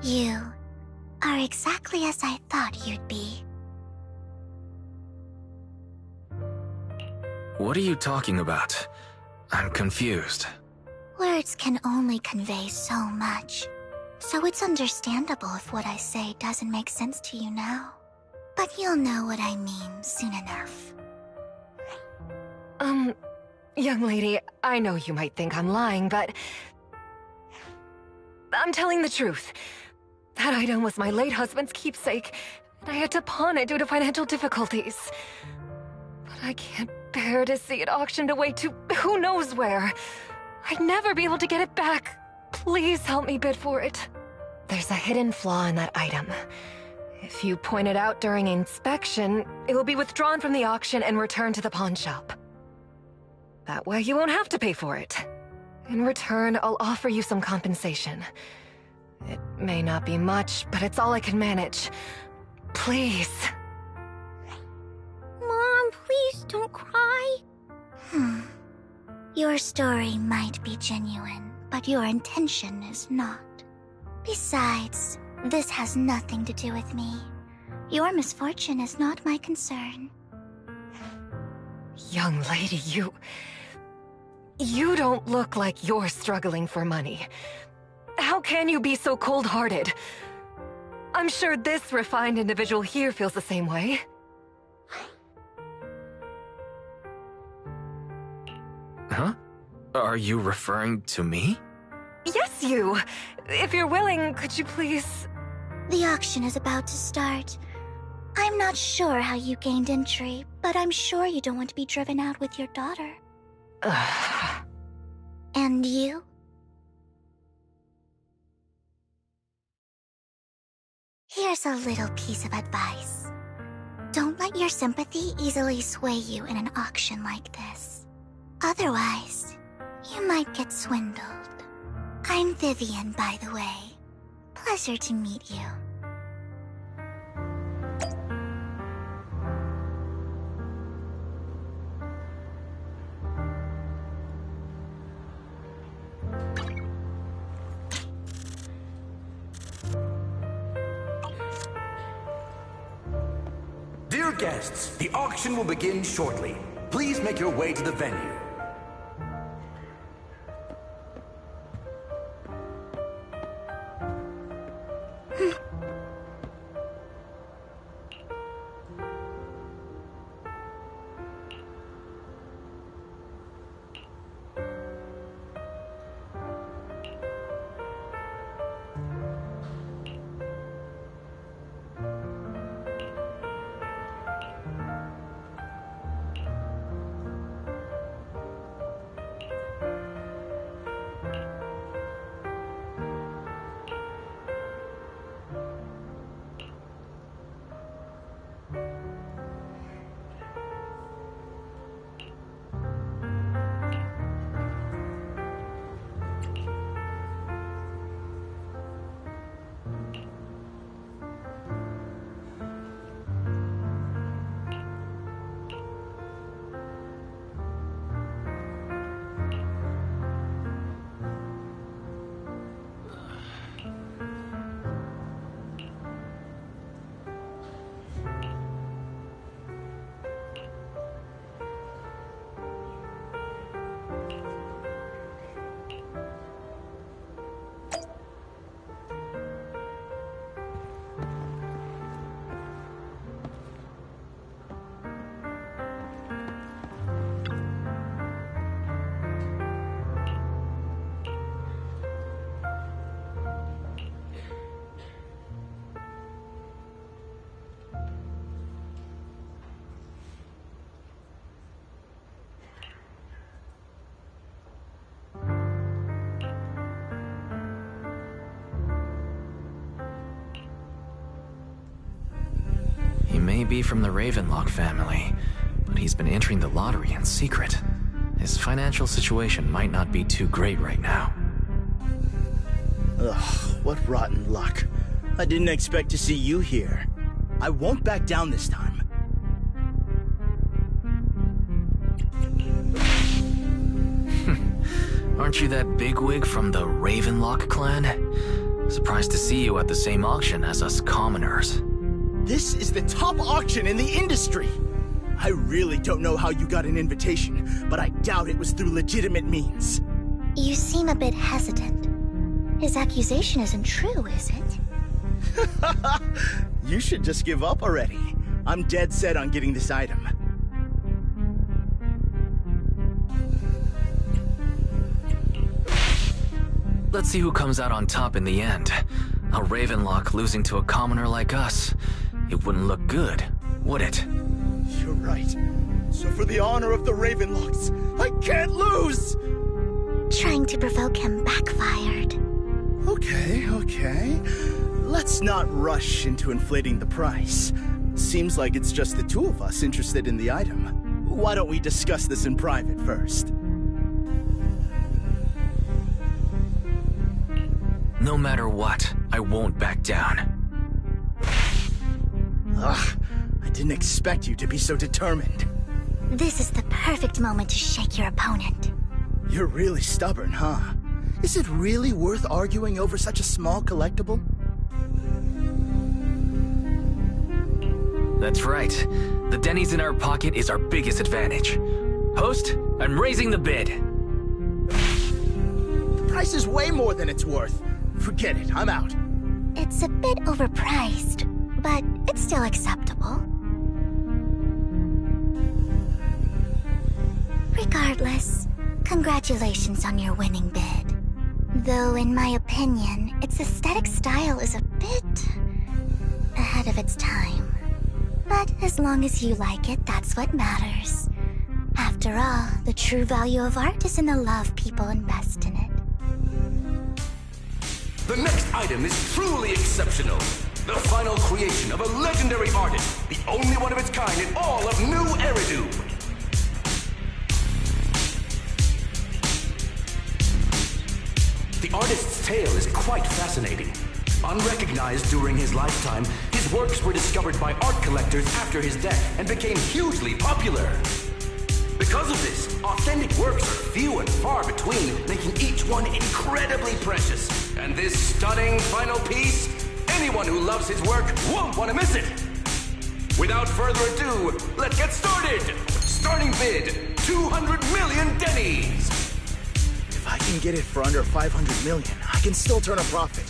You are exactly as I thought you'd be. What are you talking about? I'm confused. Words can only convey so much, so it's understandable if what I say doesn't make sense to you now. But you'll know what I mean soon enough. Young lady, I know you might think I'm lying, but I'm telling the truth. That item was my late husband's keepsake, and I had to pawn it due to financial difficulties. But I can't bear to see it auctioned away to who knows where. I'd never be able to get it back. Please help me bid for it. There's a hidden flaw in that item. If you point it out during inspection, it will be withdrawn from the auction and returned to the pawn shop. That way you won't have to pay for it. In return, I'll offer you some compensation. It may not be much, but it's all I can manage. Please. Mom, please don't cry. Your story might be genuine, but your intention is not. Besides, this has nothing to do with me. Your misfortune is not my concern. Young lady, you don't look like you're struggling for money. How can you be so cold-hearted? I'm sure this refined individual here feels the same way. Huh? Are you referring to me? Yes, you! If you're willing, could you please... The auction is about to start. I'm not sure how you gained entry, but I'm sure you don't want to be driven out with your daughter. And you? Here's a little piece of advice. Don't let your sympathy easily sway you in an auction like this. Otherwise, you might get swindled. I'm Vivian, by the way. Pleasure to meet you. Dear guests, the auction will begin shortly. Please make your way to the venue. He may be from the Ravenlock family, but he's been entering the lottery in secret. His financial situation might not be too great right now. Ugh, what rotten luck. I didn't expect to see you here. I won't back down this time. Aren't you that bigwig from the Ravenlock clan? Surprised to see you at the same auction as us commoners. This is the top auction in the industry! I really don't know how you got an invitation, but I doubt it was through legitimate means. You seem a bit hesitant. His accusation isn't true, is it? You should just give up already. I'm dead set on getting this item. Let's see who comes out on top in the end. A Ravenlock losing to a commoner like us. It wouldn't look good, would it? You're right. So for the honor of the Ravenlocks, I can't lose! Trying to provoke him backfired. Okay. Let's not rush into inflating the price. Seems like it's just the two of us interested in the item. Why don't we discuss this in private first? No matter what, I won't back down. Ugh, I didn't expect you to be so determined. This is the perfect moment to shake your opponent. You're really stubborn, huh? Is it really worth arguing over such a small collectible? That's right. The Denny's in our pocket is our biggest advantage. Host, I'm raising the bid. The price is way more than it's worth. Forget it, I'm out. It's a bit overpriced, but it's still acceptable. Regardless, congratulations on your winning bid. Though, in my opinion, its aesthetic style is a bit ahead of its time. But as long as you like it, that's what matters. After all, the true value of art is in the love people invest in it. The next item is truly exceptional. The final creation of a legendary artist, the only one of its kind in all of New Eridu. The artist's tale is quite fascinating. Unrecognized during his lifetime, his works were discovered by art collectors after his death and became hugely popular. Because of this, authentic works are few and far between, making each one incredibly precious. And this stunning final piece, anyone who loves his work won't want to miss it. Without further ado, let's get started. Starting bid, 200 million Denny's. If I can get it for under 500 million, I can still turn a profit.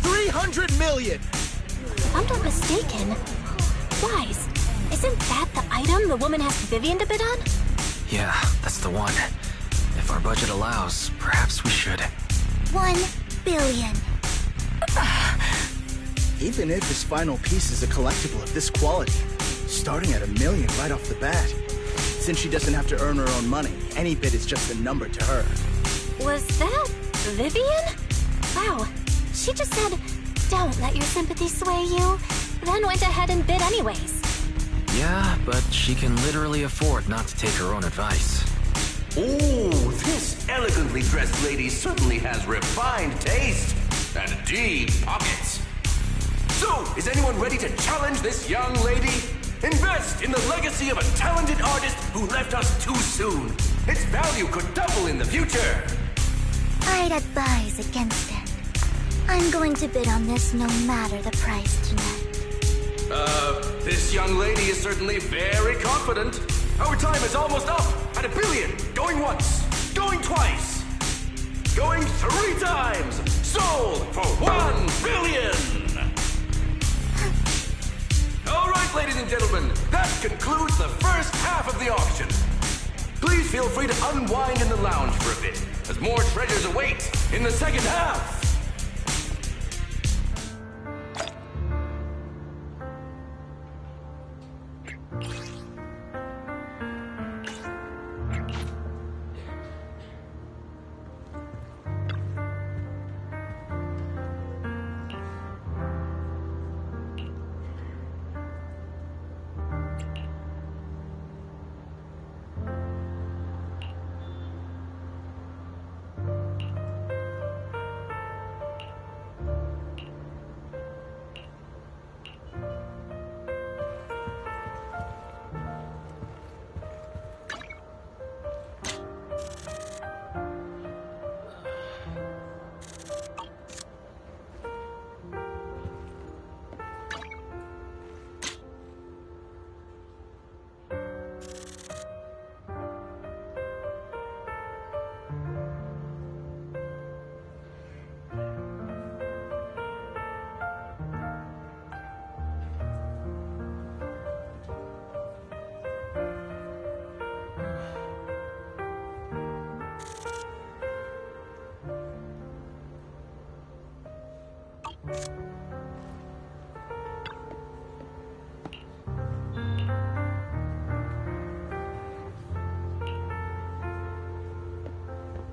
300 million! If I'm not mistaken, Wise, isn't that the item the woman asked Vivian to bid on? Yeah, that's the one. If our budget allows, perhaps we should. 1 billion. Even if his final piece is a collectible of this quality, starting at $1 million right off the bat. Since she doesn't have to earn her own money, any bid is just a number to her. Was that Vivian? Wow, she just said, "Don't let your sympathy sway you," then went ahead and bid anyways. Yeah, but she can literally afford not to take her own advice. Ooh, this elegantly dressed lady certainly has refined taste and deep pockets. So, is anyone ready to challenge this young lady? Invest in the legacy of a talented artist who left us too soon. Its value could double in the future. I'd advise against it. I'm going to bid on this no matter the price tonight. This young lady is certainly very confident. Our time is almost up at $1 billion. Going once, going twice, going 3 times. Sold for $1 billion. All right, ladies and gentlemen, that concludes the first half of the auction. Please feel free to unwind in the lounge for a bit, as more treasures await in the second half.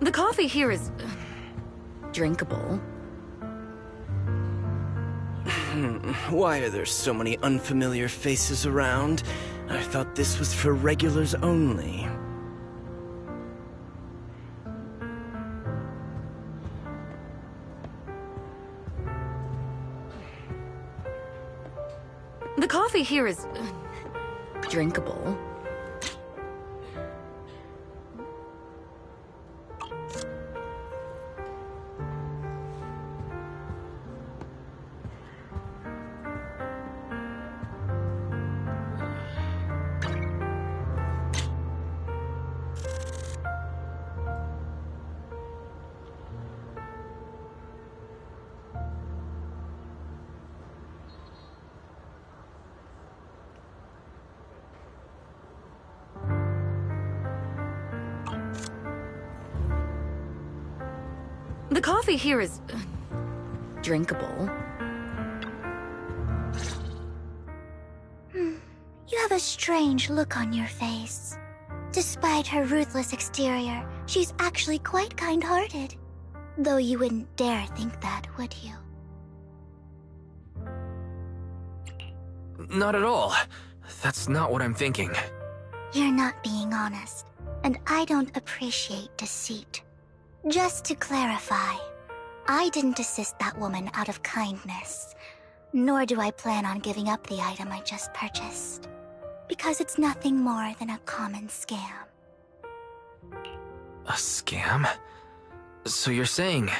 The coffee here is drinkable. Why are there so many unfamiliar faces around? I thought this was for regulars only. The coffee here is drinkable. The coffee here is drinkable. You have a strange look on your face. Despite her ruthless exterior, she's actually quite kind-hearted. Though you wouldn't dare think that, would you? Not at all. That's not what I'm thinking. You're not being honest, and I don't appreciate deceit. Just to clarify, I didn't assist that woman out of kindness, nor do I plan on giving up the item I just purchased, because it's nothing more than a common scam. A scam? So you're saying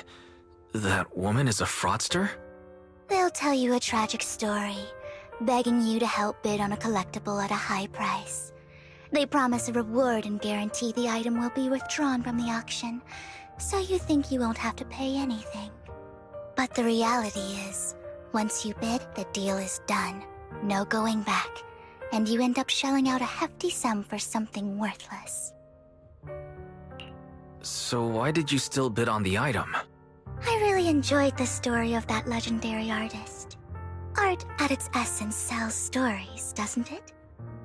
that woman is a fraudster? They'll tell you a tragic story, begging you to help bid on a collectible at a high price. They promise a reward and guarantee the item will be withdrawn from the auction, so you think you won't have to pay anything. But the reality is, once you bid, the deal is done. No going back. And you end up shelling out a hefty sum for something worthless. So why did you still bid on the item? I really enjoyed the story of that legendary artist. Art at its essence sells stories, doesn't it?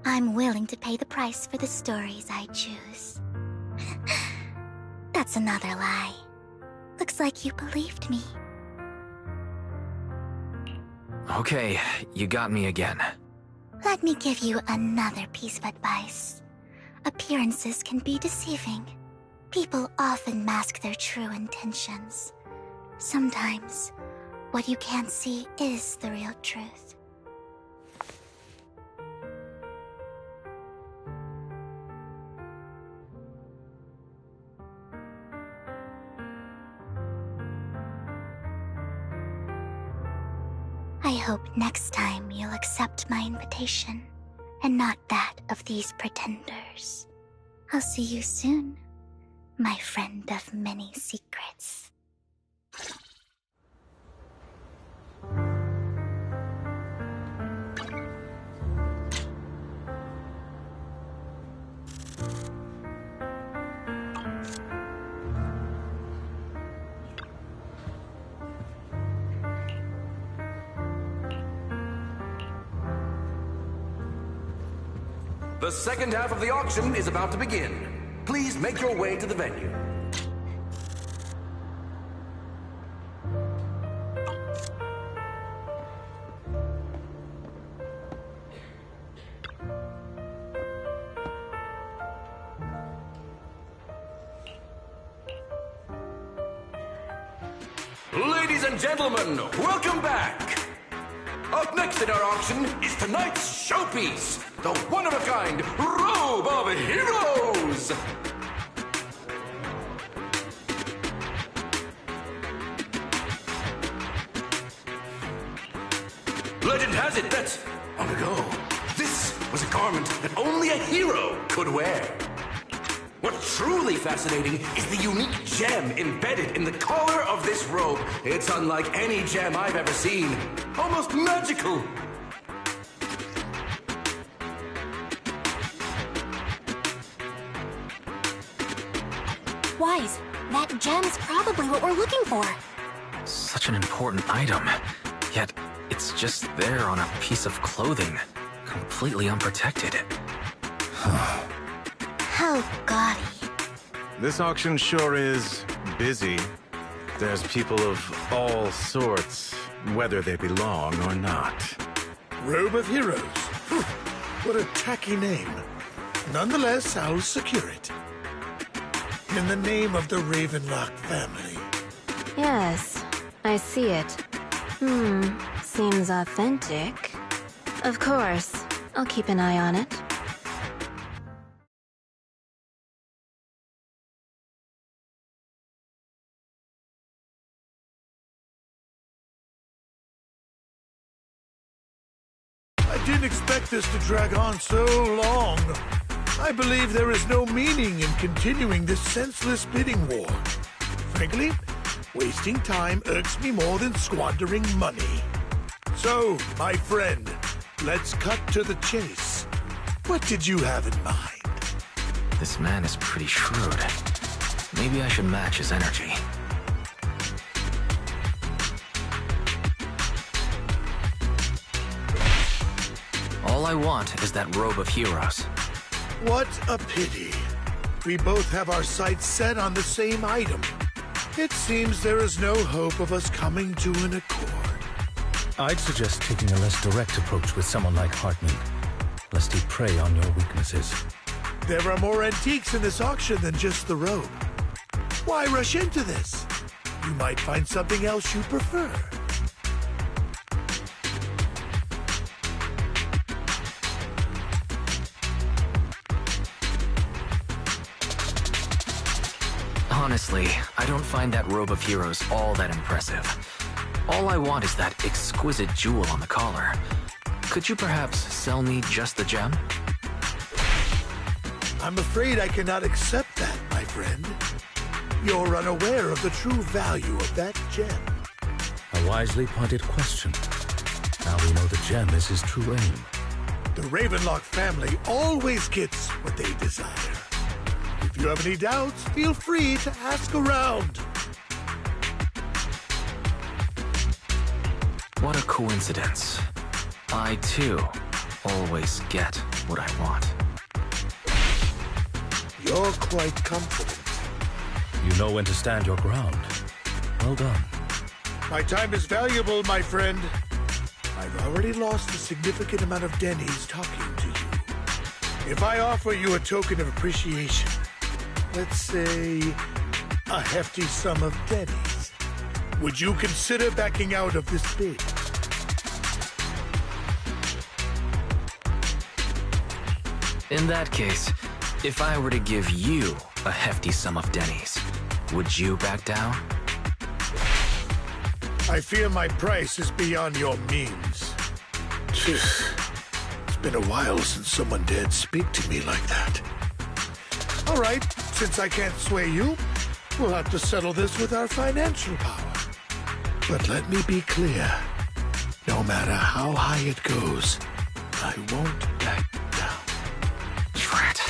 I'm willing to pay the price for the stories I choose. That's another lie. Looks like you believed me. Okay, you got me again. Let me give you another piece of advice. Appearances can be deceiving. People often mask their true intentions. Sometimes, what you can't see is the real truth. I hope next time you'll accept my invitation, and not that of these pretenders. I'll see you soon, my friend of many secrets. The second half of the auction is about to begin. Please make your way to the venue. Ladies and gentlemen, welcome back! Up next in our auction is tonight's showpiece, the one-of-a-kind Robe of Heroes! Legend has it that, long ago, this was a garment that only a hero could wear. What's truly fascinating is the unique gem embedded in the collar of this robe. It's unlike any gem I've ever seen. Almost magical. Wise, that gem's probably what we're looking for. Such an important item. Yet, it's just there on a piece of clothing, completely unprotected. How gaudy. This auction sure is busy. There's people of all sorts, whether they belong or not. Robe of Heroes. Phew, what a tacky name. Nonetheless, I'll secure it. In the name of the Ravenlock family. Yes, I see it. Seems authentic. Of course, I'll keep an eye on it. I didn't expect this to drag on so long. I believe there is no meaning in continuing this senseless bidding war. Frankly, wasting time irks me more than squandering money. So, my friend, let's cut to the chase. What did you have in mind? This man is pretty shrewd. Maybe I should match his energy. All I want is that Robe of Heroes. What a pity. We both have our sights set on the same item. It seems there is no hope of us coming to an accord. I'd suggest taking a less direct approach with someone like Hartman, lest he prey on your weaknesses. There are more antiques in this auction than just the robe. Why rush into this? You might find something else you prefer. Honestly, I don't find that Robe of Heroes all that impressive. All I want is that exquisite jewel on the collar. Could you perhaps sell me just the gem? I'm afraid I cannot accept that, my friend. You're unaware of the true value of that gem. A wisely pointed question. Now we know the gem is his true aim. The Ravenlock family always gets what they desire. If you have any doubts, feel free to ask around. What a coincidence. I, too, always get what I want. You're quite confident. You know when to stand your ground. Well done. My time is valuable, my friend. I've already lost a significant amount of dennies talking to you. If I offer you a token of appreciation, let's say a hefty sum of dennies, would you consider backing out of this bid? In that case, if I were to give you a hefty sum of dennies, would you back down? I fear my price is beyond your means. It's been a while since someone dared speak to me like that. All right, since I can't sway you, we'll have to settle this with our financial power. But let me be clear. No matter how high it goes, I won't back down. Drat.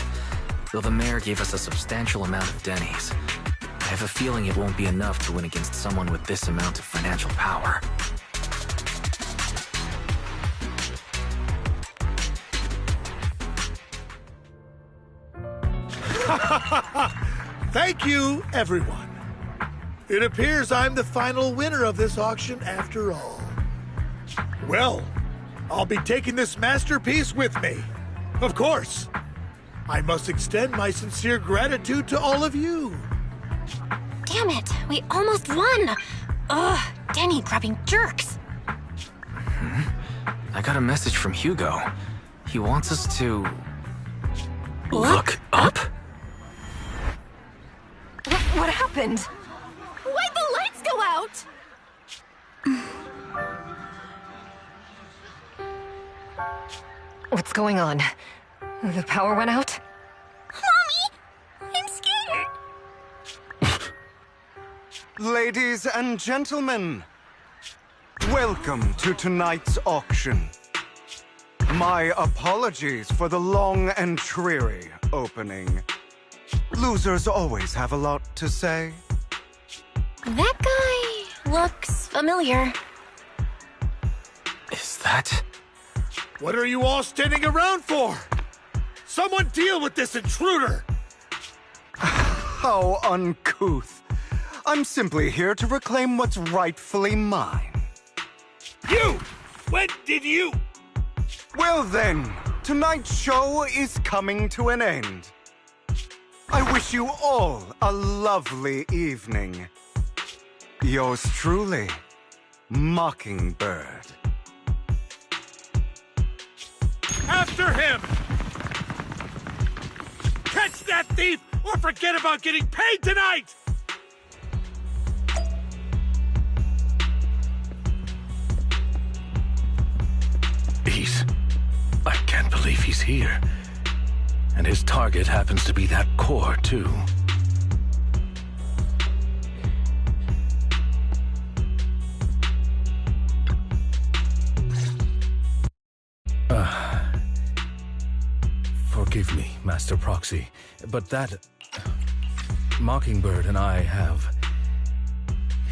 Though the mayor gave us a substantial amount of dennies, I have a feeling it won't be enough to win against someone with this amount of financial power. Thank you, everyone. It appears I'm the final winner of this auction after all. Well, I'll be taking this masterpiece with me. Of course. I must extend my sincere gratitude to all of you. Damn it, we almost won! Ugh, Denny grabbing jerks. I got a message from Hugo. He wants us to... Look up? What happened? Why'd the lights go out? What's going on? The power went out? Mommy! I'm scared! Ladies and gentlemen, welcome to tonight's auction. My apologies for the long and dreary opening. Losers always have a lot to say. That guy looks familiar. Is that... What are you all standing around for? Someone deal with this intruder! How uncouth. I'm simply here to reclaim what's rightfully mine. You! When did you... Well then, tonight's show is coming to an end. I wish you all a lovely evening. Yours truly, Mockingbird. After him! Catch that thief, or forget about getting paid tonight! I can't believe he's here. And his target happens to be that core, too. Forgive me, Master Proxy, but that... Mockingbird and I have...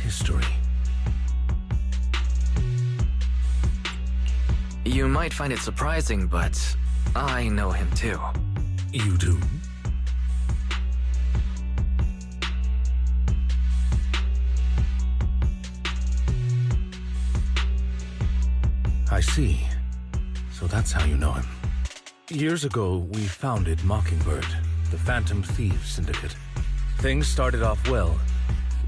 history. You might find it surprising, but I know him too. You do? I see. So that's how you know him. Years ago, we founded Mockingbird, the Phantom Thieves Syndicate. Things started off well.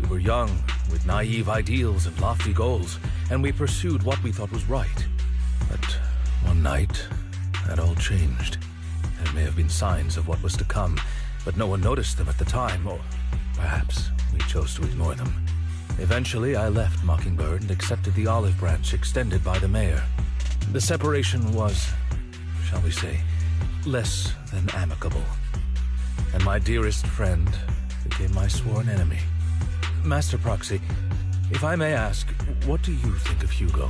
We were young, with naive ideals and lofty goals, and we pursued what we thought was right. But one night, that all changed. There may have been signs of what was to come, but no one noticed them at the time, or perhaps we chose to ignore them. Eventually, I left Mockingbird and accepted the olive branch extended by the mayor. The separation was, shall we say, less than amicable. And my dearest friend became my sworn enemy. Master Proxy, if I may ask, what do you think of Hugo?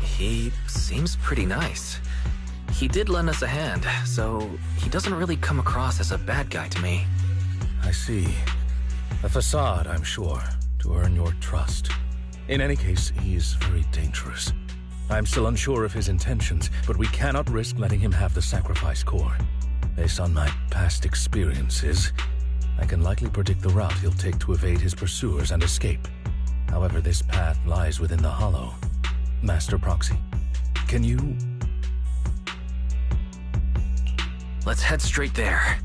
He seems pretty nice. He did lend us a hand, so he doesn't really come across as a bad guy to me. I see. A facade, I'm sure, to earn your trust. In any case, he is very dangerous. I'm still unsure of his intentions, but we cannot risk letting him have the sacrifice core. Based on my past experiences, I can likely predict the route he'll take to evade his pursuers and escape. However, this path lies within the Hollow. Master Proxy, can you... Let's head straight there.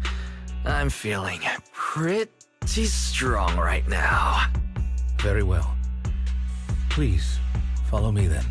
I'm feeling pretty strong right now. Very well. Please, follow me then.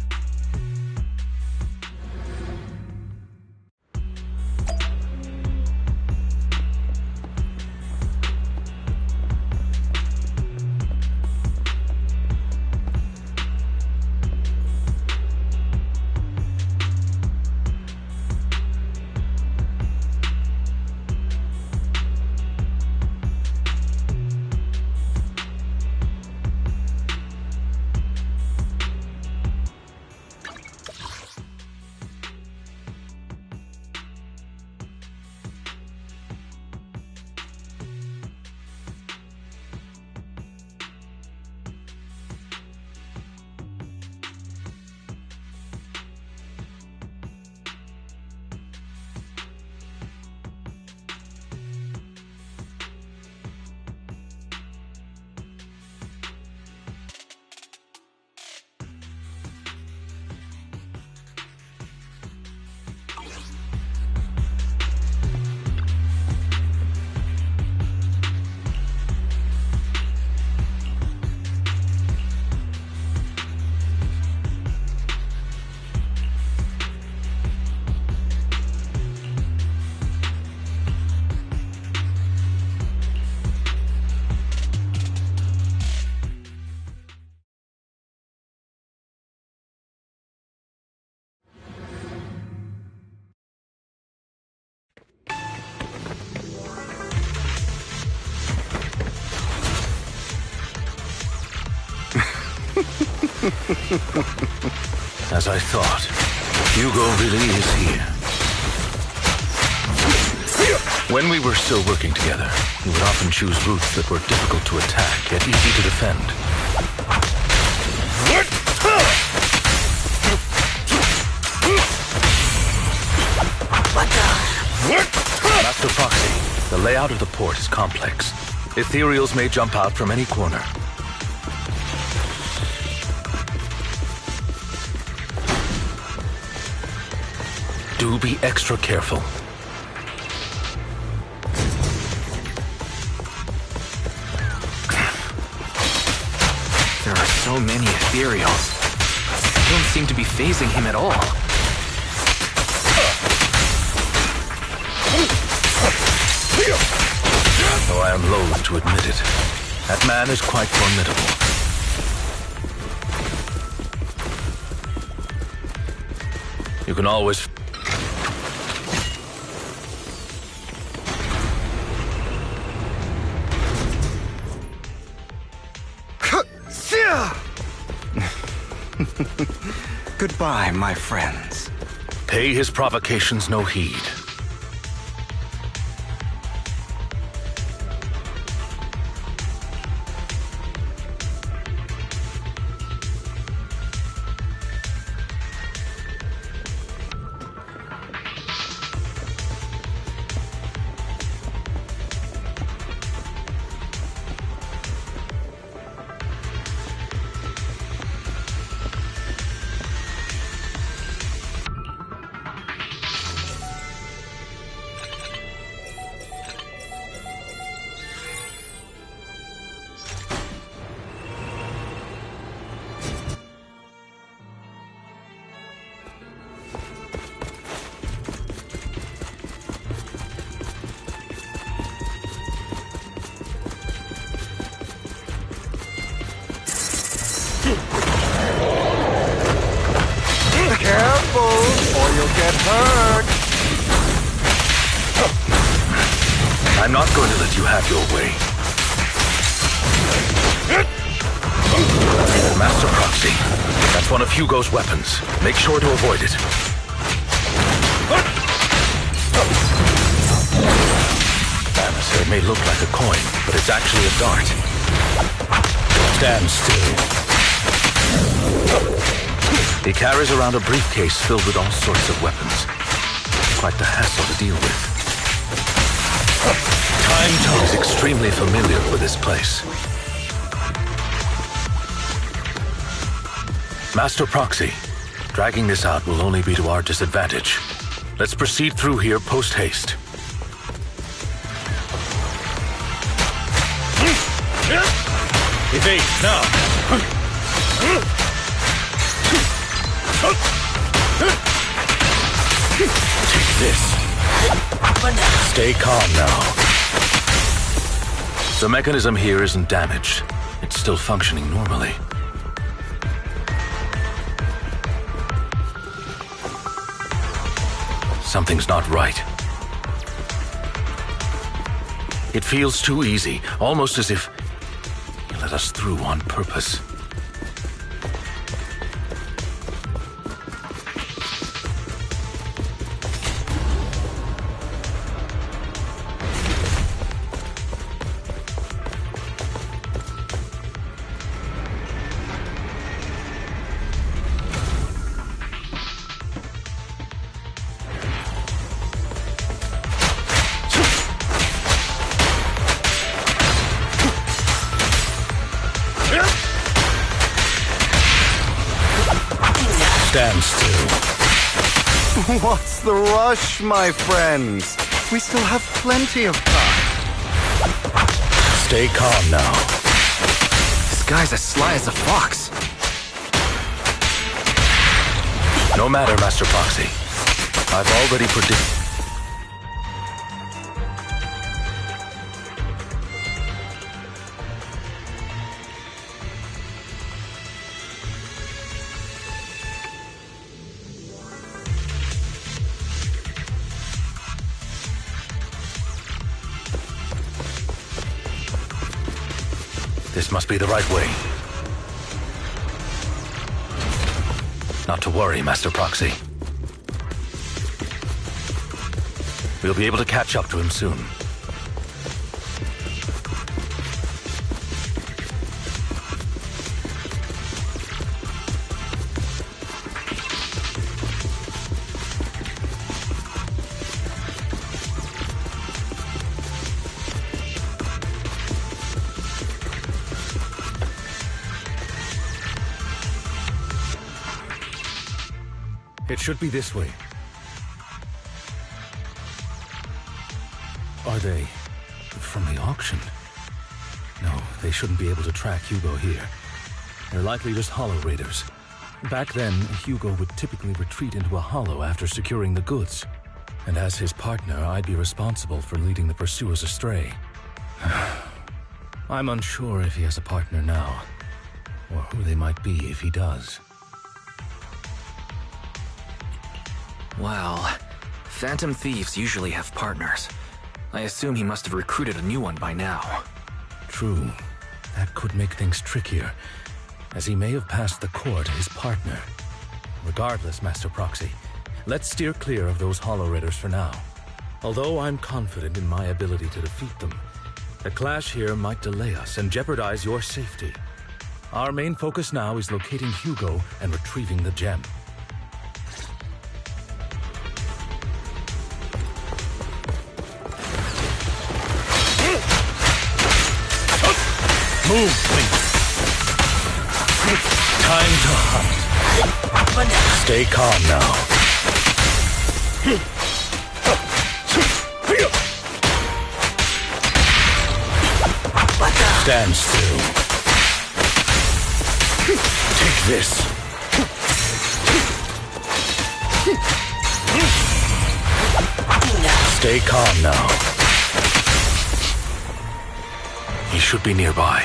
As I thought, Hugo really is here. When we were still working together, we would often choose routes that were difficult to attack, yet easy to defend. layout of the port is complex. Ethereals may jump out from any corner. Do be extra careful. There are so many ethereals. They don't seem to be phasing him at all. Though I am loath to admit it, that man is quite formidable. You can always... Goodbye, my friends. Pay his provocations no heed. Careful, or you'll get hurt. I'm not going to let you have your way. Master Proxy, that's one of Hugo's weapons. Make sure to avoid it. It may look like a coin, but it's actually a dart. Stand still. He carries around a briefcase filled with all sorts of weapons. Quite the hassle to deal with. Time Toe is extremely familiar with this place. Master Proxy, dragging this out will only be to our disadvantage. Let's proceed through here post-haste. Evade, now! Take this. Stay calm now. The mechanism here isn't damaged. It's still functioning normally. Something's not right. It feels too easy, almost as if you let us through on purpose. Stand still. What's the rush, my friends? We still have plenty of time. Stay calm now. This guy's as sly as a fox. No matter, Master Proxy. I've already predicted... This must be the right way. Not to worry, Master Proxy. We'll be able to catch up to him soon. It should be this way. Are they from the auction? No, they shouldn't be able to track Hugo here. They're likely just hollow raiders. Back then, Hugo would typically retreat into a hollow after securing the goods. And as his partner, I'd be responsible for leading the pursuers astray. I'm unsure if he has a partner now, or who they might be if he does. Well, phantom thieves usually have partners. I assume he must have recruited a new one by now. True. That could make things trickier, as he may have passed the core to his partner. Regardless, Master Proxy, let's steer clear of those hollow raiders for now. Although I'm confident in my ability to defeat them, the clash here might delay us and jeopardize your safety. Our main focus now is locating Hugo and retrieving the gem. Move, please. Time to hunt. Stay calm now. Stand still. Take this. Stay calm now. He should be nearby.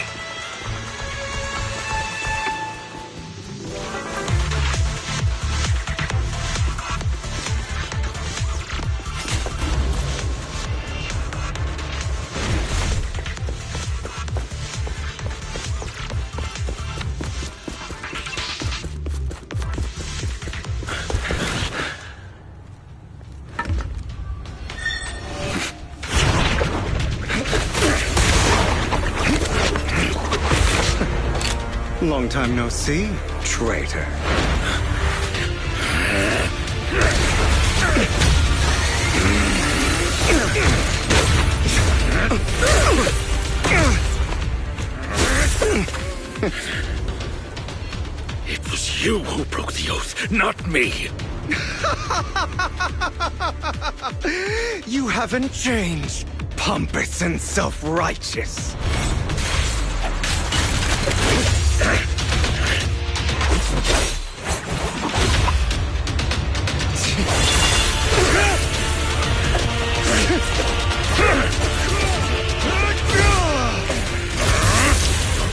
Long time no see, traitor. It was you who broke the oath, not me. You haven't changed, pompous and self-righteous.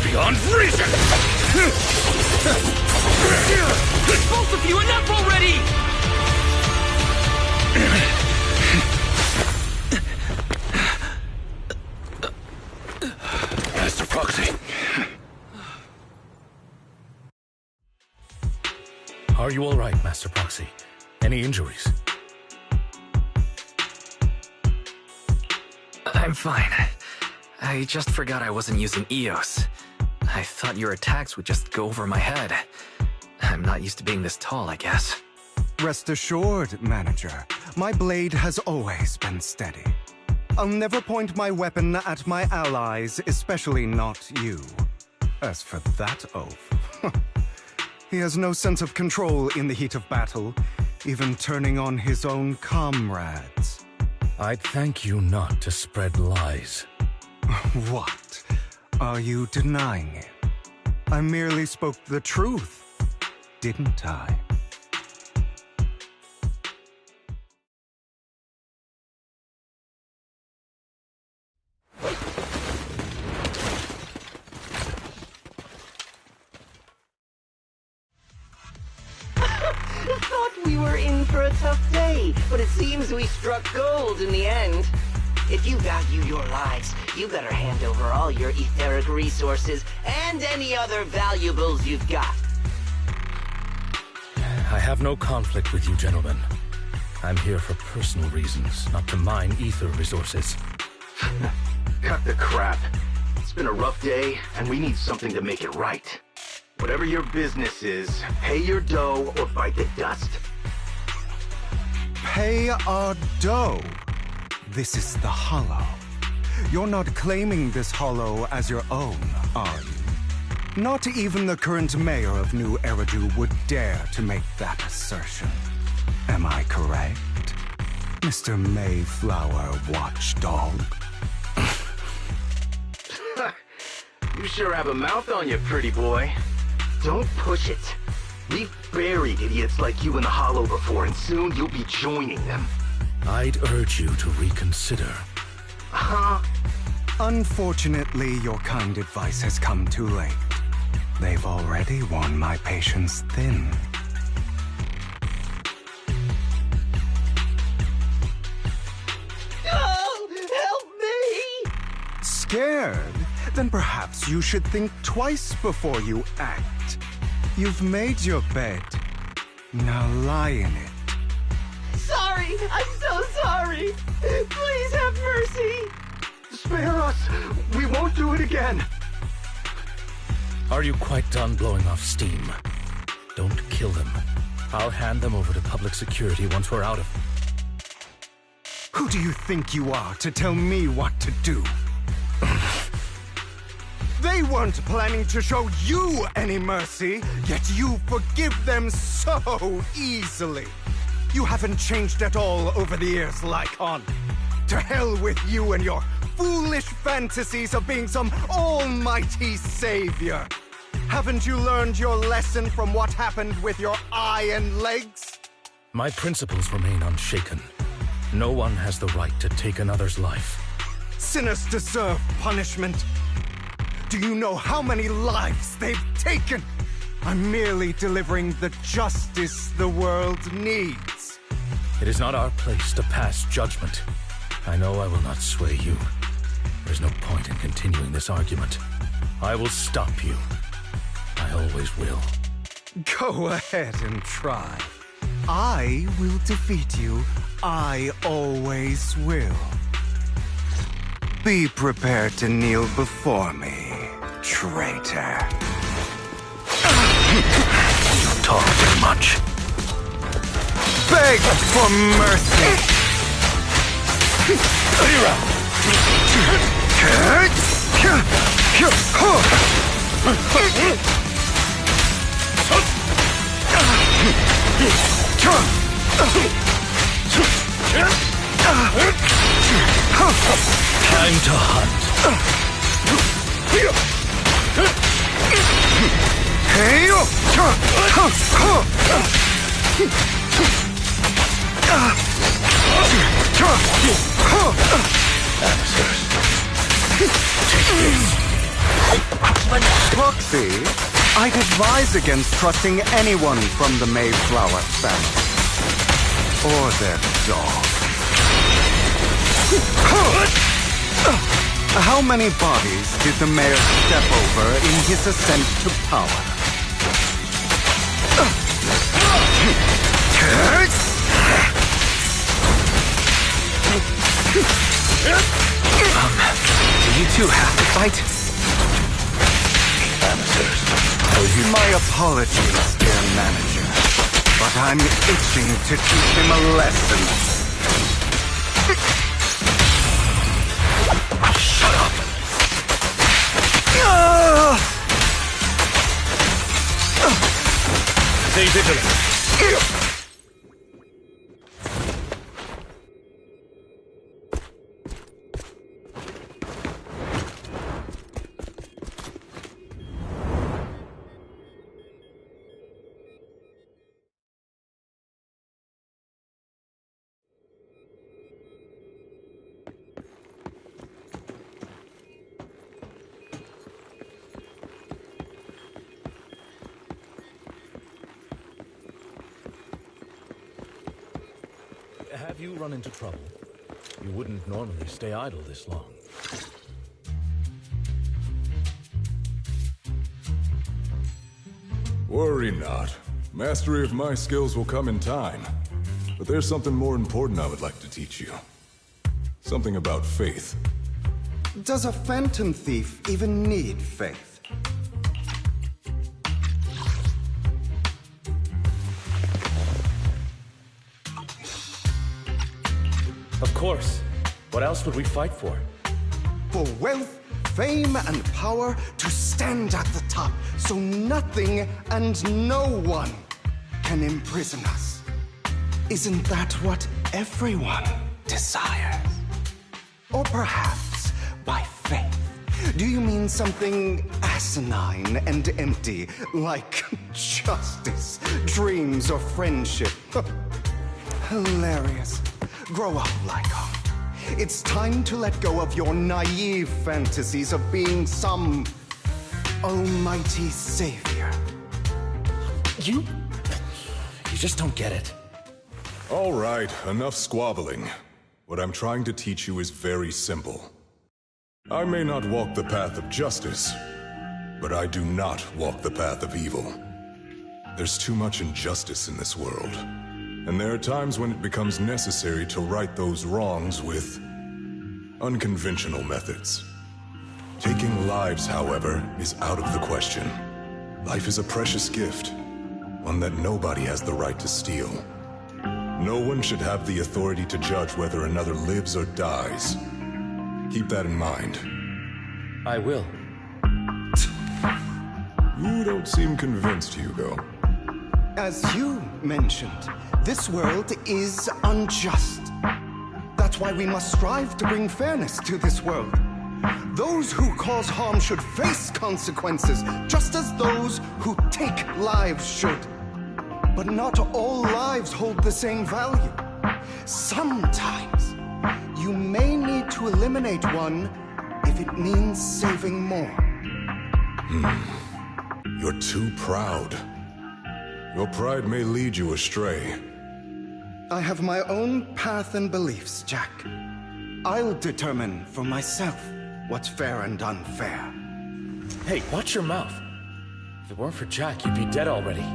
Beyond reason! Both of you, enough already! Master Proxy. Are you all right, Master Proxy? Any injuries? I'm fine. I just forgot I wasn't using EOS. I thought your attacks would just go over my head. I'm not used to being this tall, I guess. Rest assured, Manager, my blade has always been steady. I'll never point my weapon at my allies, especially not you. As for that oath, he has no sense of control in the heat of battle, even turning on his own comrades. I'd thank you not to spread lies. What? Are you denying it? I merely spoke the truth, didn't I? Thought we were in for a tough day, but it seems we struck gold in the end. If you value your lives, you better hand over all your etheric resources and any other valuables you've got. I have no conflict with you, gentlemen. I'm here for personal reasons, not to mine ether resources. Cut the crap. It's been a rough day, and we need something to make it right. Whatever your business is, pay your dough or bite the dust. Pay our dough? This is the Hollow. You're not claiming this Hollow as your own, are you? Not even the current mayor of New Eridu would dare to make that assertion. Am I correct, Mr. Mayflower Watchdog? You sure have a mouth on you, pretty boy. Don't push it. We've buried idiots like you in the Hollow before, and soon you'll be joining them. I'd urge you to reconsider. Huh? Unfortunately, your kind advice has come too late. They've already worn my patience thin. Oh, help me! Scared? Then perhaps you should think twice before you act. You've made your bed. Now lie in it. Sorry, I'm so sorry. Please have mercy. Spare us! We won't do it again! Are you quite done blowing off steam? Don't kill them. I'll hand them over to public security once we're out of... Who do you think you are to tell me what to do? They weren't planning to show you any mercy, yet you forgive them so easily. You haven't changed at all over the years, Lycon. To hell with you and your foolish fantasies of being some almighty savior. Haven't you learned your lesson from what happened with your eye and legs? My principles remain unshaken. No one has the right to take another's life. Sinners deserve punishment. Do you know how many lives they've taken? I'm merely delivering the justice the world needs. It is not our place to pass judgment. I know I will not sway you. There's no point in continuing this argument. I will stop you. I always will. Go ahead and try. I will defeat you. I always will. Be prepared to kneel before me, traitor. You talk too much. Beg for mercy! Time to hunt. Foxy, I'd advise against trusting anyone from the Mayflower family. Or their dog. How many bodies did the mayor step over in his ascent to power? Do you two have to fight? My apologies, dear manager, but I'm itching to teach him a lesson. Shut up! Stay vigilant. Have you run into trouble? You wouldn't normally stay idle this long. Worry not. Mastery of my skills will come in time. But there's something more important I would like to teach you. Something about faith. Does a phantom thief even need faith? Of course. What else would we fight for? For wealth, fame, and power to stand at the top, so nothing and no one can imprison us. Isn't that what everyone desires? Or perhaps, by faith, do you mean something asinine and empty, like justice, dreams, or friendship? Hilarious. Grow up, Lycon. It's time to let go of your naive fantasies of being some almighty savior. You just don't get it. All right, enough squabbling. What I'm trying to teach you is very simple. I may not walk the path of justice, but I do not walk the path of evil. There's too much injustice in this world, and there are times when it becomes necessary to right those wrongs with unconventional methods. Taking lives, however, is out of the question. Life is a precious gift, one that nobody has the right to steal. No one should have the authority to judge whether another lives or dies. Keep that in mind. I will. You don't seem convinced, Hugo. As you mentioned, this world is unjust. That's why we must strive to bring fairness to this world. Those who cause harm should face consequences, just as those who take lives should. But not all lives hold the same value. Sometimes, you may need to eliminate one if it means saving more. You're too proud. Your pride may lead you astray. I have my own path and beliefs, Jack. I'll determine for myself what's fair and unfair. Hey, watch your mouth. If it weren't for Jack, you'd be dead already.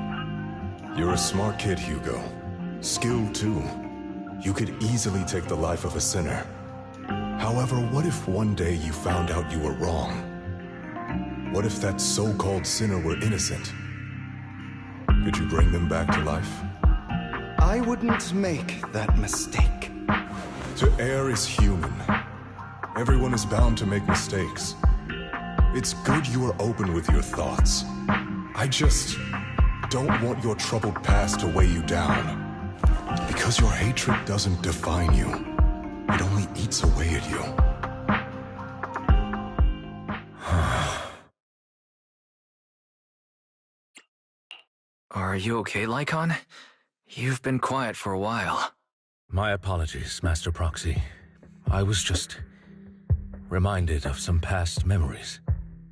You're a smart kid, Hugo. Skilled, too. You could easily take the life of a sinner. However, what if one day you found out you were wrong? What if that so-called sinner were innocent? Could you bring them back to life? I wouldn't make that mistake. To err is human. Everyone is bound to make mistakes. It's good you are open with your thoughts. I just don't want your troubled past to weigh you down. Because your hatred doesn't define you. It only eats away at you. Are you okay, Lycon? You've been quiet for a while. My apologies, Master Proxy. I was just reminded of some past memories.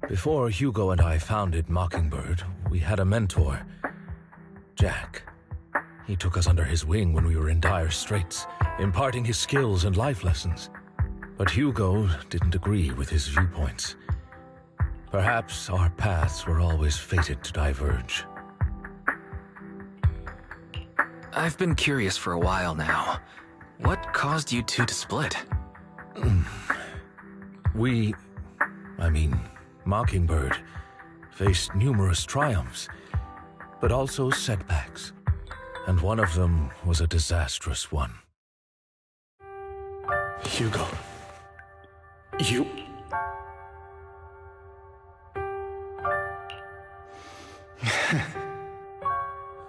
Before Hugo and I founded Mockingbird, we had a mentor, Jack. He took us under his wing when we were in dire straits, imparting his skills and life lessons. But Hugo didn't agree with his viewpoints. Perhaps our paths were always fated to diverge. I've been curious for a while now. What caused you two to split? Mockingbird faced numerous triumphs, but also setbacks. And one of them was a disastrous one. Hugo. You...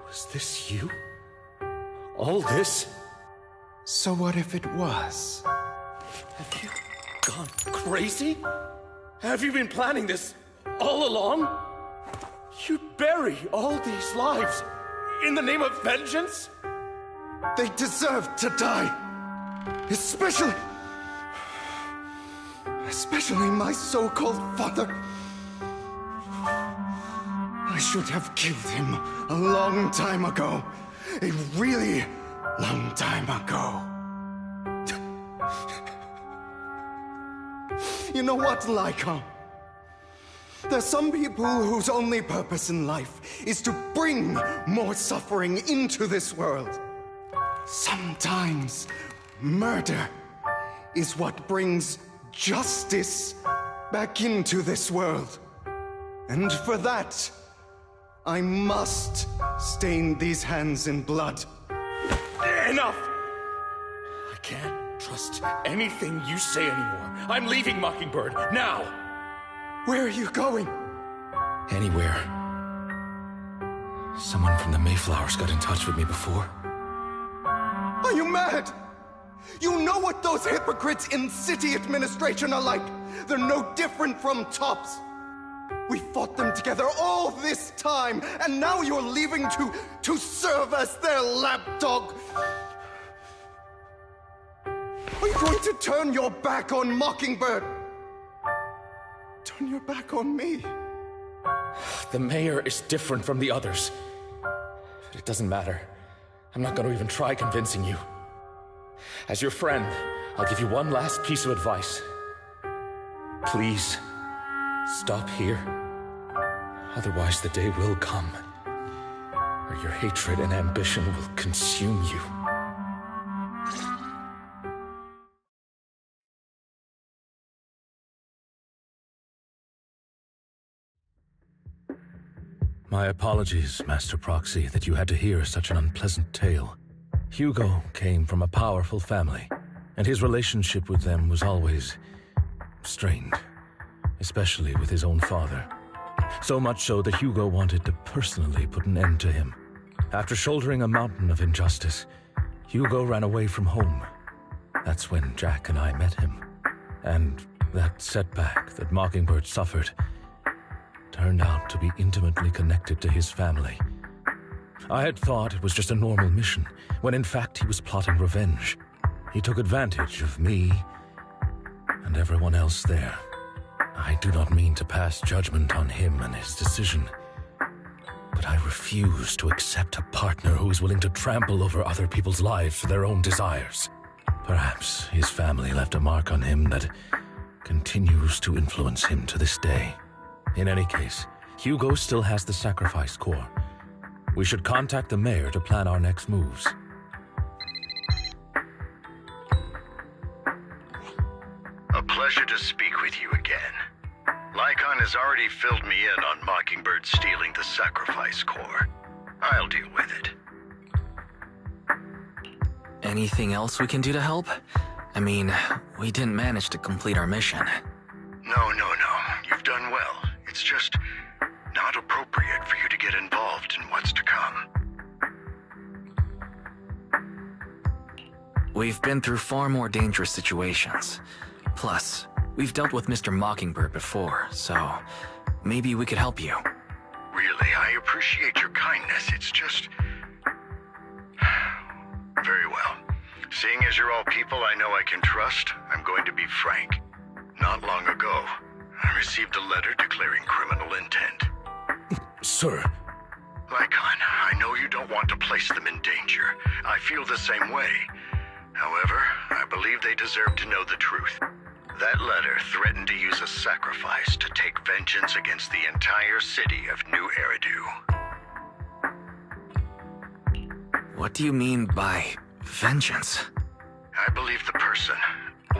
Was this you? All this? So what if it was? Have you gone crazy? Have you been planning this all along? You'd bury all these lives in the name of vengeance? They deserve to die. Especially my so-called father. I should have killed him a long time ago. A really long time ago. You know what, Lycon? There's some people whose only purpose in life is to bring more suffering into this world. Sometimes murder is what brings justice back into this world. And for that, I must stain these hands in blood. Enough! I can't trust anything you say anymore. I'm leaving Mockingbird, now! Where are you going? Anywhere. Someone from the Mayflowers got in touch with me before. mad! You know what those hypocrites in city administration are like. They're no different from tops. We fought them together all this time, and now you're leaving to serve as their lapdog. Are you going to turn your back on Mockingbird? Turn your back on me? The mayor is different from the others. But it doesn't matter. I'm not going to even try convincing you. As your friend, I'll give you one last piece of advice. Please, stop here. Otherwise, the day will come where your hatred and ambition will consume you. My apologies, Master Proxy, that you had to hear such an unpleasant tale. Hugo came from a powerful family, and his relationship with them was always strained, especially with his own father. So much so that Hugo wanted to personally put an end to him. After shouldering a mountain of injustice, Hugo ran away from home. That's when Jack and I met him. And that setback that Mockingbird suffered turned out to be intimately connected to his family. I had thought it was just a normal mission, when in fact he was plotting revenge. He took advantage of me and everyone else there. I do not mean to pass judgment on him and his decision, but I refuse to accept a partner who is willing to trample over other people's lives for their own desires. Perhaps his family left a mark on him that continues to influence him to this day. In any case, Hugo still has the sacrifice core. We should contact the mayor to plan our next moves. A pleasure to speak with you again. Lycon has already filled me in on Mockingbird stealing the sacrifice core. I'll deal with it. Anything else we can do to help? I mean, we didn't manage to complete our mission. No. You've done well. It's just not appropriate for you to get involved in what's to come. We've been through far more dangerous situations. Plus, we've dealt with Mr. Mockingbird before, so maybe we could help you. Really, I appreciate your kindness. It's just... Very well. Seeing as you're all people I know I can trust, I'm going to be frank. Not long ago, I received a letter declaring criminal intent. Sir. Lycon, I know you don't want to place them in danger. I feel the same way. However, I believe they deserve to know the truth. That letter threatened to use a sacrifice to take vengeance against the entire city of New Eridu. What do you mean by vengeance? I believe the person,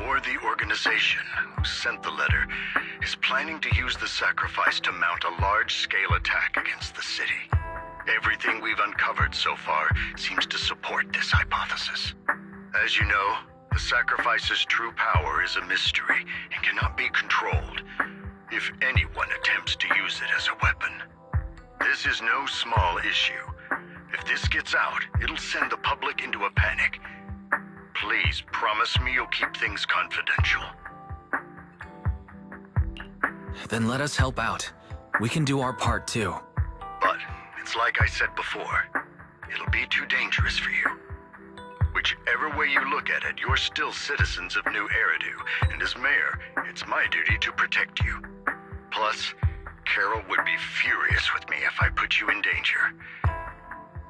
or the organization, who sent the letter is planning to use the sacrifice to mount a large-scale attack against the city. Everything we've uncovered so far seems to support this hypothesis. As you know, the sacrifice's true power is a mystery and cannot be controlled if anyone attempts to use it as a weapon. This is no small issue. If this gets out, it'll send the public into a panic. Please promise me you'll keep things confidential. Then let us help out. We can do our part too. But it's like I said before, it'll be too dangerous for you. Whichever way you look at it, you're still citizens of New Eridu, and as mayor, it's my duty to protect you. Plus, Carol would be furious with me if I put you in danger.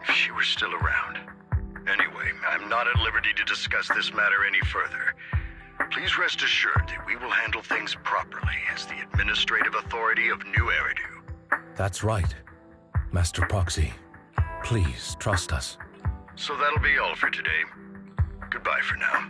If she were still around. Anyway, I'm not at liberty to discuss this matter any further. Please rest assured that we will handle things properly as the administrative authority of New Eridu. That's right. Master Proxy, please trust us. So that'll be all for today. Goodbye for now.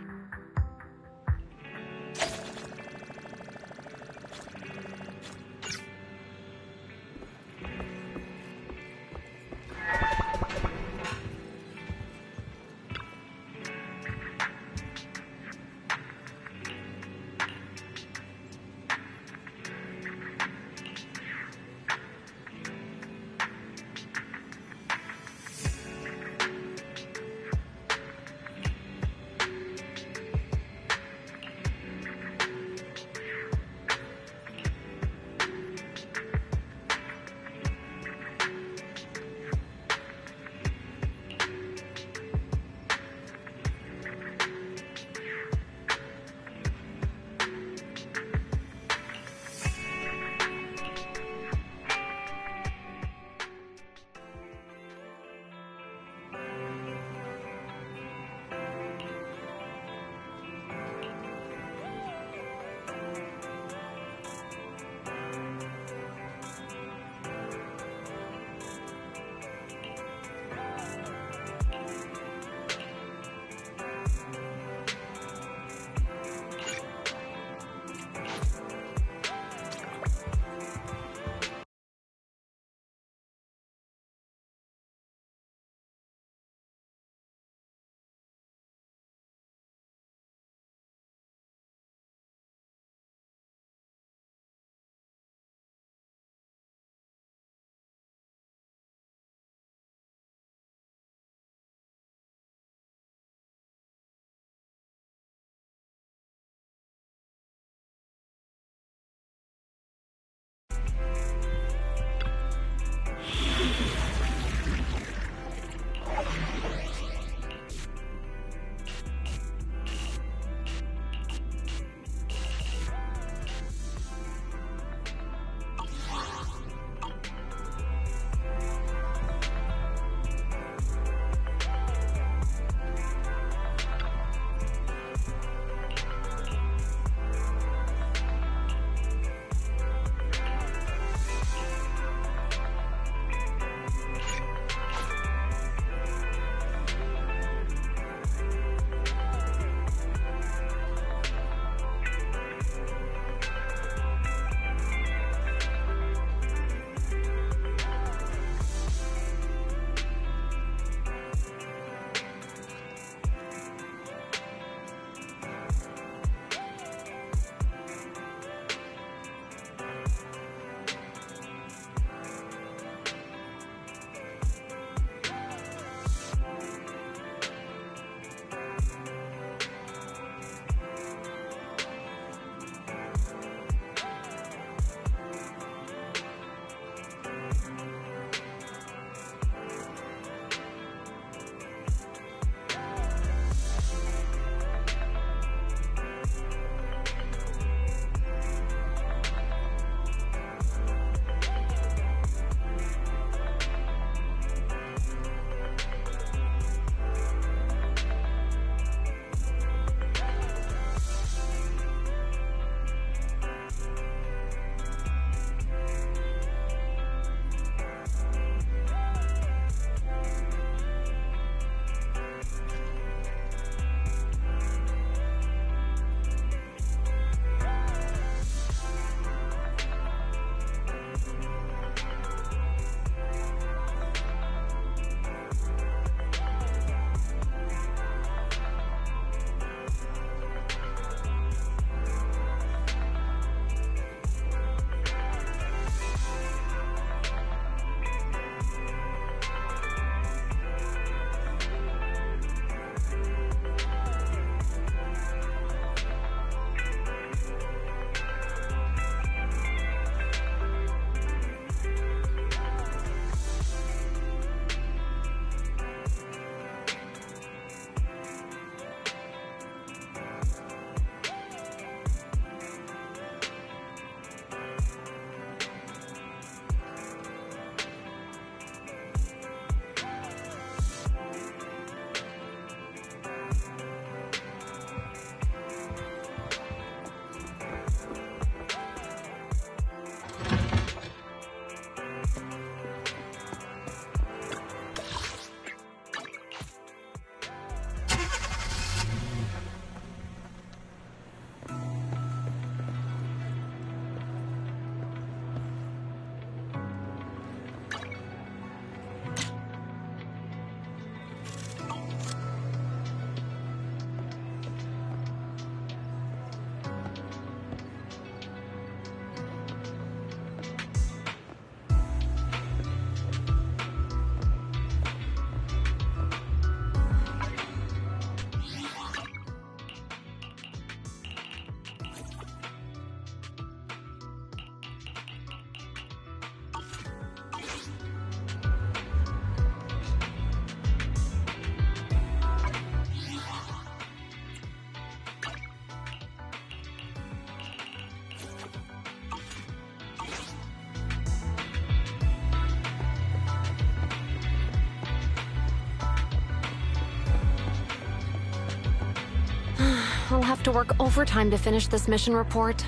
have to work overtime to finish this mission report.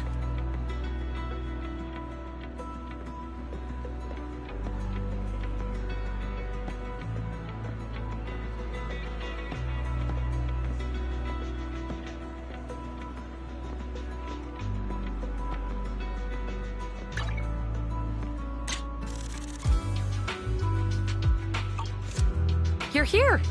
You're here!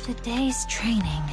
Today's training.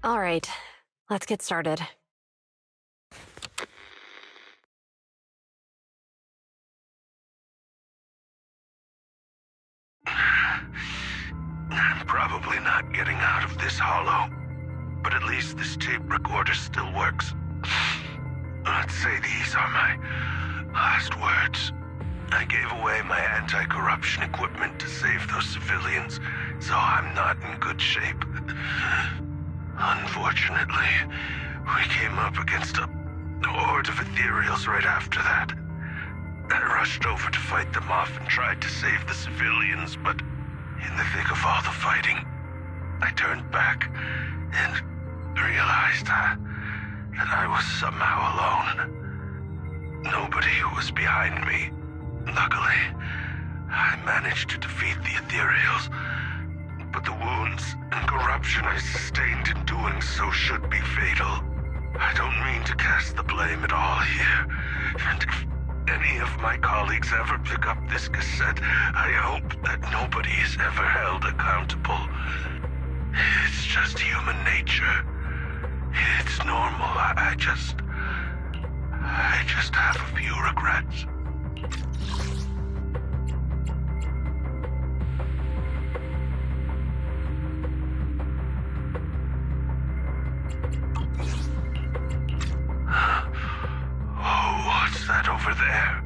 All right, let's get started. I'm probably not getting out of this hollow, but at least this tape recorder still works. Let's say these are my last words. I gave away my anti-corruption equipment to save those civilians, so I'm not in good shape. Unfortunately, we came up against a horde of ethereals right after that. I rushed over to fight them off and tried to save the civilians, but in the thick of all the fighting, I turned back and realized that I was somehow alone. Nobody was behind me. Luckily, I managed to defeat the ethereals, but the wounds and corruption I sustained in doing so should be fatal. I don't mean to cast the blame at all here, and if any of my colleagues ever pick up this cassette, I hope that nobody is ever held accountable. It's just human nature. It's normal. I just have a few regrets. Oh, what's that over there?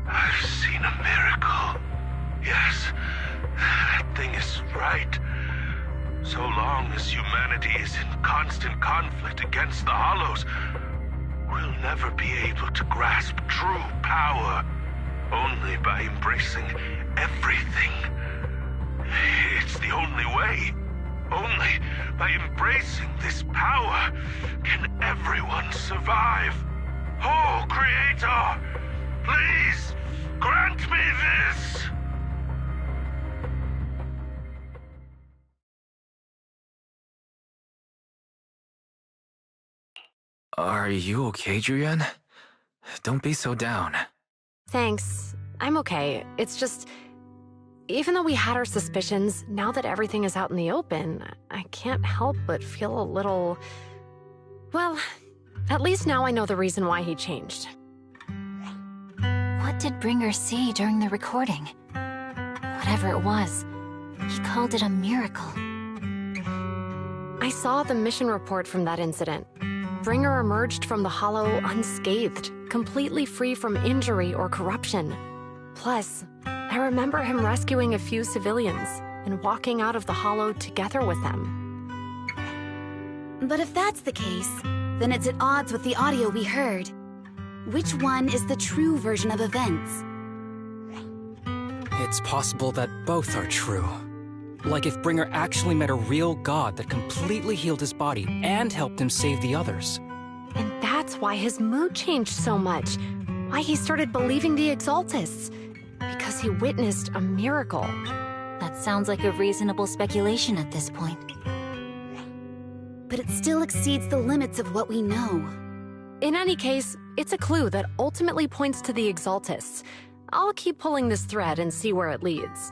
I've seen a miracle. Yes, that thing is right. So long as humanity is in constant conflict against the Hollows, we'll never be able to grasp true power. Only by embracing everything. It's the only way. Only by embracing this power can everyone survive. Oh, Creator, please grant me this! Are you okay, Julian? Don't be so down. Thanks. I'm okay. It's just... even though we had our suspicions, now that everything is out in the open, I can't help but feel a little... well, at least now I know the reason why he changed. What did Bringer see during the recording? Whatever it was, he called it a miracle. I saw the mission report from that incident. Bringer emerged from the Hollow unscathed, completely free from injury or corruption. Plus, I remember him rescuing a few civilians and walking out of the Hollow together with them. But if that's the case, then it's at odds with the audio we heard. Which one is the true version of events? It's possible that both are true. Like if Bringer actually met a real god that completely healed his body and helped him save the others. And that's why his mood changed so much. Why he started believing the Exaltists. Because he witnessed a miracle. That sounds like a reasonable speculation at this point. But it still exceeds the limits of what we know. In any case, it's a clue that ultimately points to the Exaltists. I'll keep pulling this thread and see where it leads.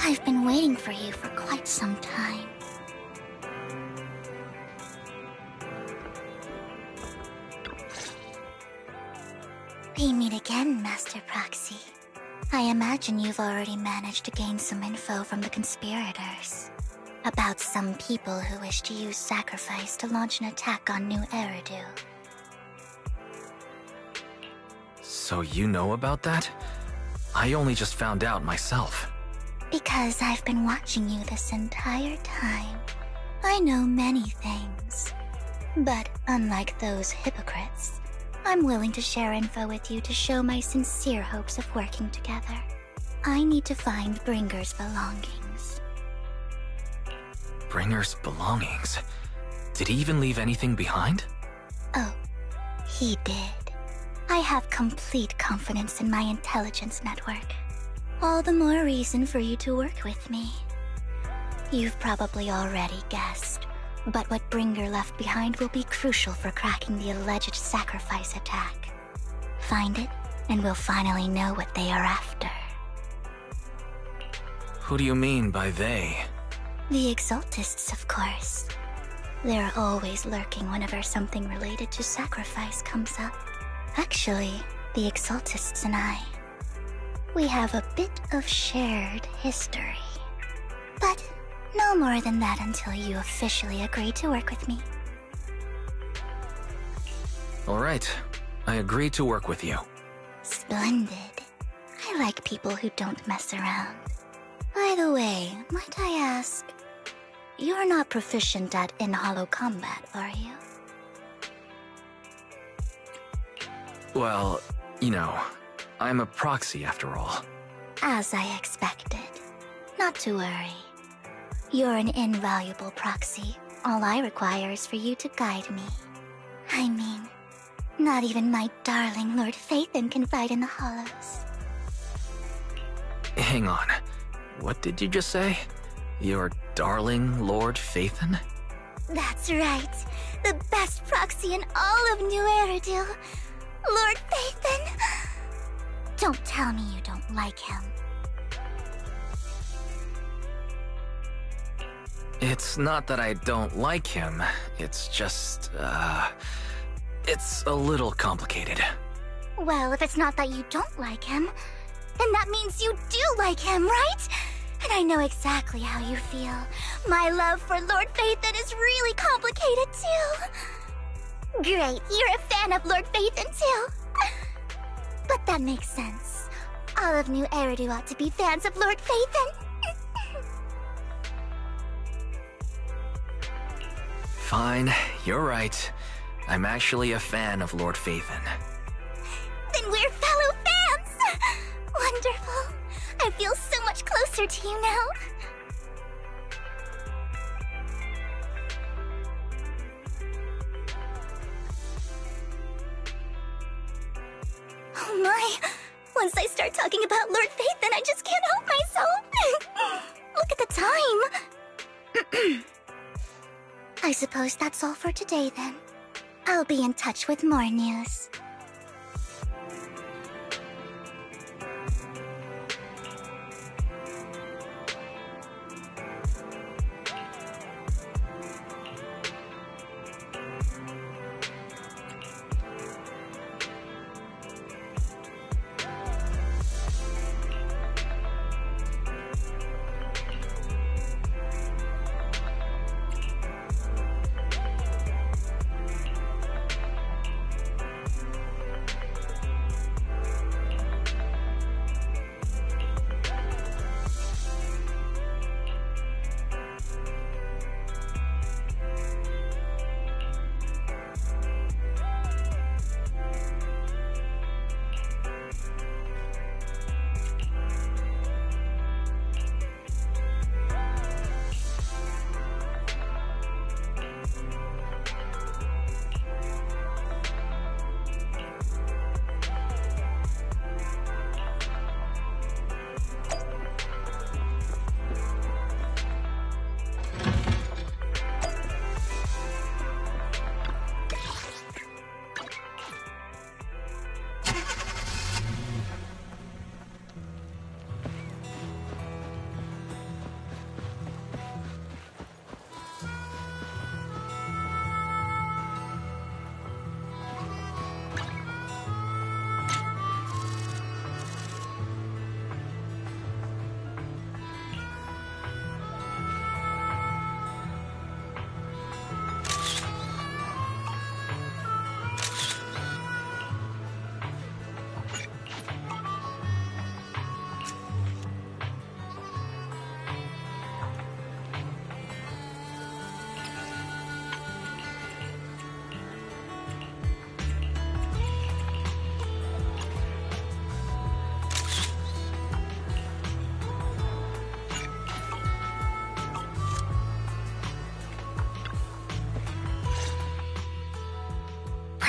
I've been waiting for you for quite some time. We meet again, Master Proxy. I imagine you've already managed to gain some info from the conspirators. About some people who wish to use sacrifice to launch an attack on New Eridu. So you know about that? I only just found out myself. Because I've been watching you this entire time. I know many things. But unlike those hypocrites, I'm willing to share info with you to show my sincere hopes of working together. I need to find Bringer's belongings. Bringer's belongings? Did he even leave anything behind? Oh, he did. I have complete confidence in my intelligence network. All the more reason for you to work with me. You've probably already guessed, but what Bringer left behind will be crucial for cracking the alleged sacrifice attack. Find it, and we'll finally know what they are after. Who do you mean by they? The Exaltists, of course. They're always lurking whenever something related to sacrifice comes up. Actually, the Exaltists and I, we have a bit of shared history. But no more than that until you officially agree to work with me. Alright, I agree to work with you. Splendid. I like people who don't mess around. By the way, might I ask, you're not proficient at in-hollow combat, are you? Well, you know, I'm a proxy after all. As I expected. Not to worry. You're an invaluable proxy. All I require is for you to guide me. I mean, not even my darling Lord Phaethon can fight in the hollows. Hang on. What did you just say? Your darling Lord Phaethon? That's right. The best proxy in all of New Eridu. Lord Phaethon. Don't tell me you don't like him. It's not that I don't like him. It's just, it's a little complicated. Well, if it's not that you don't like him, then that means you do like him, right? And I know exactly how you feel. My love for Lord Phaethon is really complicated, too. Great, you're a fan of Lord Phaethon, too. But that makes sense. All of New Eridu ought to be fans of Lord Phaethon. Fine, you're right. I'm actually a fan of Lord Phaethon. Then we're fellow fans! Wonderful. I feel so much closer to you now. Oh my! Once I start talking about Lord Phaethon, I just can't help myself! Look at the time! I suppose that's all for today, then. I'll be in touch with more news.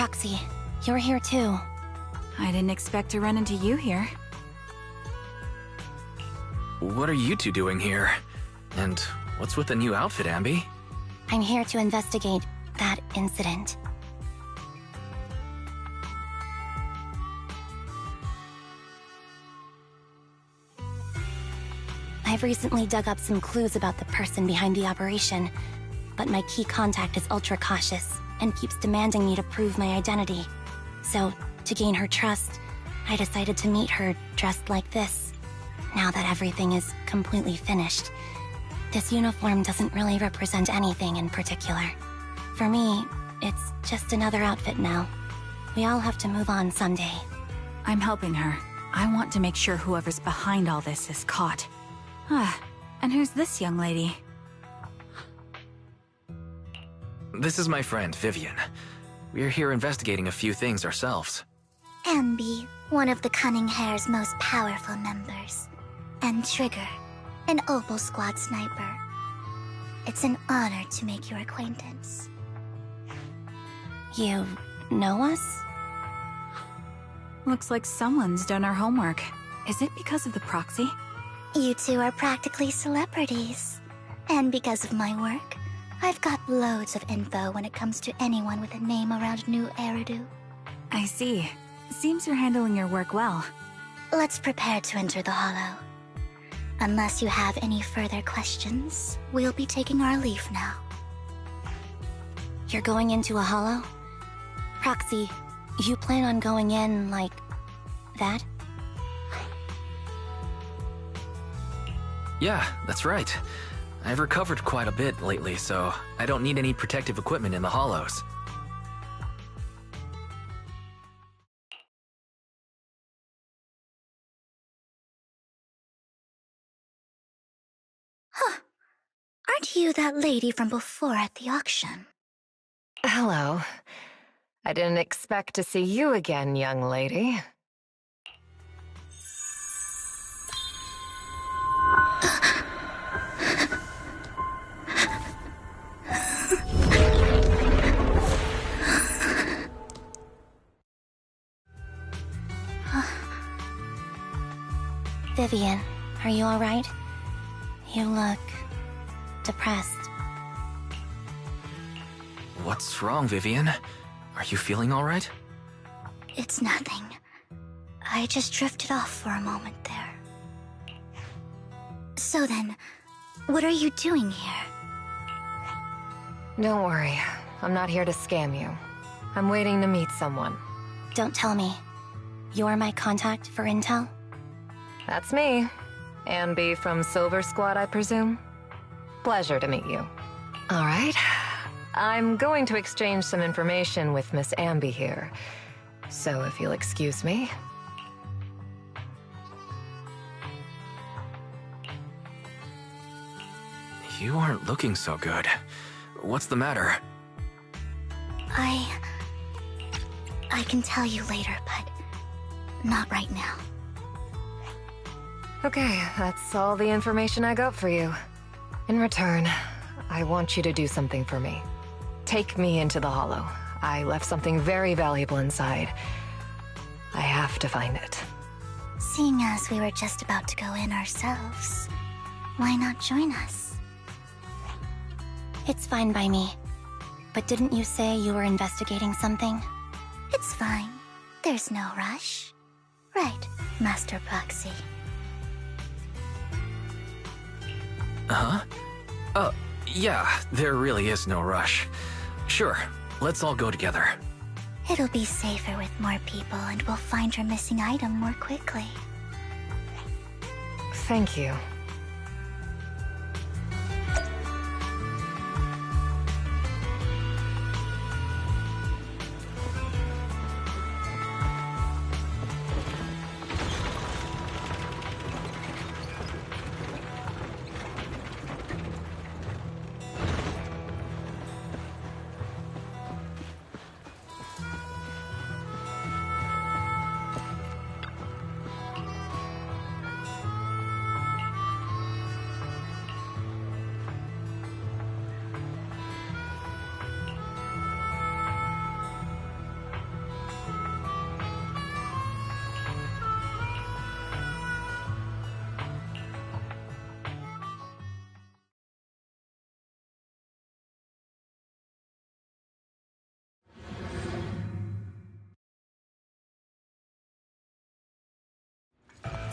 Proxy, you're here too. I didn't expect to run into you here. What are you two doing here? And what's with the new outfit, Ambi? I'm here to investigate that incident. I've recently dug up some clues about the person behind the operation, but my key contact is ultra cautious and keeps demanding me to prove my identity. So, to gain her trust, I decided to meet her dressed like this. Now that everything is completely finished, this uniform doesn't really represent anything in particular. For me, it's just another outfit now. We all have to move on someday. I'm helping her. I want to make sure whoever's behind all this is caught. And who's this young lady? This is my friend, Vivian. We're here investigating a few things ourselves. Ambi, one of the Cunning Hare's most powerful members. And Trigger, an Opal Squad sniper. It's an honor to make your acquaintance. You know us? Looks like someone's done our homework. Is it because of the proxy? You two are practically celebrities. And because of my work, I've got loads of info when it comes to anyone with a name around New Eridu. I see. Seems you're handling your work well. Let's prepare to enter the Hollow. Unless you have any further questions, we'll be taking our leave now. You're going into a Hollow? Proxy, you plan on going in like that? Yeah, that's right. I've recovered quite a bit lately, so I don't need any protective equipment in the hollows. Aren't you that lady from before at the auction? Hello. I didn't expect to see you again, young lady. Vivian, are you alright? You look depressed. What's wrong, Vivian? Are you feeling all right? It's nothing. I just drifted off for a moment there. So then, what are you doing here? Don't worry. I'm not here to scam you. I'm waiting to meet someone. Don't tell me. You're my contact for intel? That's me. Ambi from Silver Squad, I presume? Pleasure to meet you. All right. I'm going to exchange some information with Miss Ambi here. So if you'll excuse me. You aren't looking so good. What's the matter? I can tell you later, but not right now. Okay, that's all the information I got for you. In return, I want you to do something for me. Take me into the Hollow. I left something very valuable inside. I have to find it. Seeing as we were just about to go in ourselves, why not join us? It's fine by me. But didn't you say you were investigating something? It's fine. There's no rush. Right, Master Proxy. Huh? Yeah, there really is no rush. Sure, let's all go together. It'll be safer with more people and we'll find your missing item more quickly. Thank you.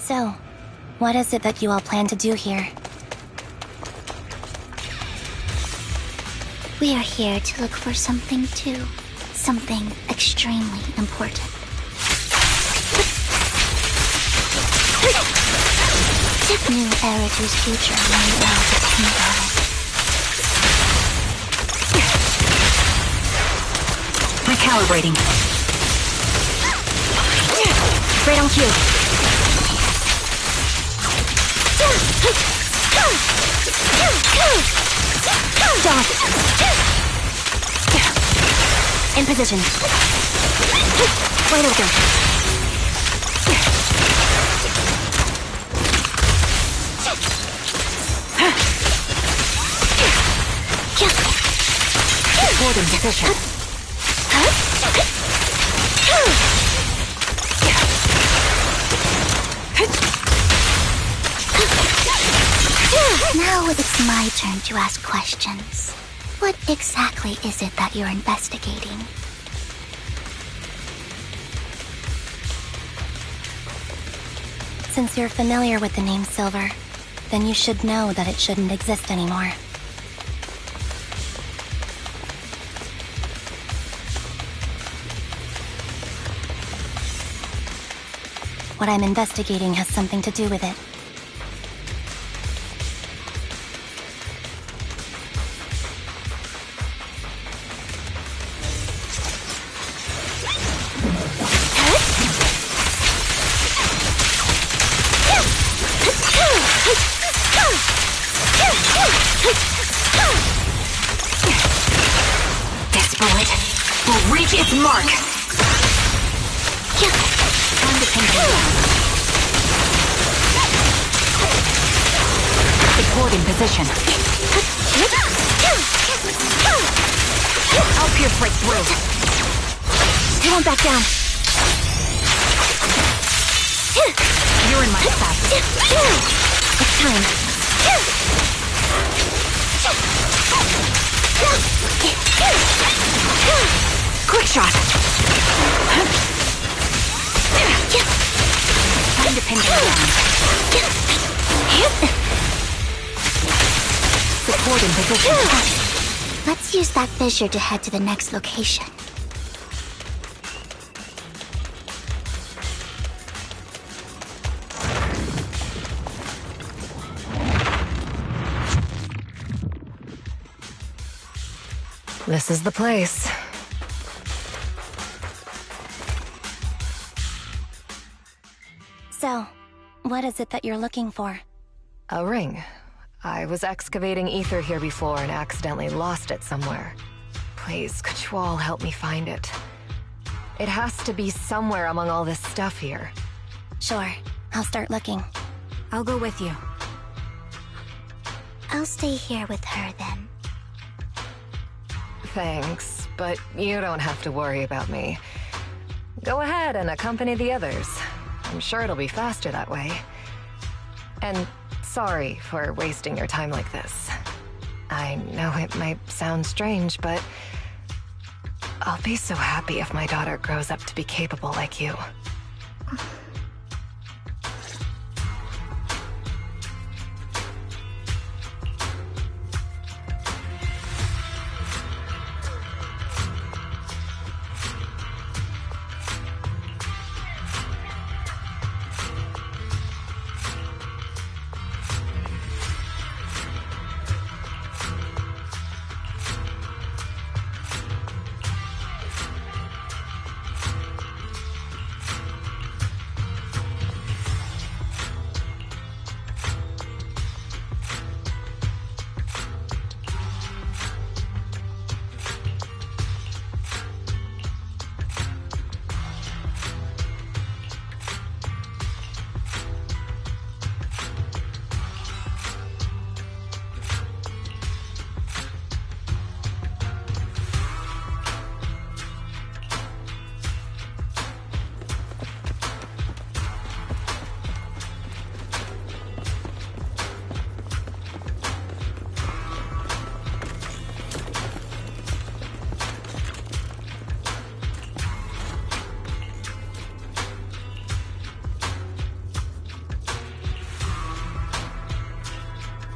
So, what is it that you all plan to do here? We are here to look for something too. Something extremely important. Knew Eritu's future may well depend on it. Recalibrating. Right on cue. Dodge. In position. Wide open. Holding position. Now it's my turn to ask questions. What exactly is it that you're investigating? Since you're familiar with the name Silver, then you should know that it shouldn't exist anymore. What I'm investigating has something to do with it. This bullet will reach its mark. Supporting position. I'll pierce right through. They won't back down. You're in my sight. It's time. Quick shot. Time to pin them down. Supporting position. Let's use that fissure to head to the next location. This is the place. So, what is it that you're looking for? A ring. I was excavating ether here before and accidentally lost it somewhere. Please, could you all help me find it? It has to be somewhere among all this stuff here. Sure, I'll start looking. I'll go with you. I'll stay here with her then. Thanks, but you don't have to worry about me. Go ahead and accompany the others. I'm sure it'll be faster that way. And sorry for wasting your time like this. I know it might sound strange, but I'll be so happy if my daughter grows up to be capable like you.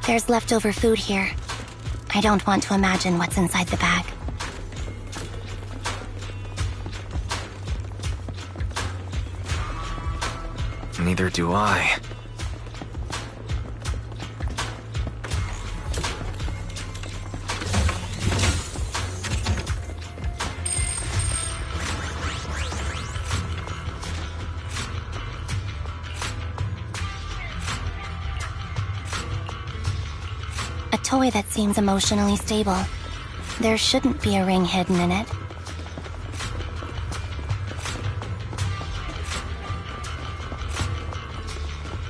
There's leftover food here. I don't want to imagine what's inside the bag. Neither do I. A toy that seems emotionally stable. There shouldn't be a ring hidden in it.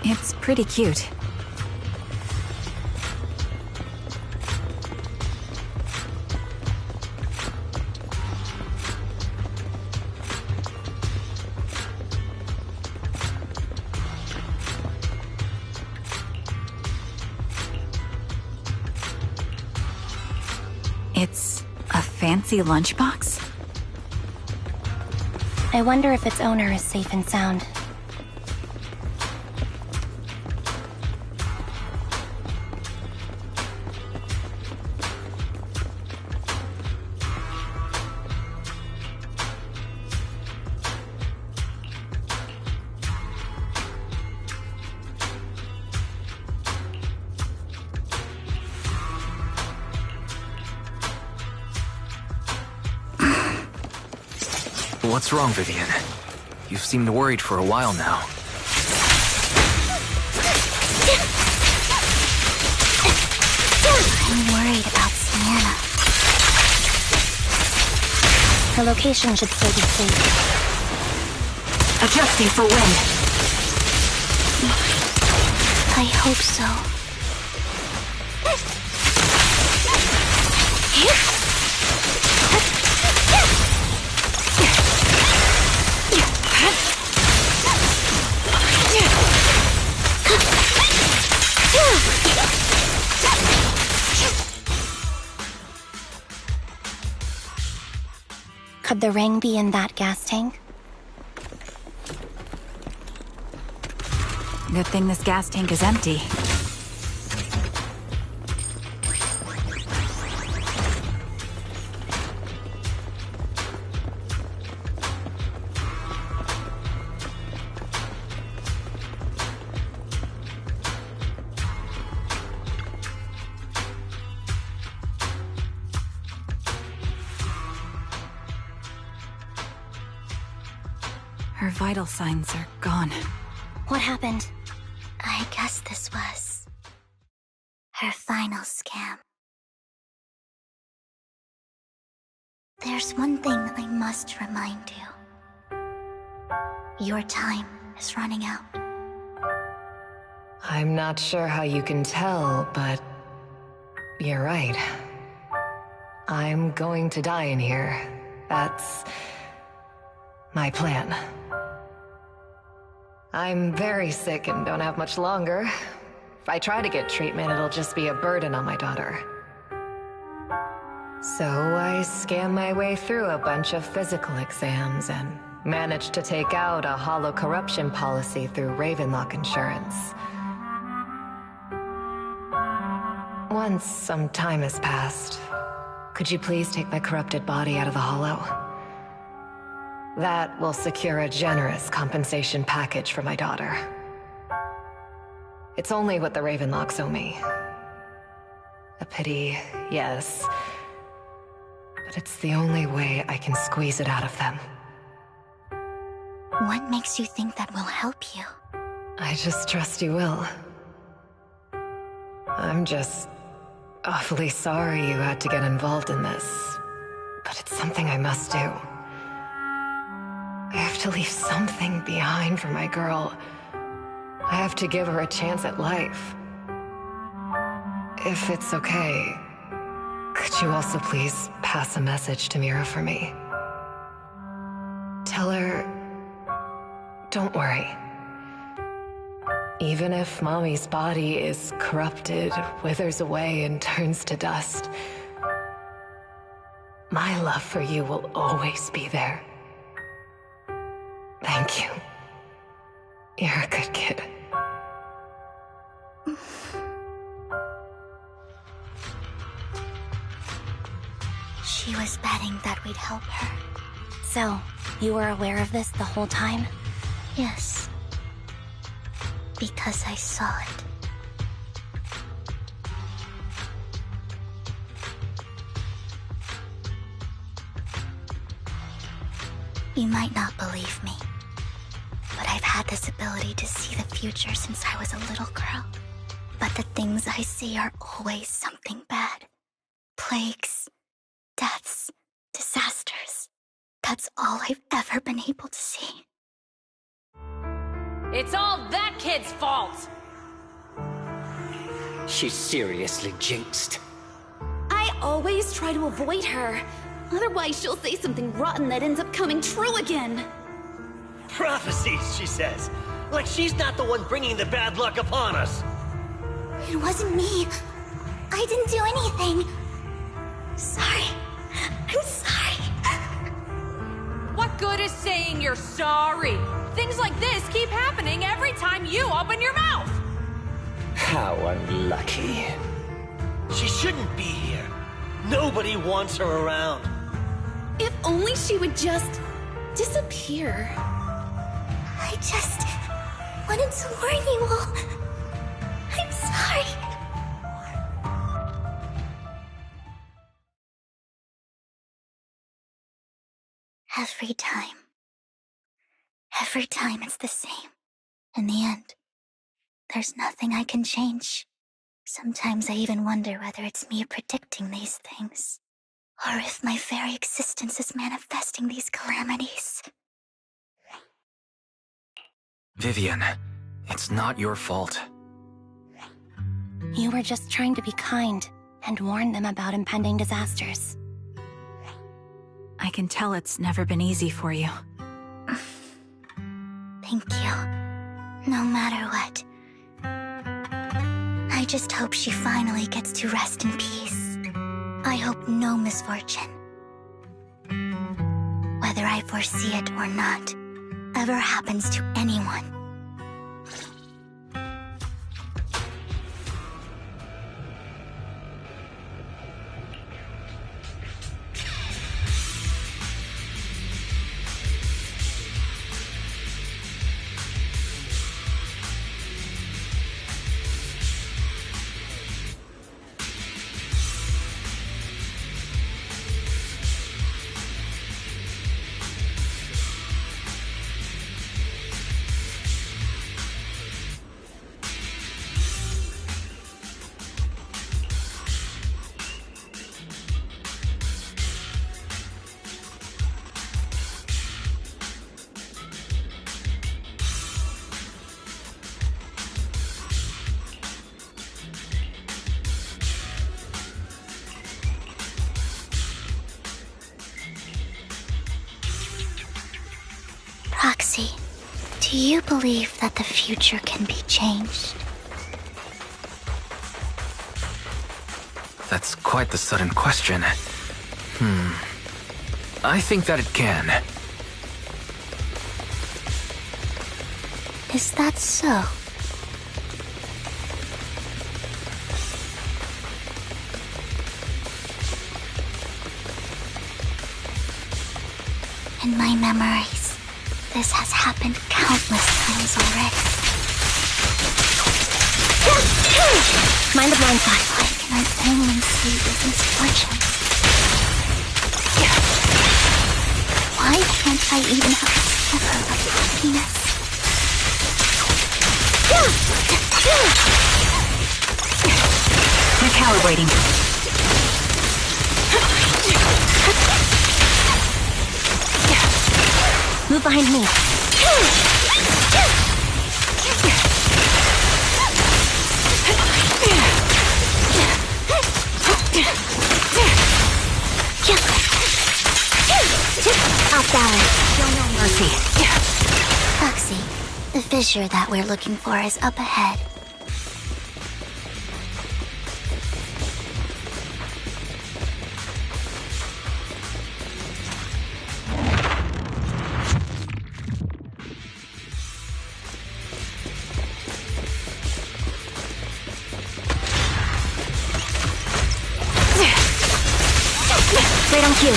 It's pretty cute. It's a fancy lunchbox? I wonder if its owner is safe and sound. What's wrong, Vivian? You've seemed worried for a while now. I'm worried about Sienna. Her location should still be safe. Adjusting for wind. I hope so. Could the ring be in that gas tank? Good thing this gas tank is empty. Her vital signs are gone. What happened? I guess this was her final scam. There's one thing I must remind you. Your time is running out. I'm not sure how you can tell, but you're right. I'm going to die in here. That's my plan. I'm very sick and don't have much longer. If I try to get treatment, it'll just be a burden on my daughter. So I scam my way through a bunch of physical exams and managed to take out a hollow corruption policy through Ravenlock Insurance. Once some time has passed, could you please take my corrupted body out of the hollow? That will secure a generous compensation package for my daughter. It's only what the Ravenlocks owe me. A pity, yes. But it's the only way I can squeeze it out of them. What makes you think that will help you? I just trust you will. I'm just awfully sorry you had to get involved in this. But it's something I must do. I have to leave something behind for my girl. I have to give her a chance at life. If it's okay, could you also please pass a message to Mira for me? Tell her, don't worry. Even if Mommy's body is corrupted, withers away, and turns to dust, my love for you will always be there. Thank you. You're a good kid. anything that would help her. So, you were aware of this the whole time? Yes. Because I saw it. You might not believe me, but I've had this ability to see the future since I was a little girl. But the things I see are always something bad. Plagues, deaths, disasters. That's all I've ever been able to see. It's all that kid's fault! She's seriously jinxed. I always try to avoid her. Otherwise, she'll say something rotten that ends up coming true again. Prophecies, she says. Like she's not the one bringing the bad luck upon us. It wasn't me. I didn't do anything. Sorry. I'm sorry. What good is saying you're sorry? Things like this keep happening every time you open your mouth! How unlucky. She shouldn't be here. Nobody wants her around. If only she would just disappear. I just wanted to warn you all. I'm sorry. Every time it's the same. In the end, there's nothing I can change. Sometimes I even wonder whether it's me predicting these things, or if my very existence is manifesting these calamities. Vivian, it's not your fault. You were just trying to be kind and warn them about impending disasters. I can tell it's never been easy for you. Thank you. No matter what. I just hope she finally gets to rest in peace. I hope no misfortune, whether I foresee it or not, ever happens to anyone. Proxy, do you believe that the future can be changed? That's quite the sudden question. I think that it can. Is that so? In my memories, this has happened countless times already. Mind the blind spot. Why can I only see this misfortune? Why can't I even have a sliver of happiness? Recalibrating. Move behind me. Off balance. Show no mercy. Proxy, the fissure that we're looking for is up ahead. Right on cue.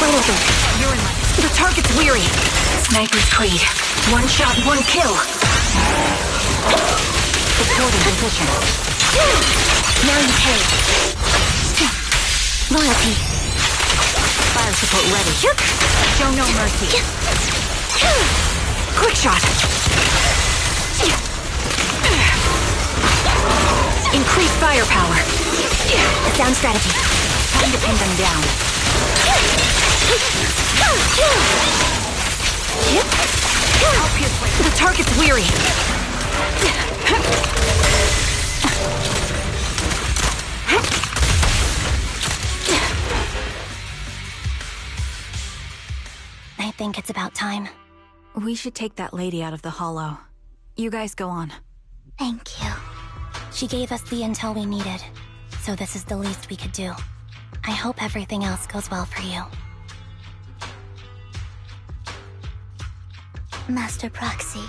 Wide open. You're in line. The target's weary. Sniper's Creed. One shot, one kill. Supporting position. Now you pay. Loyalty. Fire support ready. Show no mercy. Quick shot. Increase firepower. Sound strategy. Time to pin them down. The target's weary. I think it's about time. We should take that lady out of the hollow. You guys go on. Thank you. She gave us the intel we needed, so this is the least we could do. I hope everything else goes well for you. Master Proxy,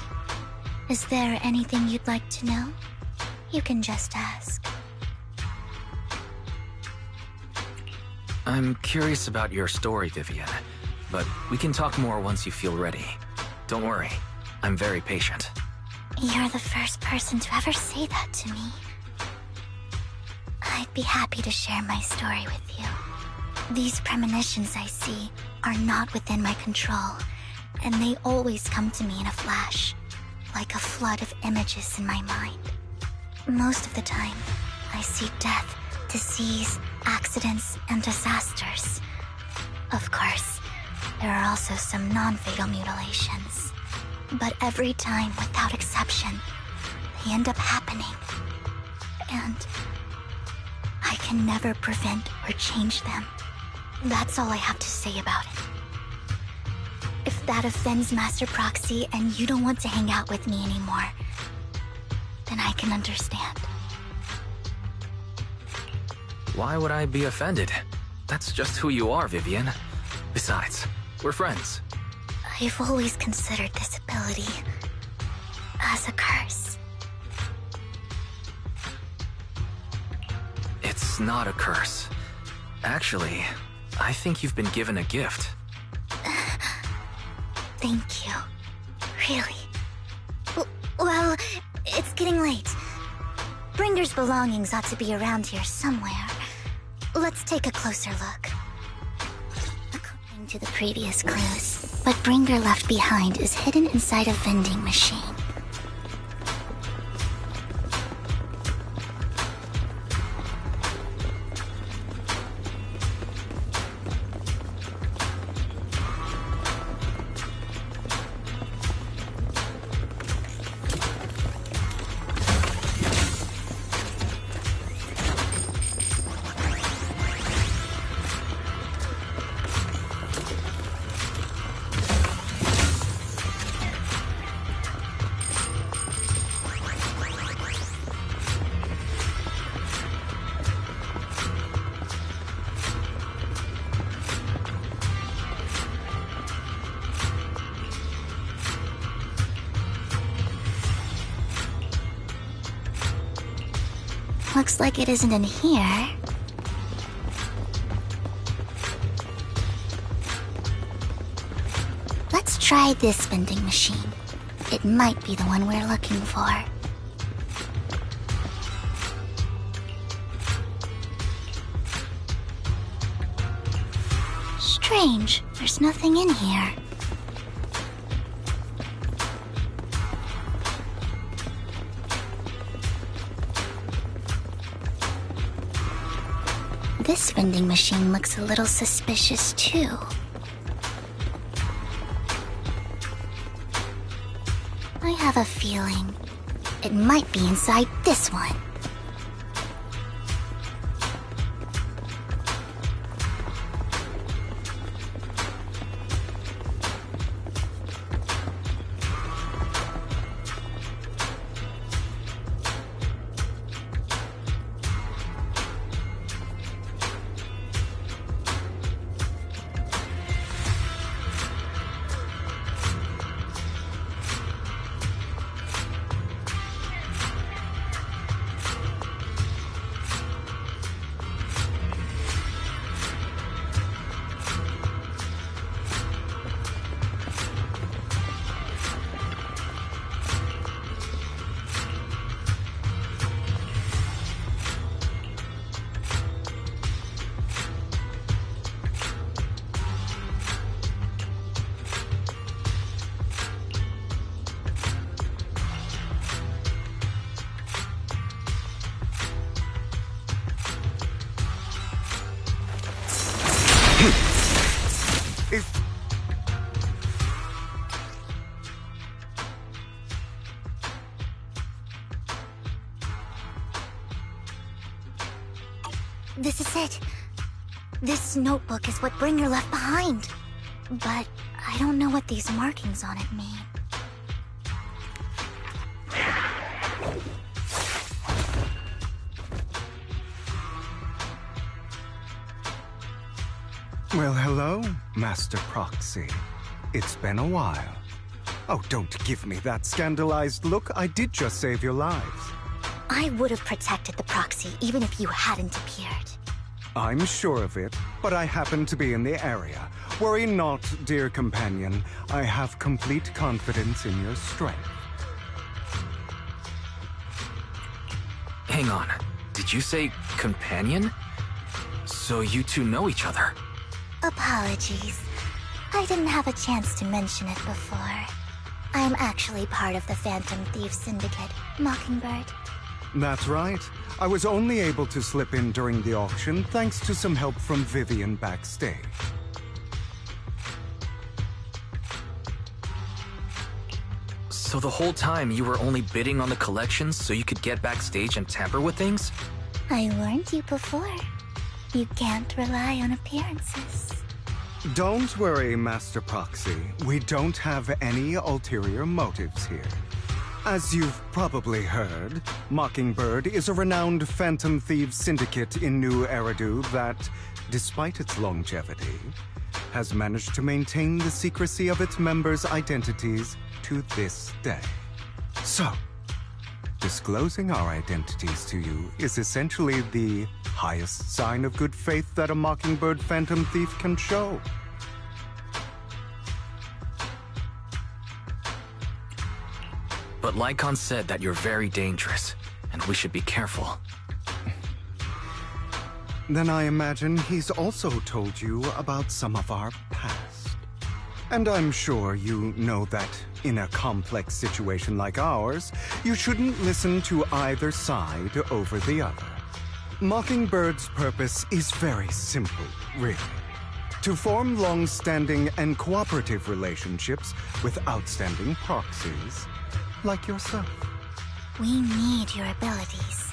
is there anything you'd like to know? You can just ask. I'm curious about your story, Vivian, but we can talk more once you feel ready. Don't worry, I'm very patient. You're the first person to ever say that to me. I'd be happy to share my story with you. These premonitions I see are not within my control, and they always come to me in a flash, like a flood of images in my mind. Most of the time, I see death, disease, accidents, and disasters. Of course, there are also some non-fatal mutilations. But every time, without exception, they end up happening. And I can never prevent or change them. That's all I have to say about it. If that offends Master Proxy and you don't want to hang out with me anymore, then I can understand. Why would I be offended? That's just who you are, Vivian. Besides, we're friends. I've always considered this ability as a curse. It's not a curse. Actually, I think you've been given a gift. Thank you. Really. Well, it's getting late. Bringer's belongings ought to be around here somewhere. Let's take a closer look. According to the previous clues, what Bringer left behind is hidden inside a vending machine. Looks like it isn't in here. Let's try this vending machine. It might be the one we're looking for. Strange, there's nothing in here. This vending machine looks a little suspicious, too. I have a feeling it might be inside this one. This is it. This notebook is what Bringer left behind. But I don't know what these markings on it mean. Well, hello, Master Proxy. It's been a while. Oh, don't give me that scandalized look. I did just save your lives. I would have protected the proxy even if you hadn't appeared. I'm sure of it, but I happen to be in the area. Worry not, dear companion. I have complete confidence in your strength. Hang on. Did you say companion? So you two know each other? Apologies. I didn't have a chance to mention it before. I'm actually part of the Phantom Thief Syndicate, Mockingbird. That's right. I was only able to slip in during the auction thanks to some help from Vivian backstage. So the whole time you were only bidding on the collections so you could get backstage and tamper with things? I warned you before. You can't rely on appearances. Don't worry, Master Proxy. We don't have any ulterior motives here. As you've probably heard, Mockingbird is a renowned Phantom Thieves syndicate in New Eridu that, despite its longevity, has managed to maintain the secrecy of its members' identities to this day. So, disclosing our identities to you is essentially the highest sign of good faith that a Mockingbird Phantom Thief can show. But Lycon said that you're very dangerous, and we should be careful. Then I imagine he's also told you about some of our past. And I'm sure you know that in a complex situation like ours, you shouldn't listen to either side over the other. Mockingbird's purpose is very simple, really. To form long-standing and cooperative relationships with outstanding proxies like yourself. We need your abilities.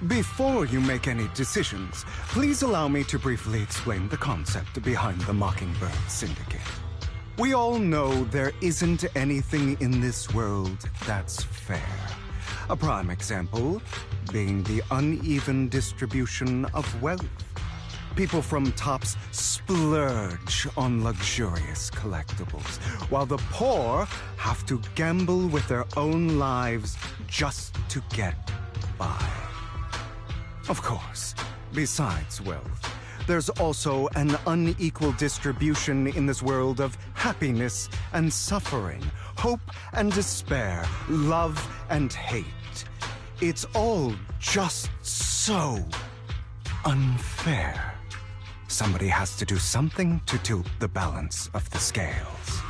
Before you make any decisions, please allow me to briefly explain the concept behind the Mockingbird Syndicate. We all know there isn't anything in this world that's fair. A prime example being the uneven distribution of wealth. People from tops splurge on luxurious collectibles, while the poor have to gamble with their own lives just to get by. Of course, besides wealth, there's also an unequal distribution in this world of happiness and suffering, hope and despair, love and hate. It's all just so unfair. Somebody has to do something to tilt the balance of the scales.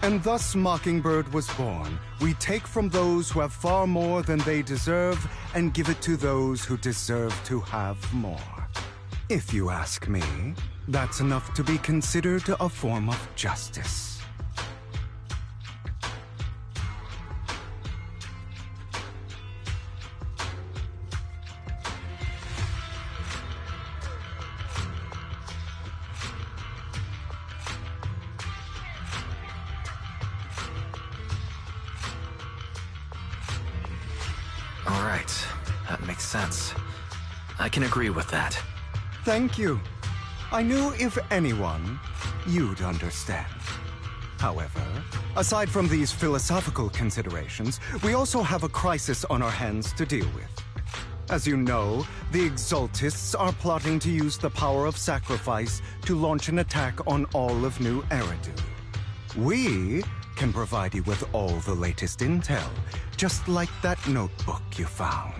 And thus Mockingbird was born. We take from those who have far more than they deserve and give it to those who deserve to have more. If you ask me, that's enough to be considered a form of justice. All right, that makes sense. I can agree with that. Thank you. I knew if anyone, you'd understand. However, aside from these philosophical considerations, we also have a crisis on our hands to deal with. As you know, the Exaltists are plotting to use the power of sacrifice to launch an attack on all of New Eridu. We can provide you with all the latest intel, just like that notebook you found.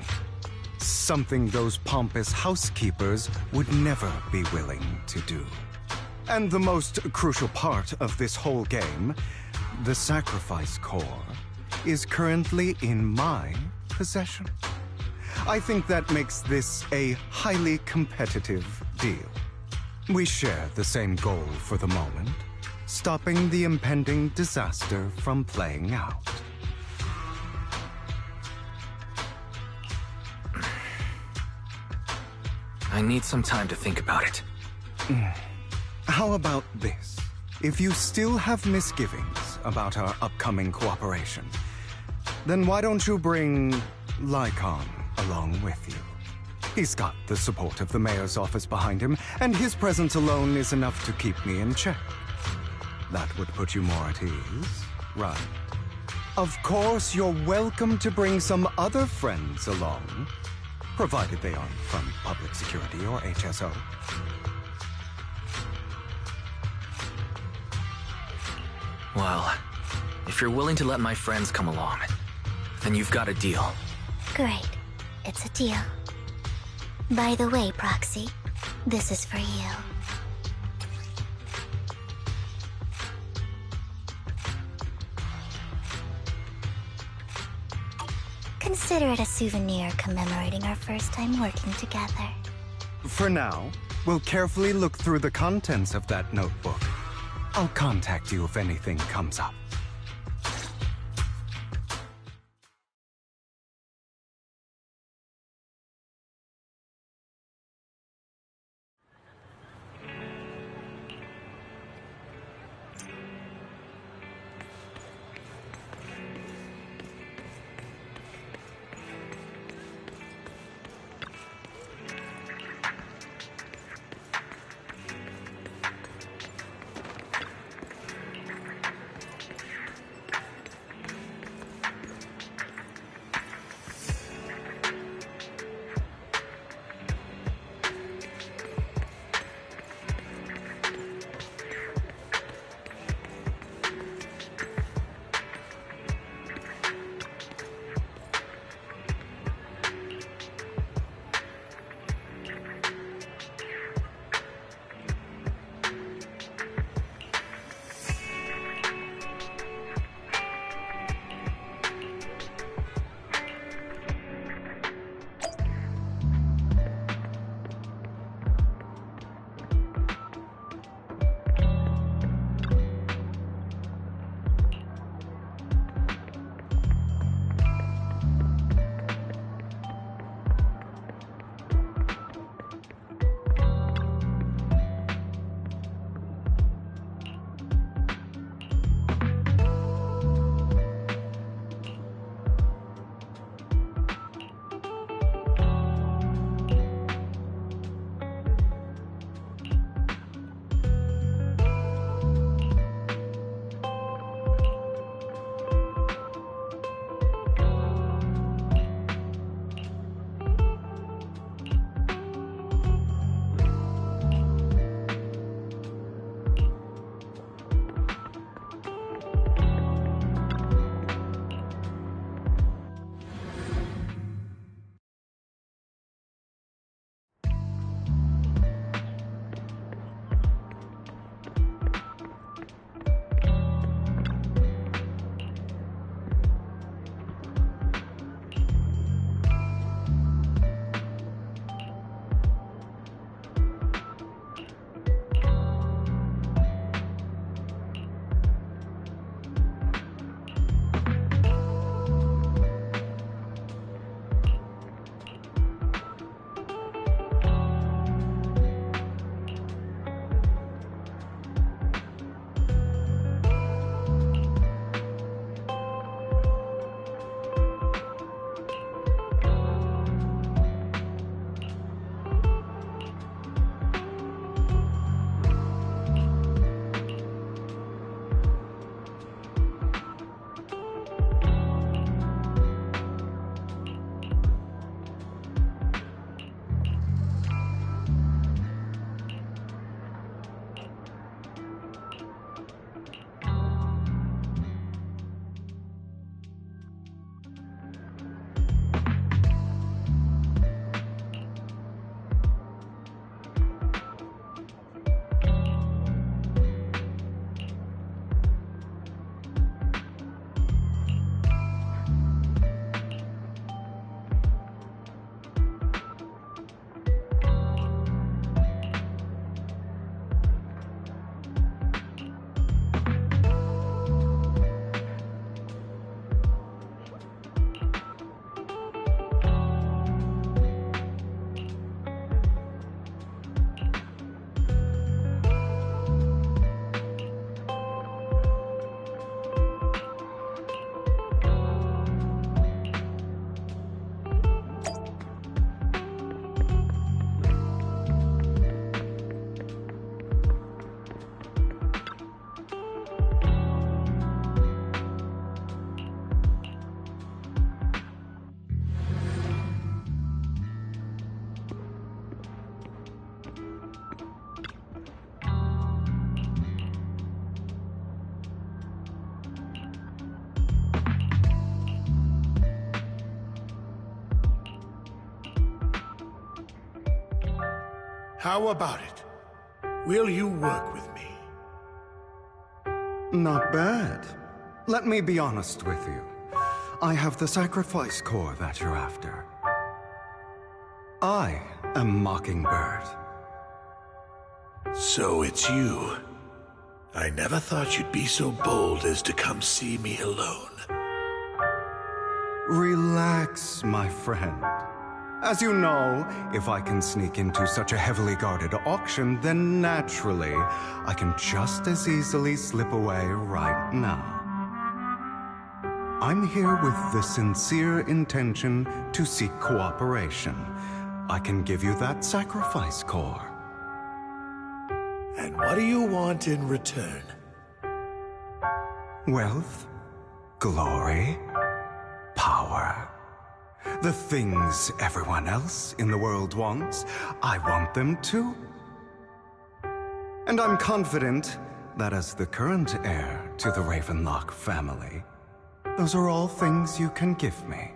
Something those pompous housekeepers would never be willing to do. And the most crucial part of this whole game, the sacrifice core, is currently in my possession. I think that makes this a highly competitive deal. We share the same goal for the moment, stopping the impending disaster from playing out. I need some time to think about it. How about this? If you still have misgivings about our upcoming cooperation, then why don't you bring Lycon along with you? He's got the support of the mayor's office behind him, and his presence alone is enough to keep me in check. That would put you more at ease, right? Of course, you're welcome to bring some other friends along, provided they aren't from public security or HSO. Well, if you're willing to let my friends come along, then you've got a deal. Great. It's a deal. By the way, Proxy, this is for you. Consider it a souvenir commemorating our first time working together. For now, we'll carefully look through the contents of that notebook. I'll contact you if anything comes up. How about it? Will you work with me? Not bad. Let me be honest with you. I have the sacrifice core that you're after. I am Mockingbird. So it's you. I never thought you'd be so bold as to come see me alone. Relax, my friend. As you know, if I can sneak into such a heavily guarded auction, then naturally, I can just as easily slip away right now. I'm here with the sincere intention to seek cooperation. I can give you that sacrifice core. And what do you want in return? Wealth, glory, power. The things everyone else in the world wants, I want them too. And I'm confident that as the current heir to the Ravenlock family, those are all things you can give me.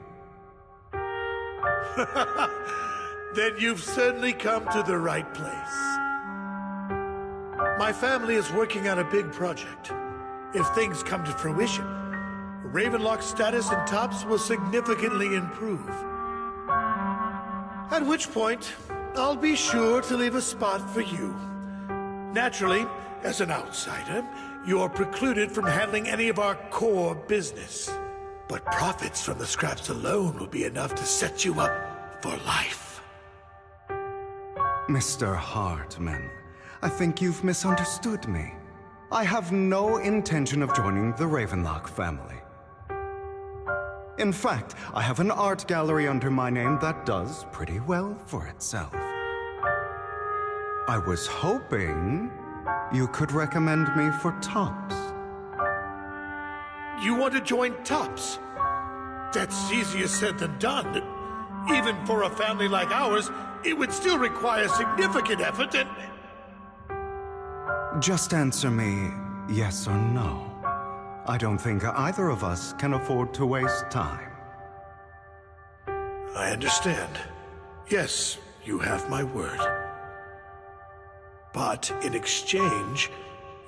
Then you've certainly come to the right place. My family is working on a big project. If things come to fruition, Ravenlock's status in Tops will significantly improve. At which point, I'll be sure to leave a spot for you. Naturally, as an outsider, you're precluded from handling any of our core business. But profits from the scraps alone will be enough to set you up for life. Mr. Hartman, I think you've misunderstood me. I have no intention of joining the Ravenlock family. In fact, I have an art gallery under my name that does pretty well for itself. I was hoping you could recommend me for Tops. You want to join Tops? That's easier said than done. Even for a family like ours, it would still require significant effort and... Just answer me yes or no. I don't think either of us can afford to waste time. I understand. Yes, you have my word. But in exchange,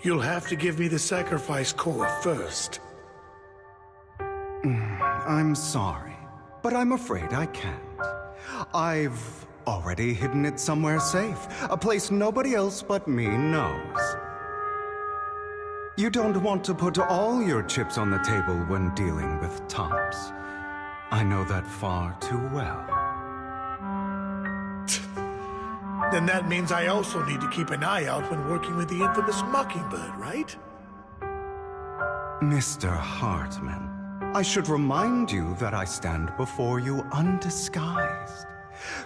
you'll have to give me the sacrifice core first. I'm sorry, but I'm afraid I can't. I've already hidden it somewhere safe, a place nobody else but me knows. You don't want to put all your chips on the table when dealing with Tops. I know that far too well. Then that means I also need to keep an eye out when working with the infamous Mockingbird, right? Mr. Hartman, I should remind you that I stand before you undisguised.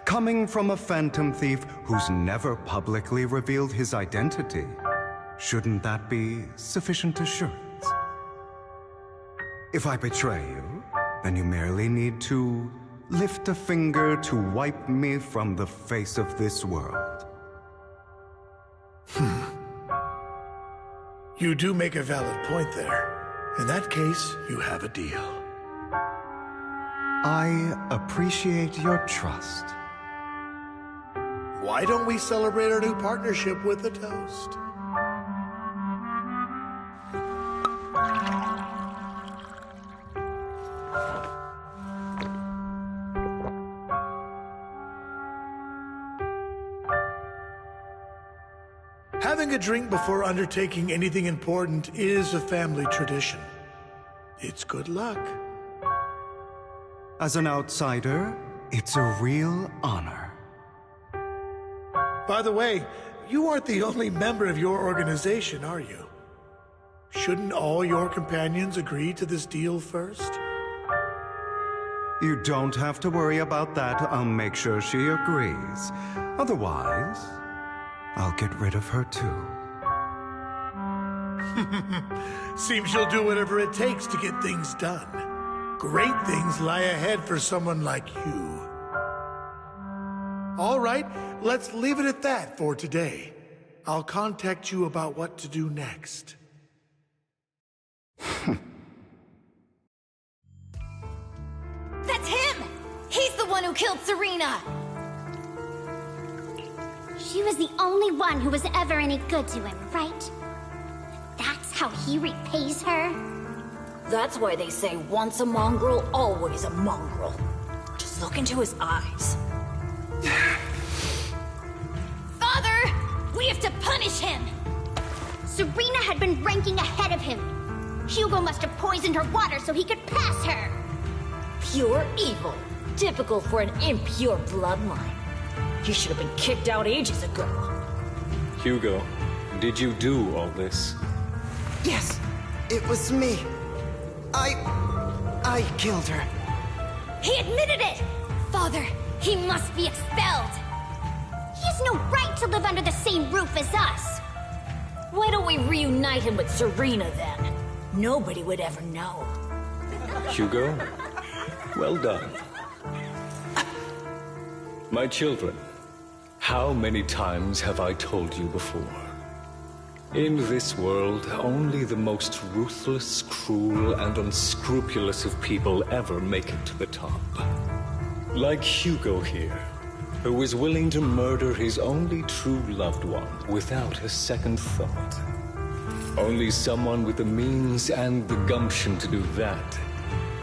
Coming from a phantom thief who's never publicly revealed his identity, shouldn't that be sufficient assurance? If I betray you, then you merely need to lift a finger to wipe me from the face of this world. You do make a valid point there. In that case, you have a deal. I appreciate your trust. Why don't we celebrate our new partnership with a toast? Having a drink before undertaking anything important is a family tradition. It's good luck. As an outsider, it's a real honor. By the way, you aren't the only member of your organization, are you? Shouldn't all your companions agree to this deal first? You don't have to worry about that. I'll make sure she agrees. Otherwise, I'll get rid of her too. Seems you'll do whatever it takes to get things done. Great things lie ahead for someone like you. All right, let's leave it at that for today. I'll contact you about what to do next. That's him! He's the one who killed Serena! She was the only one who was ever any good to him, right? That's how he repays her? That's why they say once a mongrel, always a mongrel. Just look into his eyes. Father! We have to punish him! Serena had been ranking ahead of him. Hugo must have poisoned her water so he could pass her. Pure evil. Typical for an impure bloodline. He should have been kicked out ages ago. Hugo, did you do all this? Yes, it was me. I killed her. He admitted it! Father, he must be expelled. He has no right to live under the same roof as us. Why don't we reunite him with Serena then? Nobody would ever know. Hugo, well done. My children, how many times have I told you before? In this world, only the most ruthless, cruel, and unscrupulous of people ever make it to the top. Like Hugo here, who was willing to murder his only true loved one without a second thought. Only someone with the means and the gumption to do that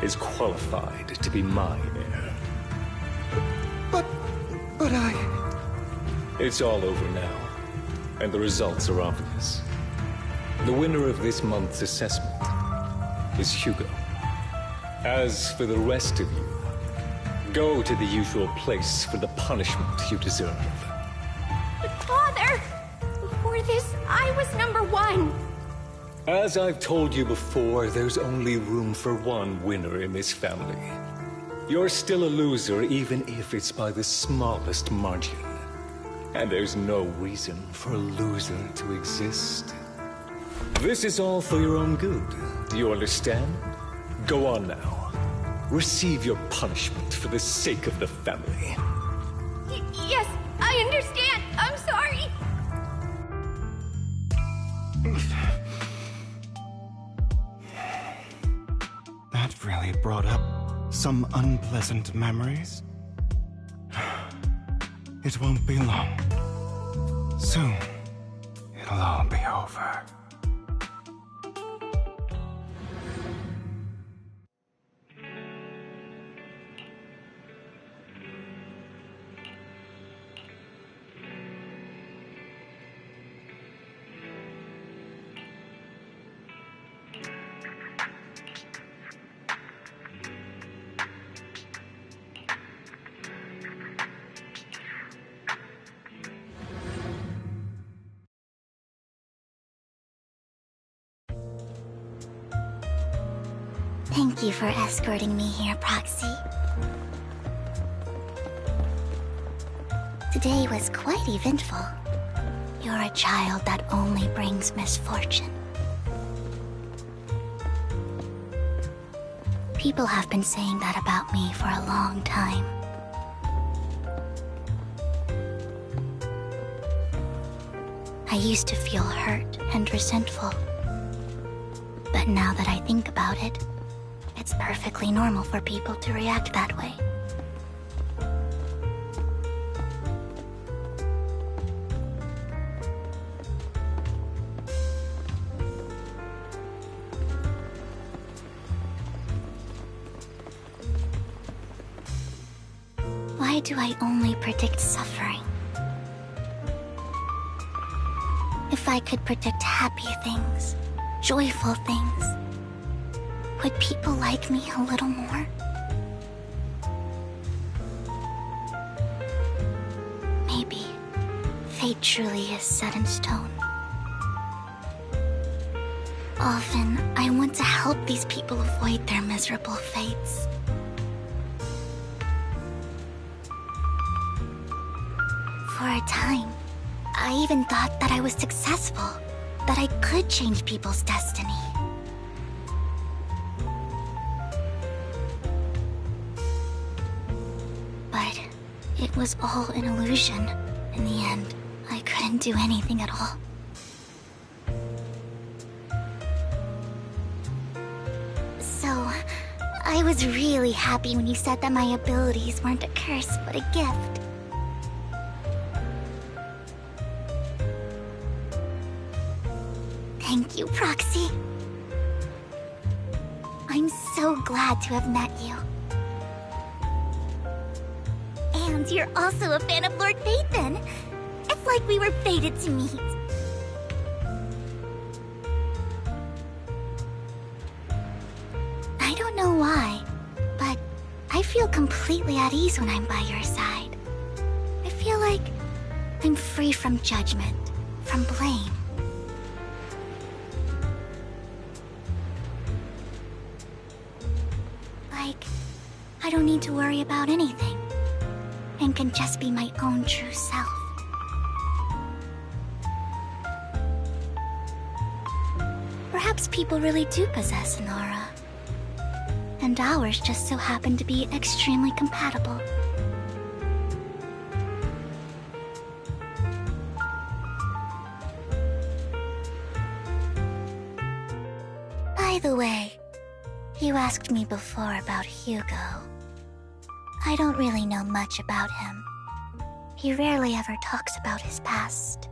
is qualified to be my heir. But I... It's all over now, and the results are obvious. The winner of this month's assessment is Hugo. As for the rest of you, go to the usual place for the punishment you deserve. But Father, before this, I was #1. As I've told you before, there's only room for one winner in this family. You're still a loser, even if it's by the smallest margin. And there's no reason for a loser to exist. This is all for your own good. Do you understand? Go on now. Receive your punishment for the sake of the family. Yes, I understand. I'm sorry. That really brought up some unpleasant memories. It won't be long. Soon, it'll all be over. Thank you for escorting me here, Proxy. Today was quite eventful. You're a child that only brings misfortune. People have been saying that about me for a long time. I used to feel hurt and resentful. But now that I think about it, it's perfectly normal for people to react that way. Why do I only predict suffering? If I could predict happy things, joyful things, would people like me a little more? Maybe fate truly is set in stone. Often, I want to help these people avoid their miserable fates. For a time, I even thought that I was successful, that I could change people's destiny. But it was all an illusion. In the end, I couldn't do anything at all. So, I was really happy when you said that my abilities weren't a curse, but a gift. Thank you, Proxy. I'm so glad to have met you. And you're also a fan of Lord Phaethon. It's like we were fated to meet. I don't know why, but I feel completely at ease when I'm by your side. I feel like I'm free from judgment, from blame. Like, I don't need to worry about anything, and can just be my own true self. Perhaps people really do possess an aura, and ours just so happen to be extremely compatible. By the way, you asked me before about Hugo. I don't really know much about him. He rarely ever talks about his past.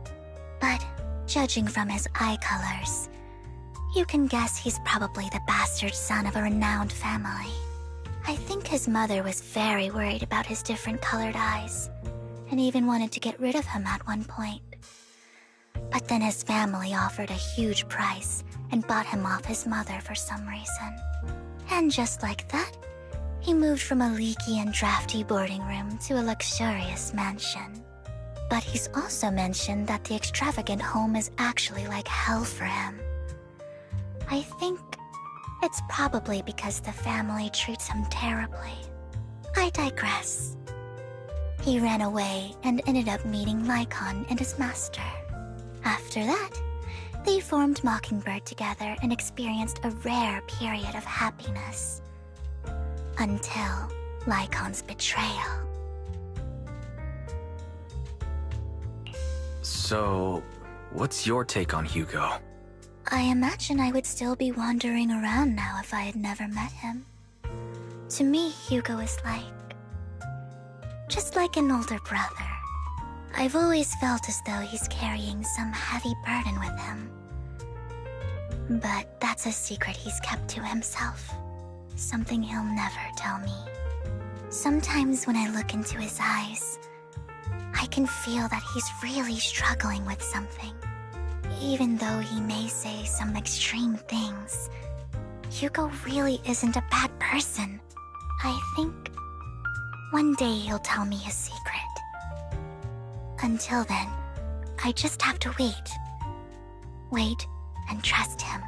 But judging from his eye colors, you can guess he's probably the bastard son of a renowned family. I think his mother was very worried about his different colored eyes, and even wanted to get rid of him at one point. But then his family offered a huge price and bought him off his mother for some reason. And just like that, he moved from a leaky and drafty boarding room to a luxurious mansion. But he's also mentioned that the extravagant home is actually like hell for him. I think it's probably because the family treats him terribly. I digress. He ran away and ended up meeting Lycon and his master. After that, they formed Mockingbird together and experienced a rare period of happiness. Until Lycon's betrayal. So, what's your take on Hugo? I imagine I would still be wandering around now if I had never met him. To me, Hugo is just like an older brother. I've always felt as though he's carrying some heavy burden with him. But that's a secret he's kept to himself. Something he'll never tell me. Sometimes when I look into his eyes, I can feel that he's really struggling with something. Even though he may say some extreme things, Hugo really isn't a bad person. I think one day he'll tell me his secret. Until then, I just have to wait. Wait and trust him.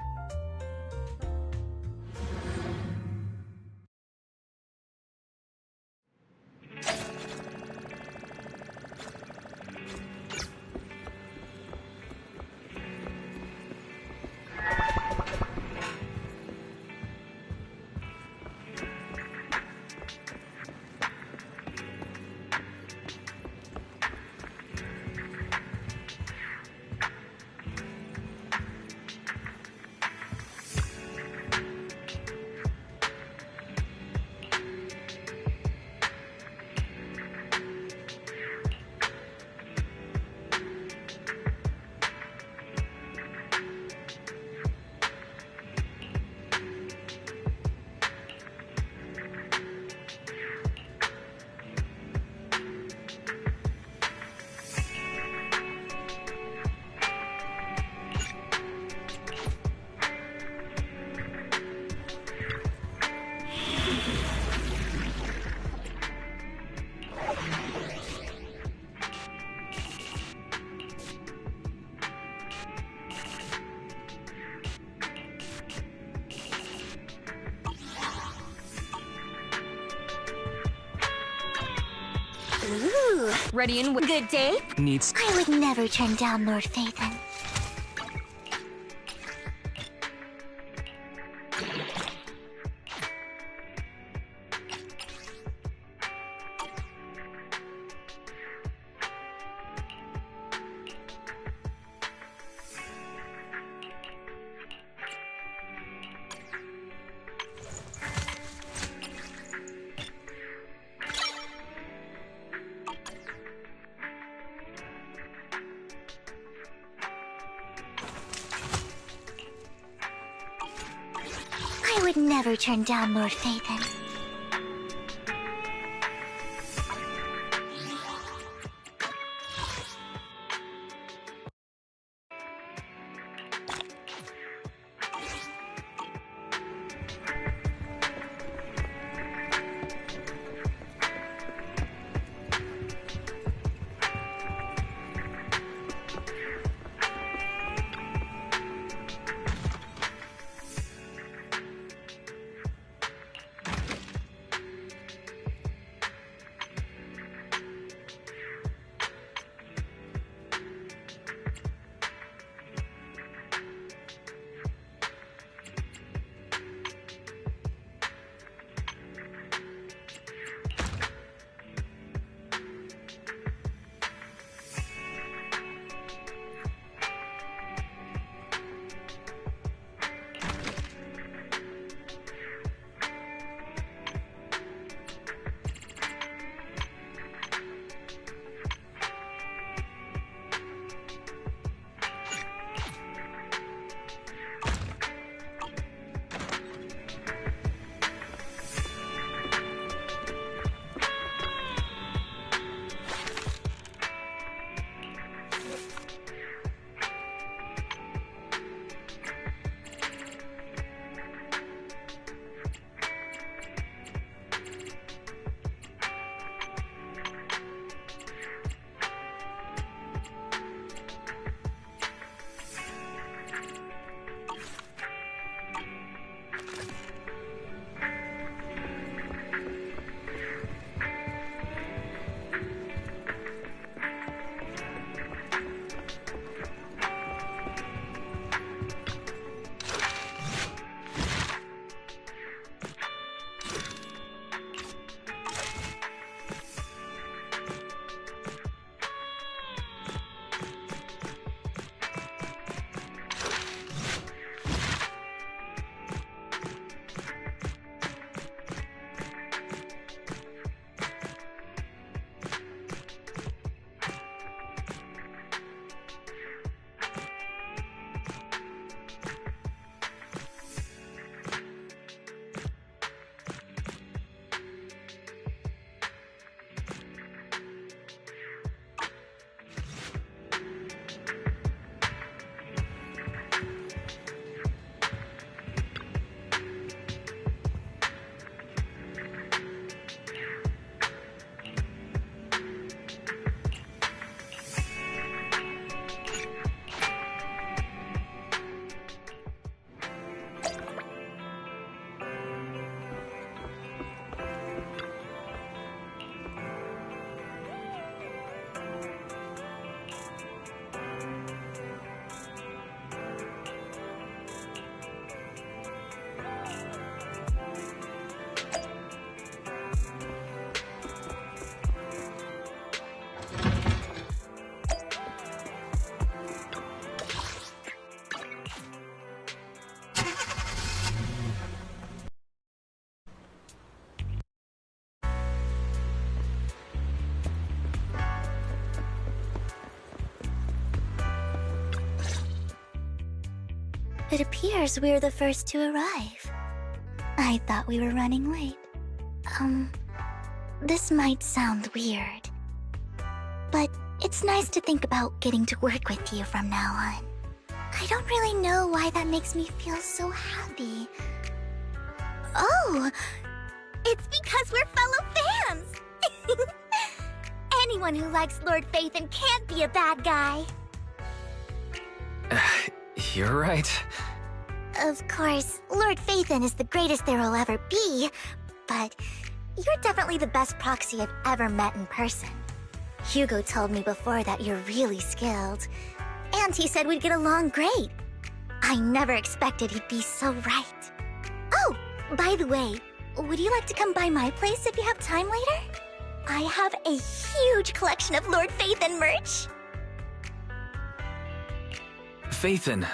Ooh, ready and good day? I would never turn down Lord Phaethon. I would never turn down Lord Phaethon. It appears we're the first to arrive. I thought we were running late. This might sound weird, but it's nice to think about getting to work with you from now on. I don't really know why that makes me feel so happy. Oh, it's because we're fellow fans! Anyone who likes Lord Phaethon can't be a bad guy. You're right. Of course, Lord Phaethon is the greatest there will ever be, but you're definitely the best proxy I've ever met in person. Hugo told me before that you're really skilled, and he said we'd get along great. I never expected he'd be so right. Oh, by the way, would you like to come by my place if you have time later? I have a huge collection of Lord Phaethon merch. Phaethon,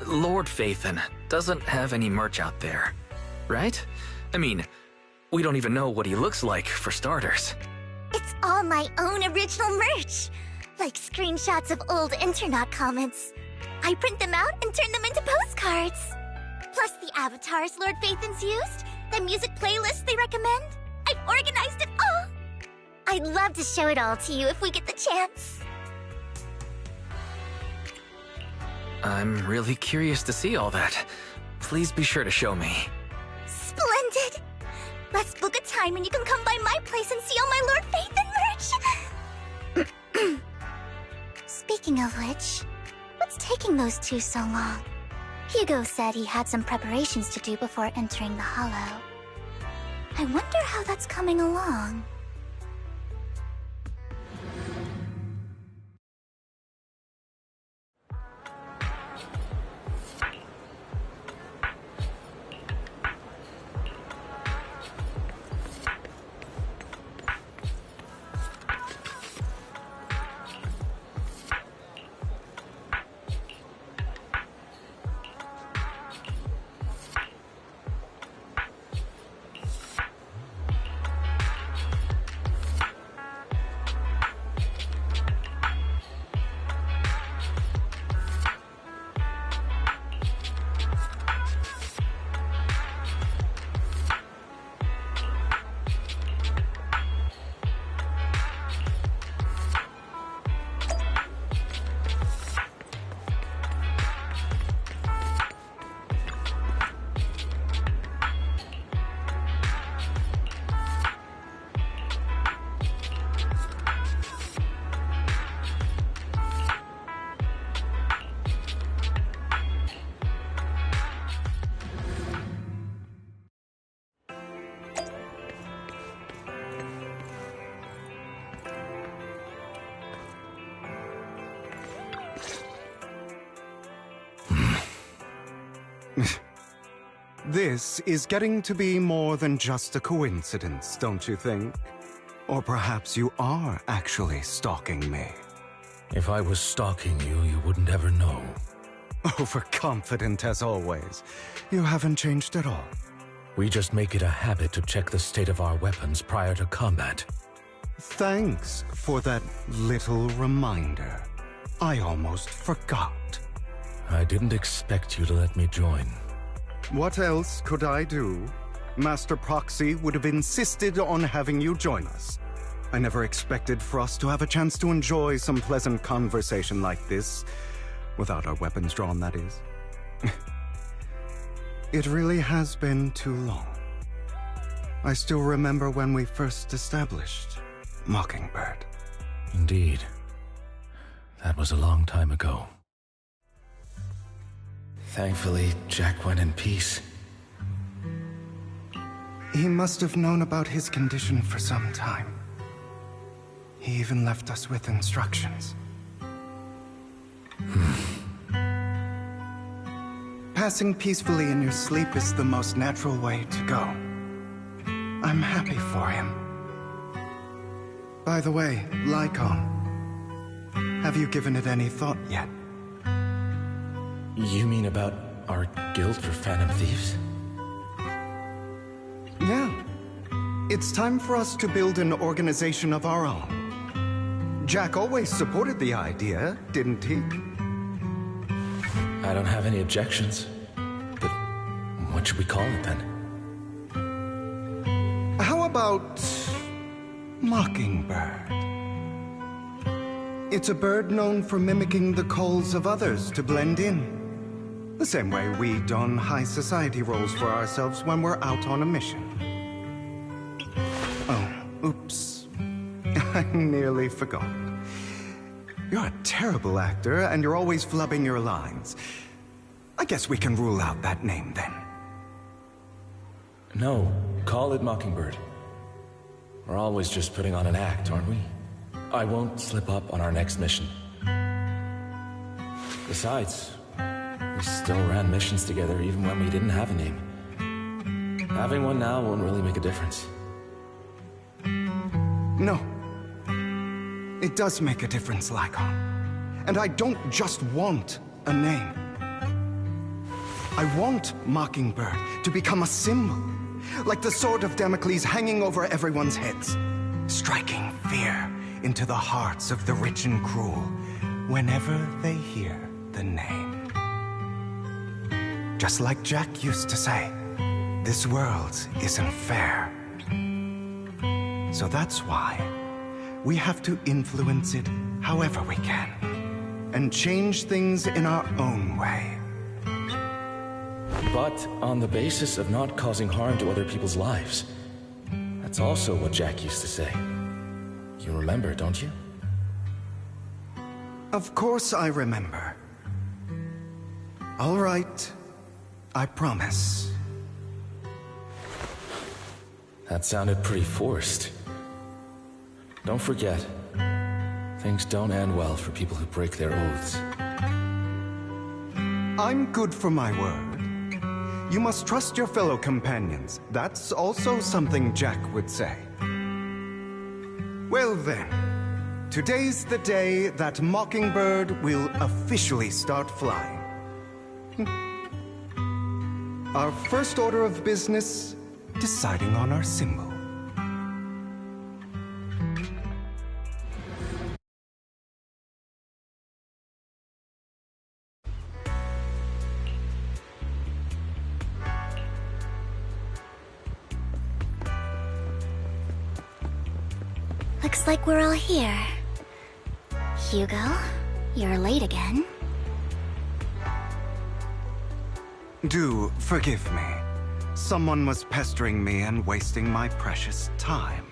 Lord Phaethon doesn't have any merch out there, right? I mean, we don't even know what he looks like, for starters. It's all my own original merch, like screenshots of old internet comments. I print them out and turn them into postcards. Plus the avatars Lord Phaethon's used, the music playlist they recommend. I've organized it all. I'd love to show it all to you if we get the chance. I'm really curious to see all that. Please be sure to show me. Splendid! Let's book a time and you can come by my place and see all my Lord Phaethon merch! Speaking of which, what's taking those two so long? Hugo said he had some preparations to do before entering the Hollow. I wonder how that's coming along. This is getting to be more than just a coincidence, don't you think? Or perhaps you are actually stalking me. If I was stalking you, you wouldn't ever know. Overconfident as always. You haven't changed at all. We just make it a habit to check the state of our weapons prior to combat. Thanks for that little reminder. I almost forgot. I didn't expect you to let me join. What else could I do? Master Proxy would have insisted on having you join us. I never expected for us to have a chance to enjoy some pleasant conversation like this. Without our weapons drawn, that is. It really has been too long. I still remember when we first established Mockingbird. Indeed. That was a long time ago. Thankfully, Jack went in peace. He must have known about his condition for some time. He even left us with instructions. Passing peacefully in your sleep is the most natural way to go. I'm happy for him. By the way, Lycon, have you given it any thought yet? You mean about our guild for Phantom Thieves? Yeah. It's time for us to build an organization of our own. Jack always supported the idea, didn't he? I don't have any objections. But what should we call it then? How about Mockingbird? It's a bird known for mimicking the calls of others to blend in. The same way we don high society roles for ourselves when we're out on a mission. Oh, oops. I nearly forgot. You're a terrible actor, and you're always flubbing your lines. I guess we can rule out that name, then. No, call it Mockingbird. We're always just putting on an act, aren't we? I won't slip up on our next mission. Besides, we still ran missions together even when we didn't have a name. Having one now won't really make a difference. No. It does make a difference, Lycon. And I don't just want a name. I want Mockingbird to become a symbol, like the sword of Damocles hanging over everyone's heads, striking fear into the hearts of the rich and cruel whenever they hear the name. Just like Jack used to say, this world isn't fair. So that's why we have to influence it however we can, and change things in our own way. But on the basis of not causing harm to other people's lives. That's also what Jack used to say. You remember, don't you? Of course I remember. All right, I promise. That sounded pretty forced. Don't forget, things don't end well for people who break their oaths. I'm good for my word. You must trust your fellow companions. That's also something Jack would say. Well then, today's the day that Mockingbird will officially start flying. Our first order of business, deciding on our symbol. Looks like we're all here. Hugo, you're late again. Do forgive me. Someone was pestering me and wasting my precious time.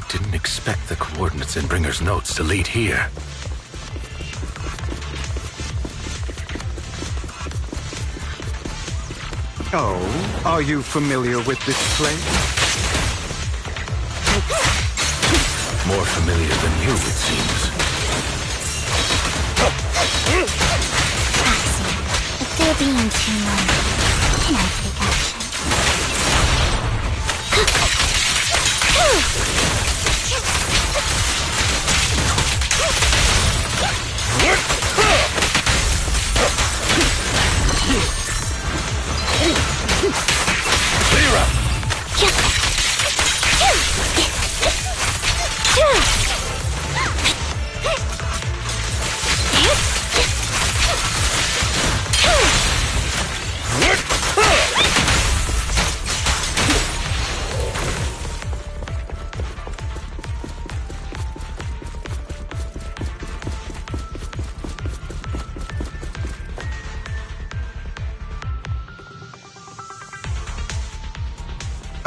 Didn't expect the coordinates in Bringer's notes to lead here. Oh, are you familiar with this place? More familiar than you, it seems. If they're being too long, can I take action?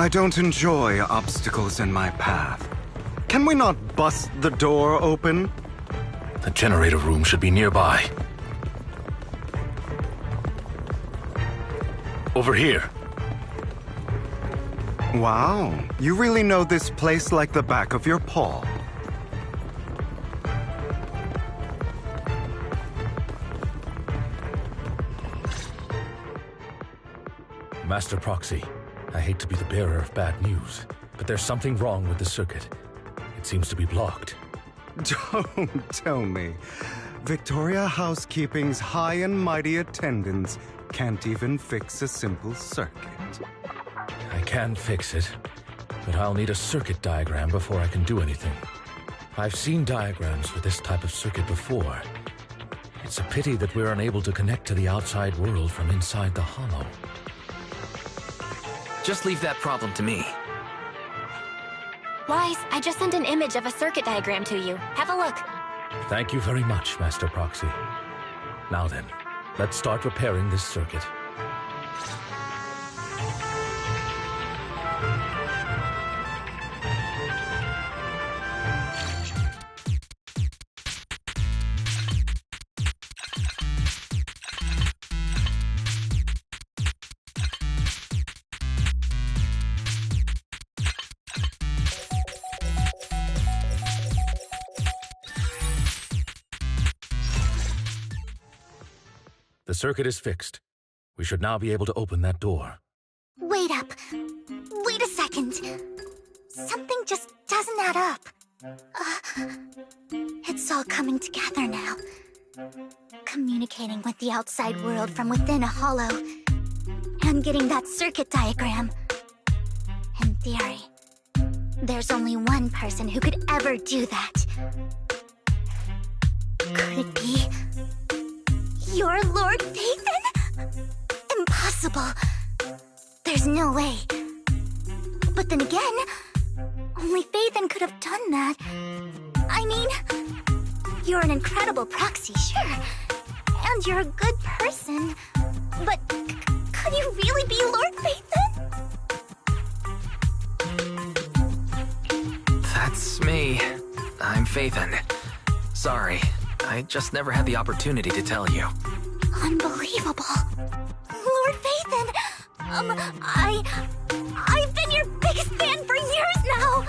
I don't enjoy obstacles in my path. Can we not bust the door open? The generator room should be nearby. Over here. Wow, you really know this place like the back of your paw. Master Proxy, I hate to be the bearer of bad news, but there's something wrong with the circuit. It seems to be blocked. Don't tell me. Victoria Housekeeping's high and mighty attendants can't even fix a simple circuit. I can fix it, but I'll need a circuit diagram before I can do anything. I've seen diagrams for this type of circuit before. It's a pity that we're unable to connect to the outside world from inside the hollow. Just leave that problem to me. Wise, I just sent an image of a circuit diagram to you. Have a look. Thank you very much, Master Proxy. Now then, let's start repairing this circuit. The circuit is fixed. We should now be able to open that door. Wait up. Wait a second. Something just doesn't add up. It's all coming together now. Communicating with the outside world from within a hollow. And getting that circuit diagram. In theory, there's only one person who could ever do that. Could it be your Lord Phaethon? Impossible. There's no way. But then again, only Phaethon could have done that. I mean, you're an incredible proxy, sure. And you're a good person. But could you really be Lord Phaethon? That's me. I'm Phaethon. Sorry, I just never had the opportunity to tell you. Unbelievable. Lord Phaethon! I've been your biggest fan for years now!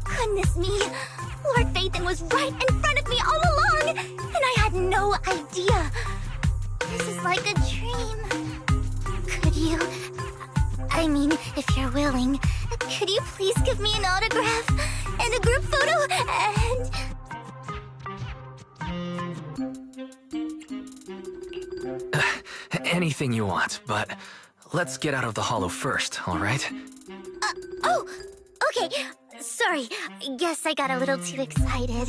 Goodness me, Lord Phaethon was right in front of me all along, and I had no idea. This is like a dream. Could you... I mean, if you're willing, could you please give me an autograph and a group photo and... Anything you want, but let's get out of the hollow first, all right? Oh, okay. Sorry, guess I got a little too excited.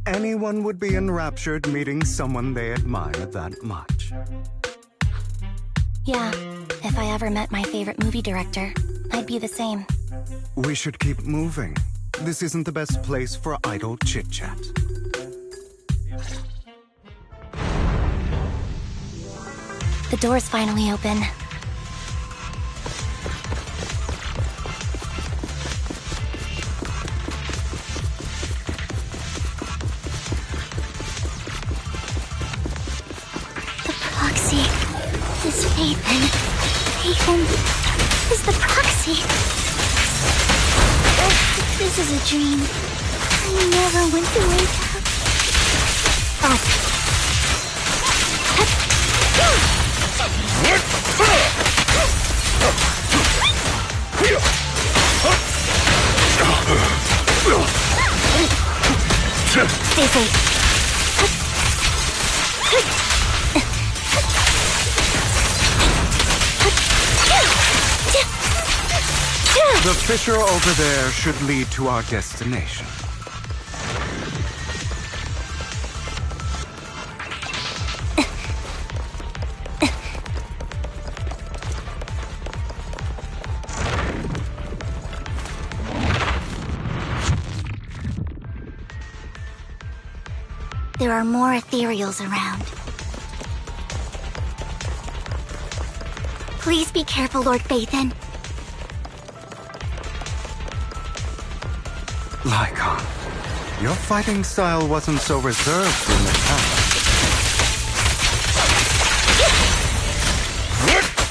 Anyone would be enraptured meeting someone they admire that much. Yeah, if I ever met my favorite movie director, I'd be the same. We should keep moving. This isn't the best place for idle chit-chat. The door's finally open. The proxy is Phaethon. Phaethon is the proxy. This is a dream. I never went to wake up. Stay safe. The fissure over there should lead to our destination. There are more ethereals around. Please be careful, Lord Phaethon. Lycon, your fighting style wasn't so reserved in the past.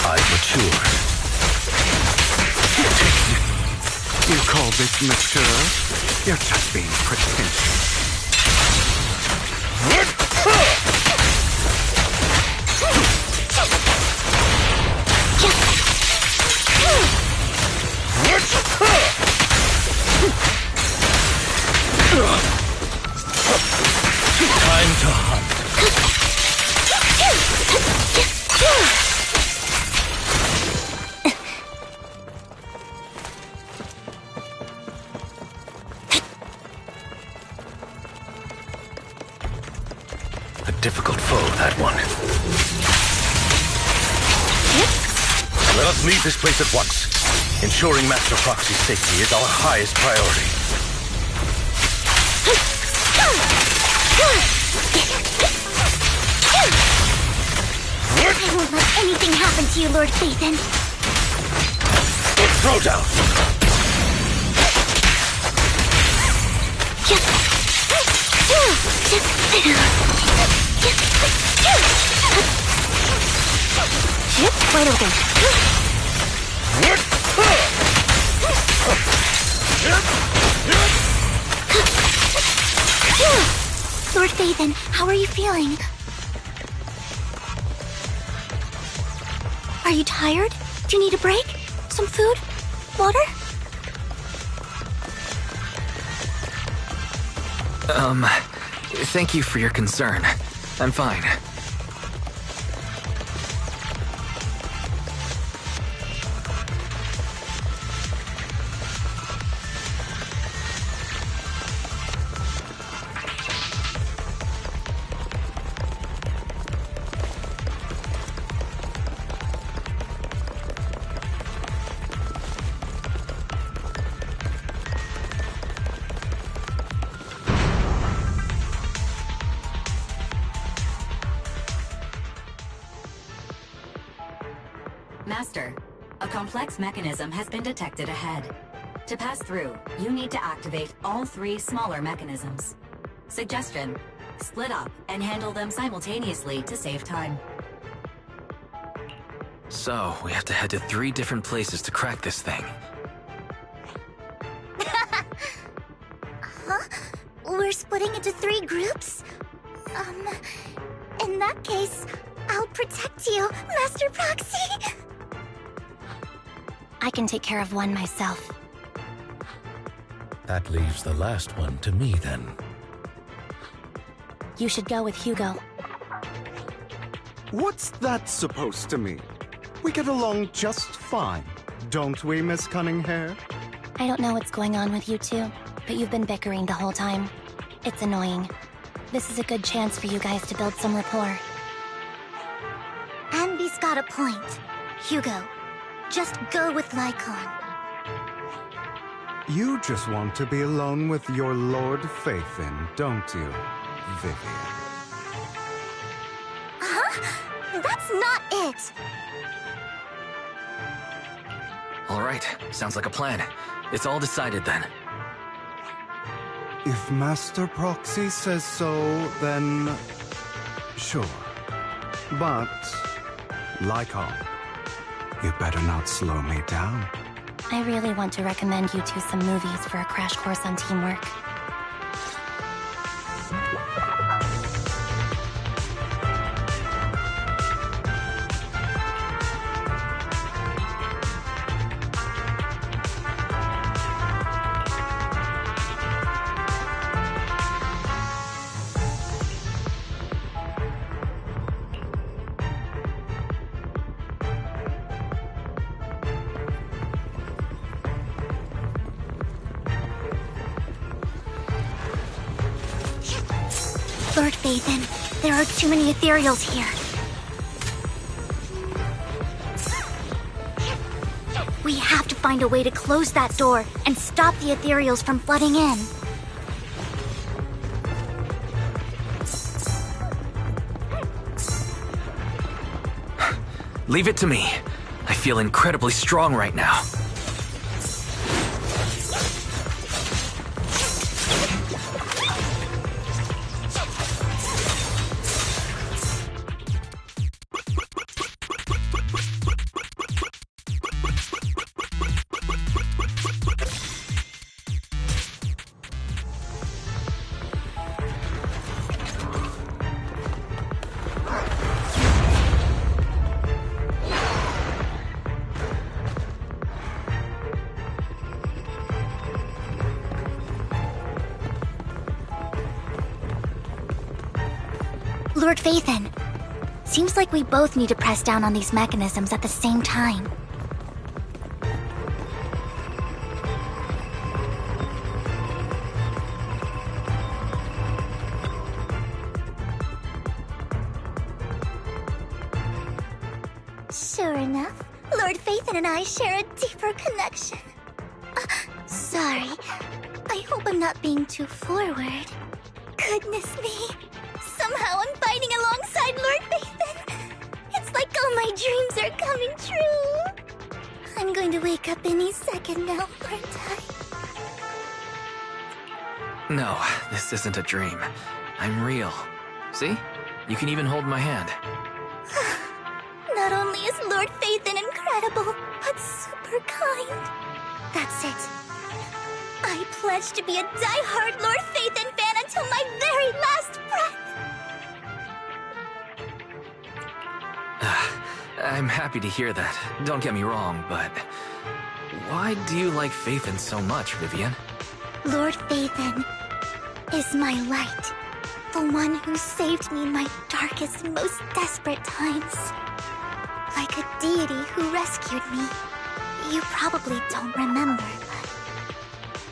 I've matured. You call this mature? You're just being pretentious. Time to hunt. A difficult foe, that one. Let us leave this place at once. Ensuring Master Proxy's safety is our highest priority. I won't let anything happen to you, Lord Phaethon. Throw down. Wide open. Phaethon, how are you feeling? Are you tired? Do you need a break? Some food? Water? Thank you for your concern. I'm fine. Master, a complex mechanism has been detected ahead. To pass through, you need to activate all 3 smaller mechanisms. Suggestion: split up and handle them simultaneously to save time. So, we have to head to 3 different places to crack this thing. Huh? We're splitting into 3 groups? In that case, I'll protect you, Master Proxy! I can take care of one myself. That leaves the last one to me, then. You should go with Hugo. What's that supposed to mean? We get along just fine, don't we, Miss Cunninghair? I don't know what's going on with you two, but you've been bickering the whole time. It's annoying. This is a good chance for you guys to build some rapport. Anby's got a point. Hugo, just go with Lycon. You just want to be alone with your Lord Phaethon, don't you, Vivian? Huh? That's not it! Alright, sounds like a plan. It's all decided then. If Master Proxy says so, then... sure. But... Lycon, you better not slow me down. I really want to recommend you two some movies for a crash course on teamwork. Lord Phaethon, there are too many ethereals here. We have to find a way to close that door and stop the ethereals from flooding in. Leave it to me. I feel incredibly strong right now. Lord Phaethon, seems like we both need to press down on these mechanisms at the same time. Sure enough, Lord Phaethon and I share a deeper connection. Sorry, I hope I'm not being too forward. Goodness me. Somehow I'm fighting alongside Lord Phaethon. It's like all my dreams are coming true. I'm going to wake up any second now, aren't I? No, this isn't a dream. I'm real. See? You can even hold my hand. Not only is Lord Phaethon incredible, but super kind. That's it. I pledge to be a die-hard Lord Phaethon fan till my very last breath. I'm happy to hear that. Don't get me wrong, but why do you like Phaethon so much, Vivian? Lord Phaethon is my light. The one who saved me in my darkest, most desperate times. Like a deity who rescued me. You probably don't remember, but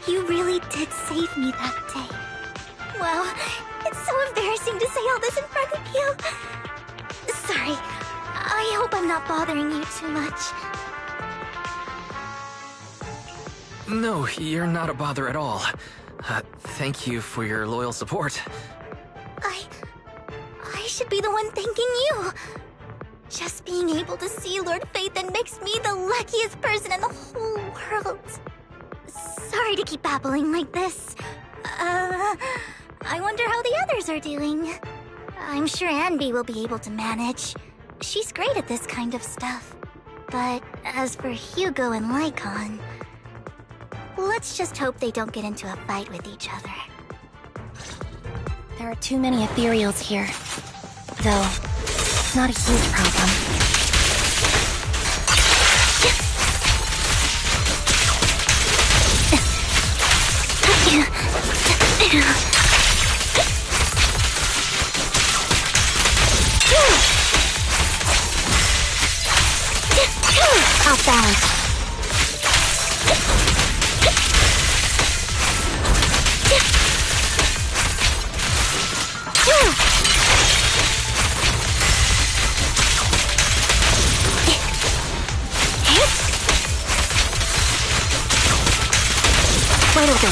you really did save me that day. Wow, it's so embarrassing to say all this in front of you. Sorry, I hope I'm not bothering you too much. No, you're not a bother at all. Thank you for your loyal support. I should be the one thanking you. Just being able to see Lord Phaethon makes me the luckiest person in the whole world. Sorry to keep babbling like this. I wonder how the others are doing. I'm sure Anby will be able to manage. She's great at this kind of stuff. But as for Hugo and Lycon, let's just hope they don't get into a fight with each other. There are too many ethereals here. Though, it's not a huge problem. Off balance. Where do we go?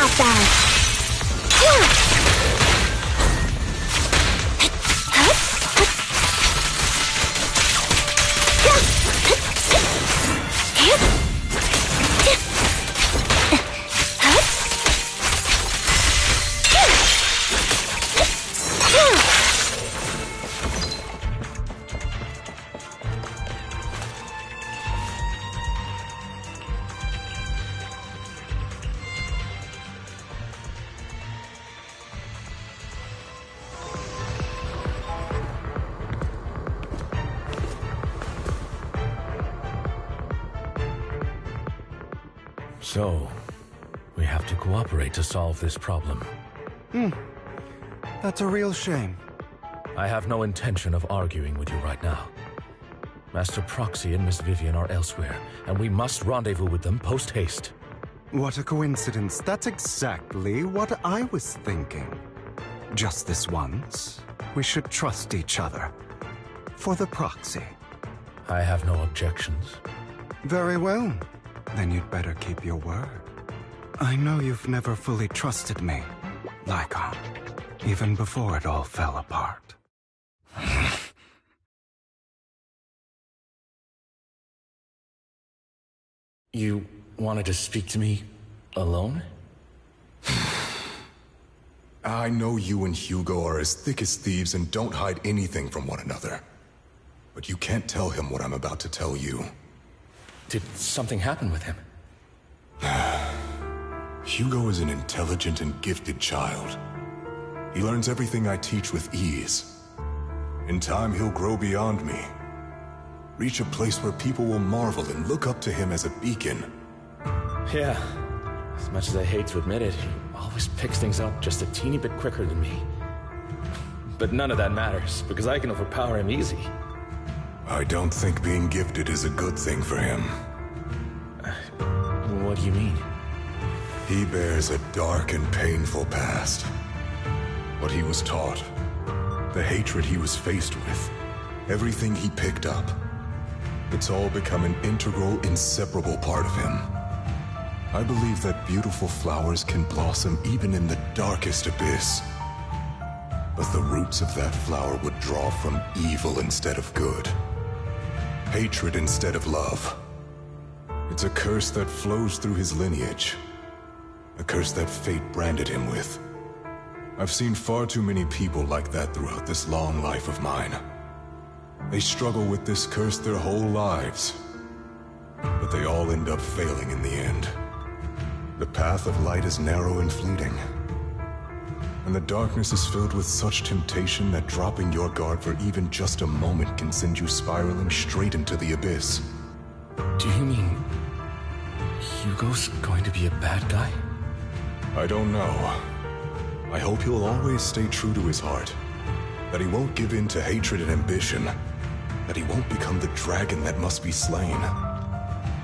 Off balance. So, we have to cooperate to solve this problem. That's a real shame. I have no intention of arguing with you right now. Master Proxy and Miss Vivian are elsewhere, and we must rendezvous with them post-haste. What a coincidence. That's exactly what I was thinking. Just this once, we should trust each other. For the Proxy. I have no objections. Very well. Then you'd better keep your word. I know you've never fully trusted me, Lycon, even before it all fell apart. You wanted to speak to me alone? I know you and Hugo are as thick as thieves and don't hide anything from one another. But you can't tell him what I'm about to tell you. Did something happen with him? Hugo is an intelligent and gifted child. He learns everything I teach with ease. In time, he'll grow beyond me. Reach a place where people will marvel and look up to him as a beacon. Yeah. As much as I hate to admit it, he always picks things up just a teeny bit quicker than me. But none of that matters, because I can overpower him easy. I don't think being gifted is a good thing for him. What do you mean? He bears a dark and painful past. What he was taught, the hatred he was faced with, everything he picked up, it's all become an integral, inseparable part of him. I believe that beautiful flowers can blossom even in the darkest abyss. But the roots of that flower would draw from evil instead of good. Hatred instead of love. It's a curse that flows through his lineage. A curse that fate branded him with. I've seen far too many people like that throughout this long life of mine. They struggle with this curse their whole lives, but they all end up failing in the end. The path of light is narrow and fleeting, and the darkness is filled with such temptation that dropping your guard for even just a moment can send you spiraling straight into the abyss. Do you mean Hugo's going to be a bad guy? I don't know. I hope he'll always stay true to his heart, that he won't give in to hatred and ambition, that he won't become the dragon that must be slain.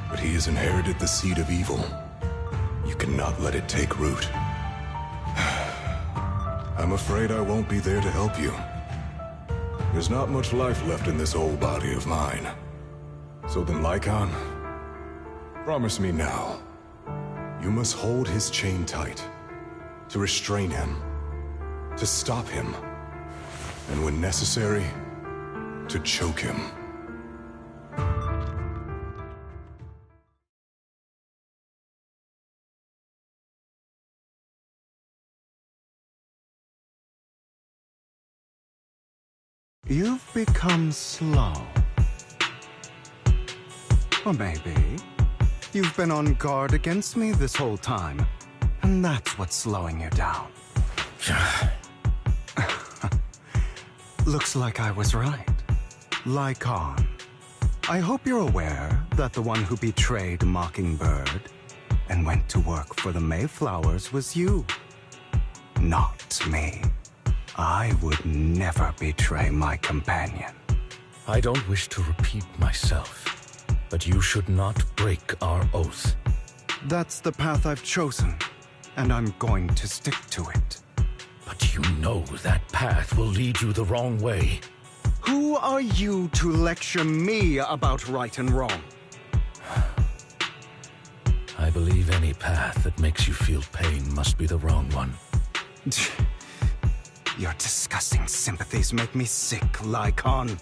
But he has inherited the seed of evil. You cannot let it take root. I'm afraid I won't be there to help you. There's not much life left in this old body of mine. So then, Lycon, promise me now, you must hold his chain tight, to restrain him, to stop him, and when necessary, to choke him. You've become slow. Or maybe you've been on guard against me this whole time, and that's what's slowing you down. Looks like I was right. Lycon, I hope you're aware that the one who betrayed Mockingbird and went to work for the Mayflowers was you, not me. I would never betray my companion. I don't wish to repeat myself, but you should not break our oath. That's the path I've chosen, and I'm going to stick to it. But you know that path will lead you the wrong way. Who are you to lecture me about right and wrong? I believe any path that makes you feel pain must be the wrong one. Your disgusting sympathies make me sick, Lycon.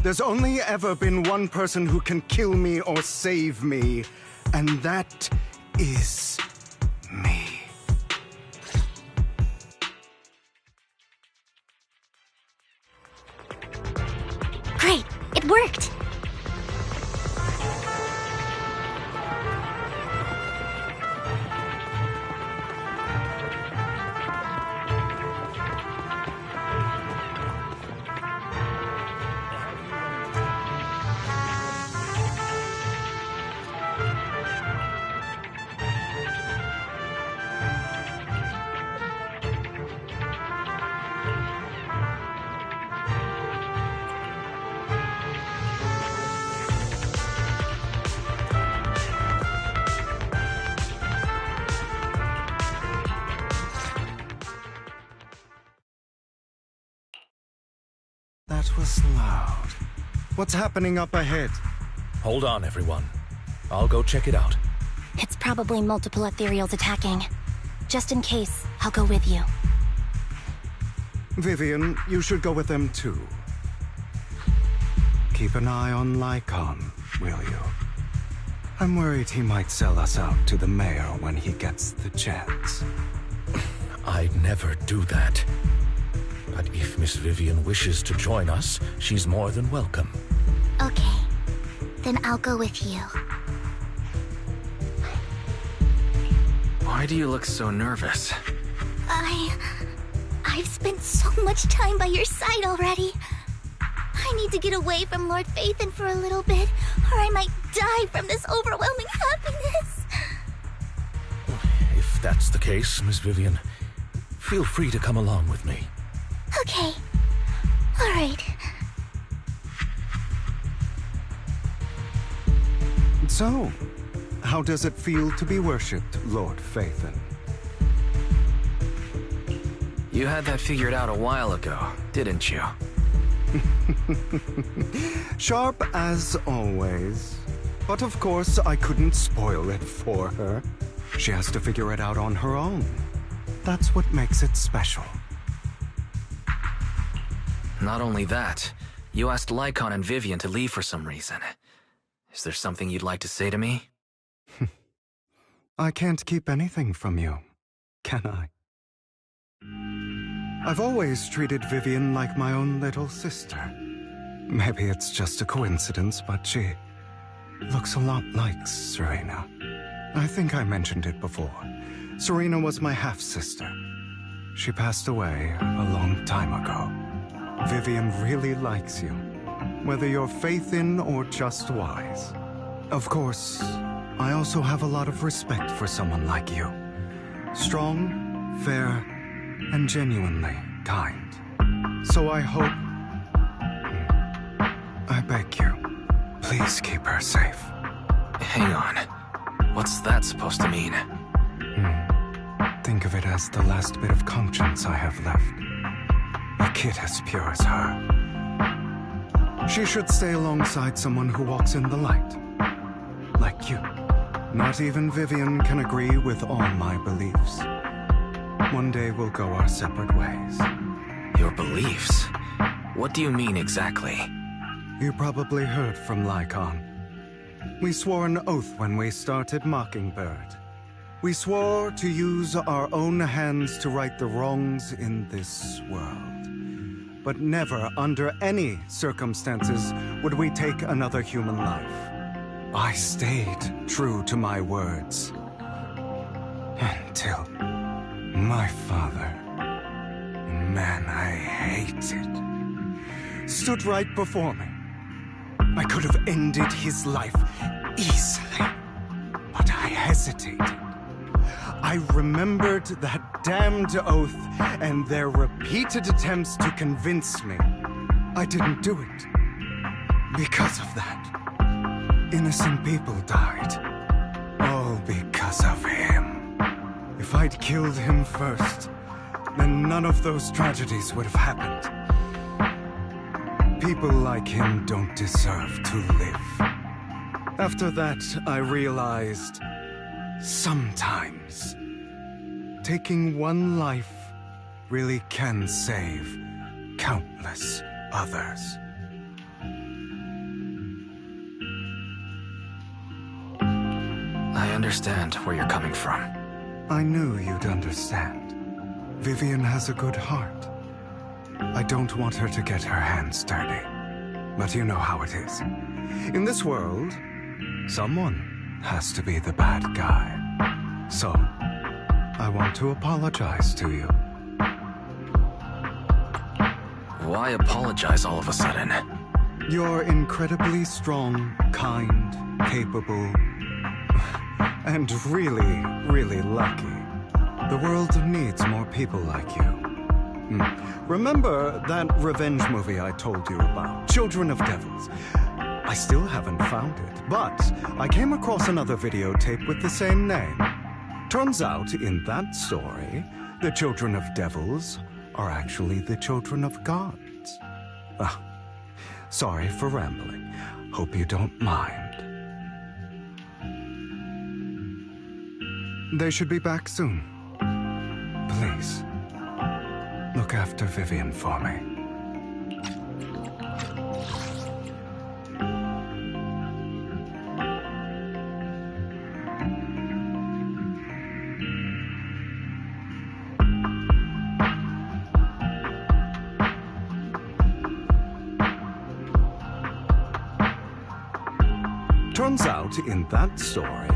There's only ever been one person who can kill me or save me, and that is me. Great, it worked! That was loud. What's happening up ahead? Hold on, everyone. I'll go check it out. It's probably multiple ethereals attacking. Just in case, I'll go with you. Vivian, you should go with them too. Keep an eye on Lycon, will you? I'm worried he might sell us out to the mayor when he gets the chance. I'd never do that. But if Miss Vivian wishes to join us, she's more than welcome. Okay, then I'll go with you. Why do you look so nervous? I've spent so much time by your side already. I need to get away from Lord Phaethon for a little bit, or I might die from this overwhelming happiness. If that's the case, Miss Vivian, feel free to come along with me. Okay. All right. So, how does it feel to be worshipped, Lord Phaethon? You had that figured out a while ago, didn't you? Sharp as always. But of course, I couldn't spoil it for her. She has to figure it out on her own. That's what makes it special. Not only that, you asked Lycon and Vivian to leave for some reason. Is there something you'd like to say to me? I can't keep anything from you, can I? I've always treated Vivian like my own little sister. Maybe it's just a coincidence, but she looks a lot like Serena. I think I mentioned it before. Serena was my half-sister. She passed away a long time ago. Vivian really likes you, whether you're faith-in or just wise. Of course, I also have a lot of respect for someone like you. Strong, fair, and genuinely kind. So I hope... I beg you, please keep her safe. Hang on. What's that supposed to mean? Think of it as the last bit of conscience I have left. A kid as pure as her. She should stay alongside someone who walks in the light. Like you. Not even Vivian can agree with all my beliefs. One day we'll go our separate ways. Your beliefs? What do you mean exactly? You probably heard from Lycon. We swore an oath when we started Mockingbird. We swore to use our own hands to right the wrongs in this world. But never, under any circumstances, would we take another human life. I stayed true to my words. Until my father, man I hated, stood right before me. I could have ended his life easily, but I hesitated. I rememred that damned oath and their repeated attempts to convince me I didn't do it. Because of that, innocent people died. All because of him. If I'd killed him first, then none of those tragedies would have happened. People like him don't deserve to live. After that, I realized, sometimes, taking one life really can save countless others. I understand where you're coming from. I knew you'd understand. Vivian has a good heart. I don't want her to get her hands dirty. But you know how it is. In this world, someone has to be the bad guy. So, I want to apologize to you. Why apologize all of a sudden? You're incredibly strong, kind, capable, and really, really lucky. The world needs more people like you. Remember that revenge movie I told you about? Children of Devils. I still haven't found it, but I came across another videotape with the same name. Turns out, in that story, the children of devils are actually the children of gods. Ah, sorry for rambling. Hope you don't mind. They should be back soon. Please, look after Vivian for me. Turns out, in that story,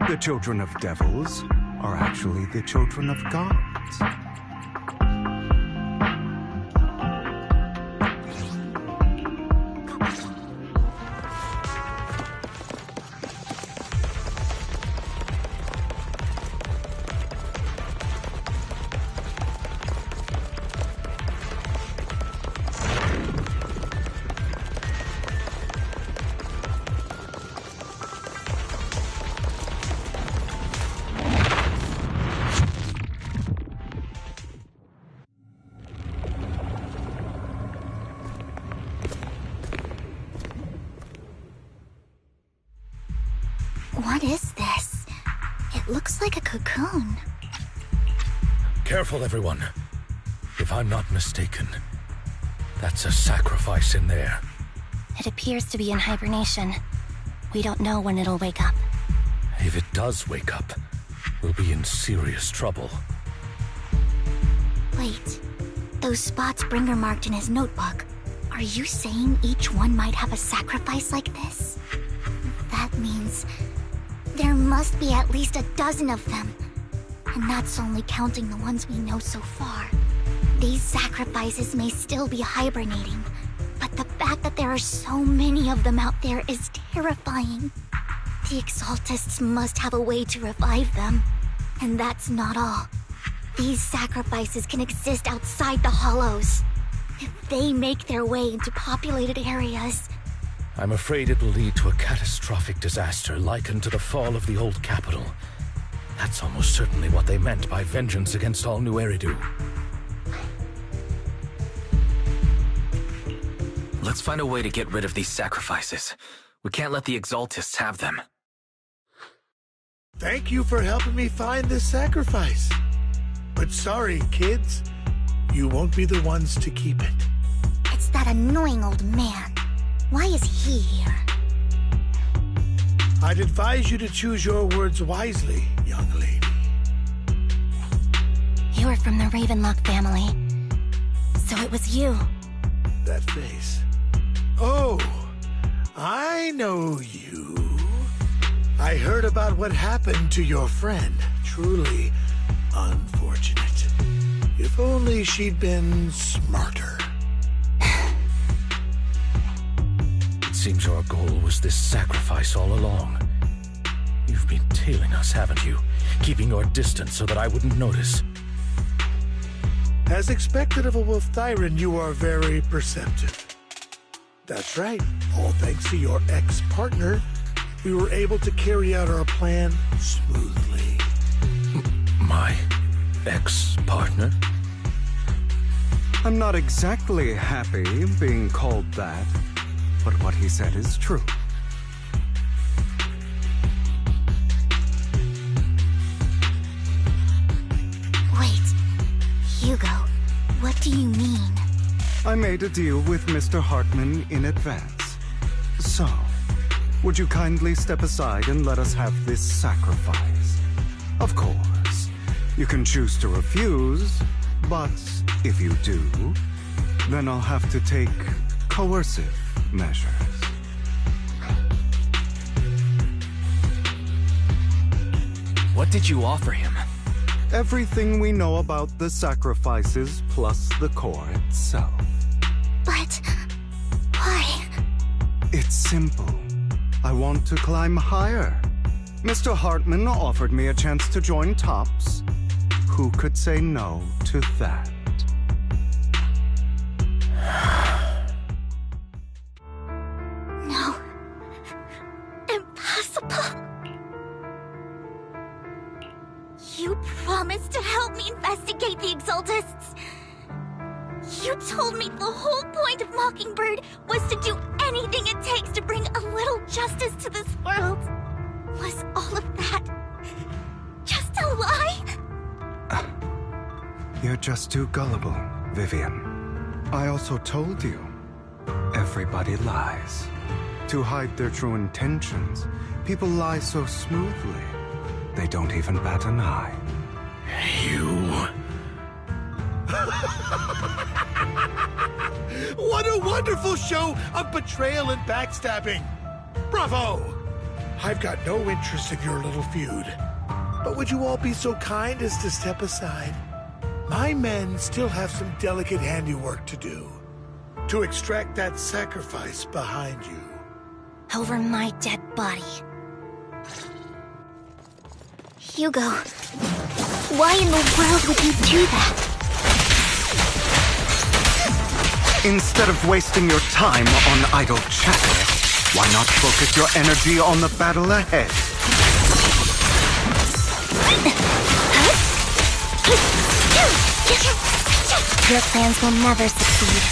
the children of devils are actually the children of gods. What is this? It looks like a cocoon. Careful, everyone. If I'm not mistaken, that's a sacrifice in there. It appears to be in hibernation. We don't know when it'll wake up. If it does wake up, we'll be in serious trouble. Wait, Those spots Bringer marked in his notebook, are you saying each one might have a sacrifice like this? That means there must be at least a dozen of them. And that's only counting the ones we know so far. These sacrifices may still be hibernating, but the fact that there are so many of them out there is terrifying. The Exaltists must have a way to revive them. And that's not all. These sacrifices can exist outside the Hollows. If they make their way into populated areas... I'm afraid it will lead to a catastrophic disaster likened to the fall of the old capital. That's almost certainly what they meant by vengeance against all New Eridu. Let's find a way to get rid of these sacrifices. We can't let the Exaltists have them. Thank you for helping me find this sacrifice. But sorry, kids. You won't be the ones to keep it. It's that annoying old man. Why is he here? I'd advise you to choose your words wisely, young lady. You are from the Ravenlock family. So it was you. That face. Oh, I know you. I heard about what happened to your friend. Truly unfortunate. If only she'd been smarter. It seems your goal was this sacrifice all along. You've been tailing us, haven't you? Keeping your distance so that I wouldn't notice. As expected of a Wolf Thyran, you are very perceptive. That's right. All thanks to your ex-partner, we were able to carry out our plan smoothly. My ex-partner? I'm not exactly happy being called that, but what he said is true. Wait, Hugo, what do you mean? I made a deal with Mr. Hartman in advance. So, would you kindly step aside and let us have this sacrifice? Of course, you can choose to refuse, but if you do, then I'll have to take coercive measures. What did you offer him? Everything we know about the sacrifices plus the core itself. But... why? It's simple. I want to climb higher. Mr. Hartman offered me a chance to join Tops. Who could say no to that? No. Impossible. You promised to help me investigate the Exaltists. You told me the whole point of Mockingbird was to do anything it takes to bring a little justice to this world. Was all of that just a lie? You're just too gullible, Vivian. I also told you, everybody lies. To hide their true intentions, people lie so smoothly, they don't even bat an eye. You... What a wonderful show of betrayal and backstabbing! Bravo! I've got no interest in your little feud. But would you all be so kind as to step aside? My men still have some delicate handiwork to do. To extract that sacrifice behind you. Over my dead body. Hugo, why in the world would you do that? Instead of wasting your time on idle chatter, why not focus your energy on the battle ahead? Your plans will never succeed.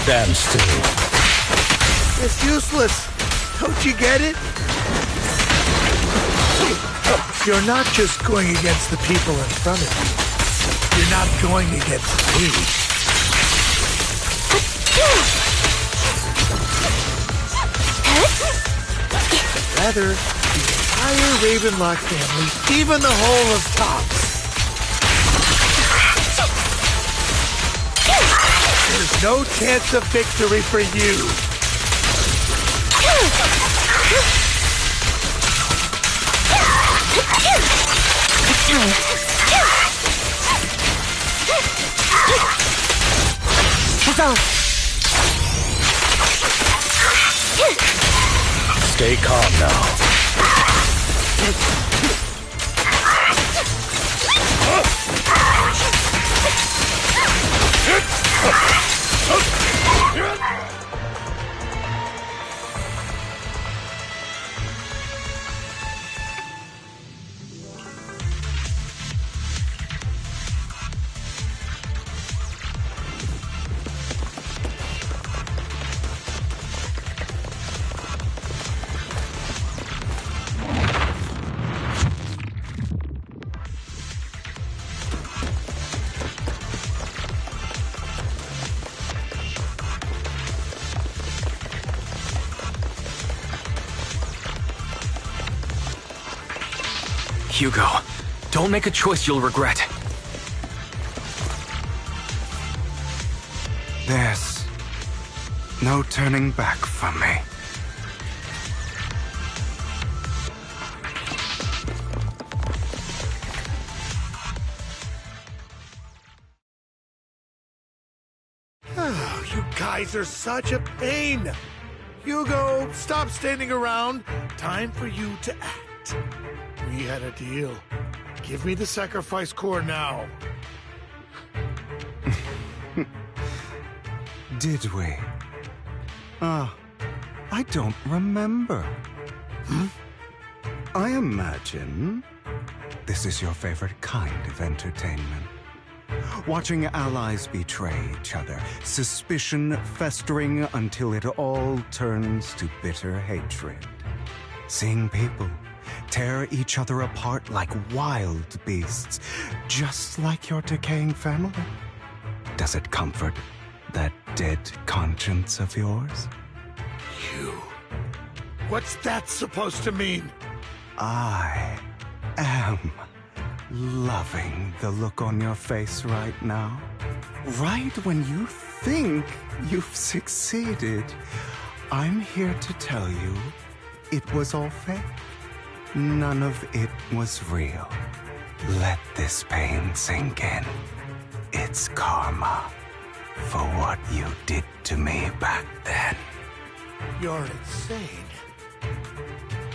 Stand still. It's useless. Don't you get it? You're not just going against the people in front of you. You're not going against me. Rather, the entire Ravenlock family, even the whole of Tops. No chance of victory for you. Stay calm now. Hugo, don't make a choice you'll regret. There's no turning back from me. Oh, you guys are such a pain. Hugo, stop standing around. Time for you to act. We had a deal. Give me the sacrifice core now. Did we? I don't remember. I imagine this is your favorite kind of entertainment. Watching allies betray each other, suspicion festering until it all turns to bitter hatred. Seeing people tear each other apart like wild beasts, just like your decaying family. Does it comfort that dead conscience of yours? You. What's that supposed to mean? I am loving the look on your face right now. Right when you think you've succeeded, I'm here to tell you it was all fake. None of it was real. Let this pain sink in. It's karma for what you did to me back then. You're insane.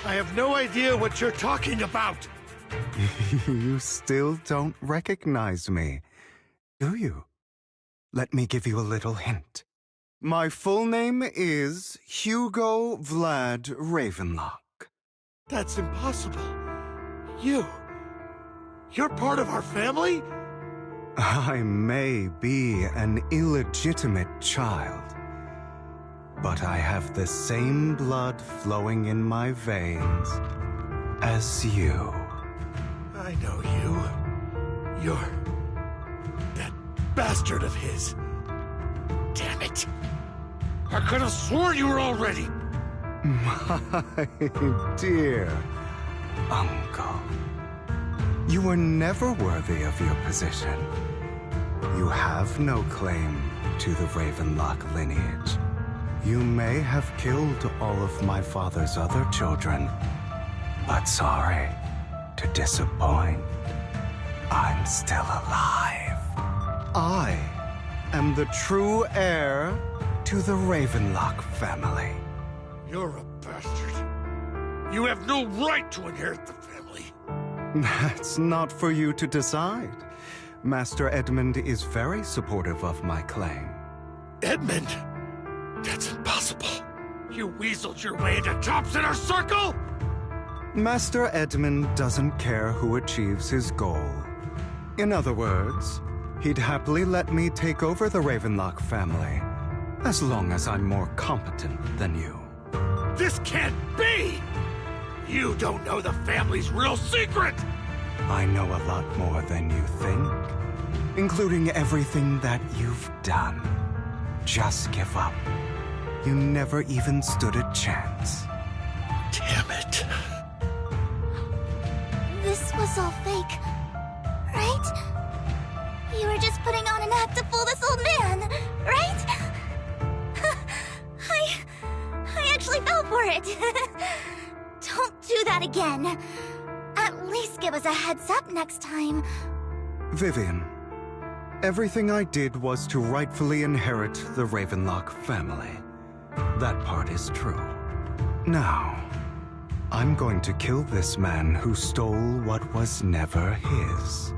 I have no idea what you're talking about. You still don't recognize me, do you? Let me give you a little hint. My full name is Hugo Vlad Ravenlock. That's impossible. You're part of our family? I may be an illegitimate child, but I have the same blood flowing in my veins as you. I know you. You're that bastard of his. Damn it. I could have sworn you were already. My dear uncle, you were never worthy of your position. You have no claim to the Ravenlock lineage. You may have killed all of my father's other children, but sorry to disappoint, I'm still alive. I am the true heir to the Ravenlock family. You're a bastard. You have no right to inherit the family. That's not for you to decide. Master Edmund is very supportive of my claim. Edmund? That's impossible. You weaseled your way into Top's inner circle? Master Edmund doesn't care who achieves his goal. In other words, he'd happily let me take over the Ravenlock family, as long as I'm more competent than you. This can't be! You don't know the family's real secret! I know a lot more than you think, including everything that you've done. Just give up. You never even stood a chance. Damn it. This was all fake, right? You were just putting on an act to fool this old man, right? it. Don't do that again. At least give us a heads up next time. Vivian, everything I did was to rightfully inherit the Ravenlock family. That part is true. Now, I'm going to kill this man who stole what was never his.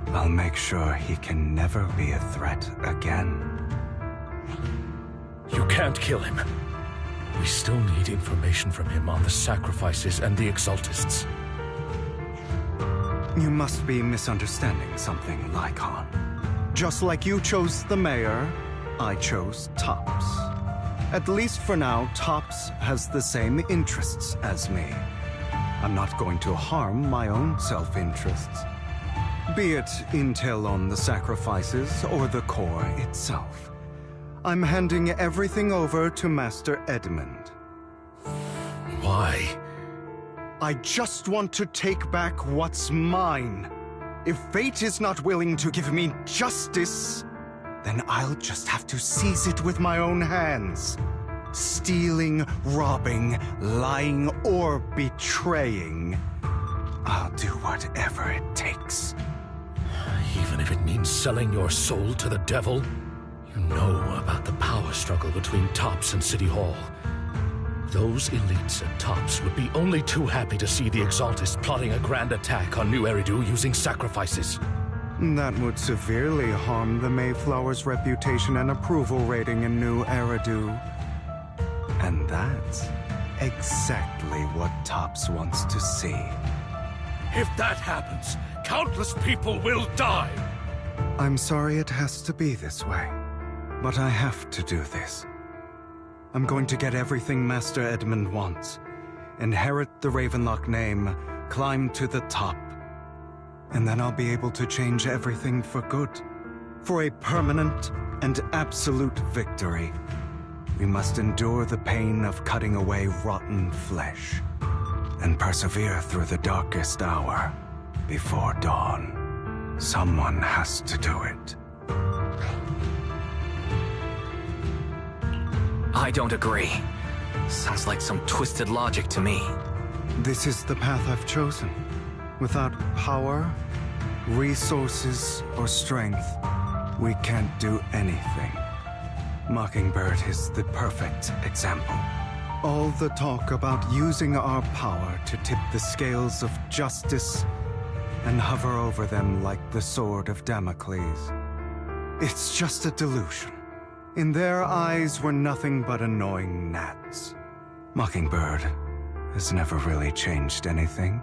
I'll make sure he can never be a threat again. You can't kill him. We still need information from him on the sacrifices and the Exaltists. You must be misunderstanding something, Lycon. Just like you chose the mayor, I chose Tops. At least for now, Tops has the same interests as me. I'm not going to harm my own self-interests. Be it intel on the sacrifices or the core itself. I'm handing everything over to Master Edmund. Why? I just want to take back what's mine. If fate is not willing to give me justice, then I'll just have to seize it with my own hands. Stealing, robbing, lying, or betraying. I'll do whatever it takes. Even if it means selling your soul to the devil? You know about the power struggle between Tops and City Hall. Those elites at Tops would be only too happy to see the Exaltists plotting a grand attack on New Eridu using sacrifices. That would severely harm the Mayflower's reputation and approval rating in New Eridu. And that's exactly what Tops wants to see. If that happens, countless people will die! I'm sorry it has to be this way, but I have to do this. I'm going to get everything Master Edmund wants. Inherit the Ravenlock name, climb to the top. And then I'll be able to change everything for good. For a permanent and absolute victory. We must endure the pain of cutting away rotten flesh. And persevere through the darkest hour before dawn. Someone has to do it. I don't agree. Sounds like some twisted logic to me. This is the path I've chosen. Without power, resources, or strength, we can't do anything. Mockingbird is the perfect example. All the talk about using our power to tip the scales of justice and hover over them like the sword of Damocles. It's just a delusion. In their eyes, we're nothing but annoying gnats. Mockingbird has never really changed anything,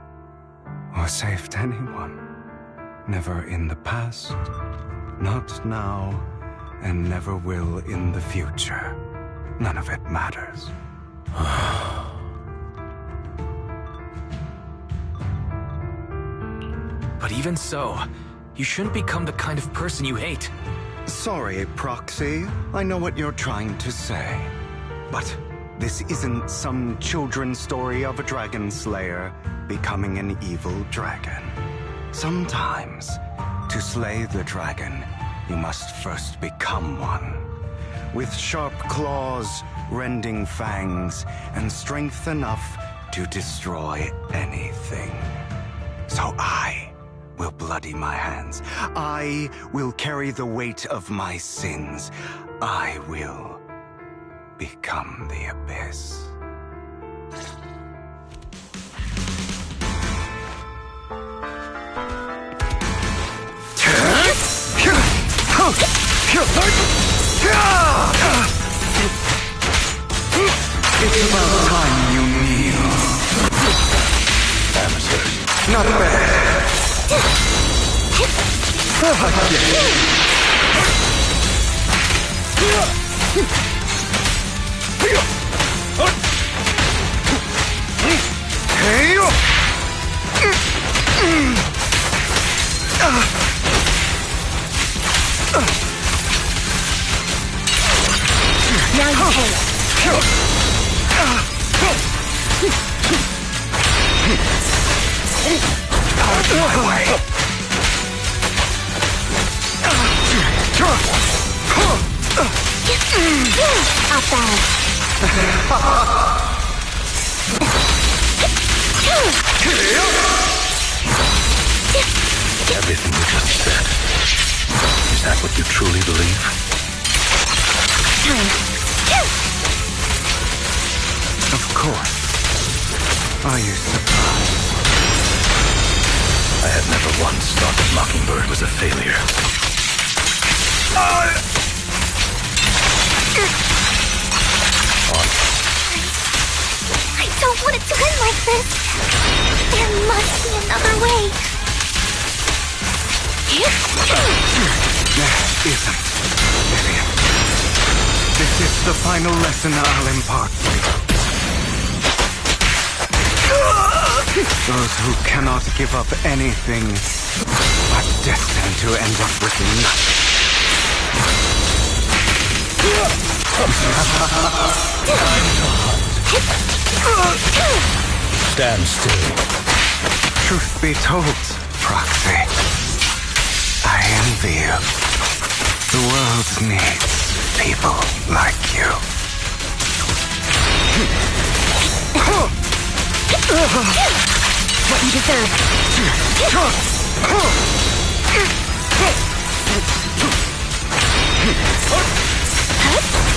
or saved anyone. Never in the past, not now, and never will in the future. None of it matters. But even so, you shouldn't become the kind of person you hate. Sorry, Proxy. I know what you're trying to say. But this isn't some children's story of a dragon slayer becoming an evil dragon. Sometimes, to slay the dragon, you must first become one. With sharp claws, rending fangs, and strength enough to destroy anything. So I will bloody my hands. I will carry the weight of my sins. I will become the abyss. It's about time you kneel. Amateur. Not bad. Now you pay. Out of my way. Off balance. Everything you just said, is that what you truly believe? Of course. Are you surprised? I had never once thought that Mockingbird was a failure. I don't want it to end like this. There must be another way. There isn't, Vivian. This is the final lesson I'll impart to you. Those who cannot give up anything are destined to end up with nothing. Stand still. Truth be told, Proxy, I envy you. The world needs people like you. What you deserve.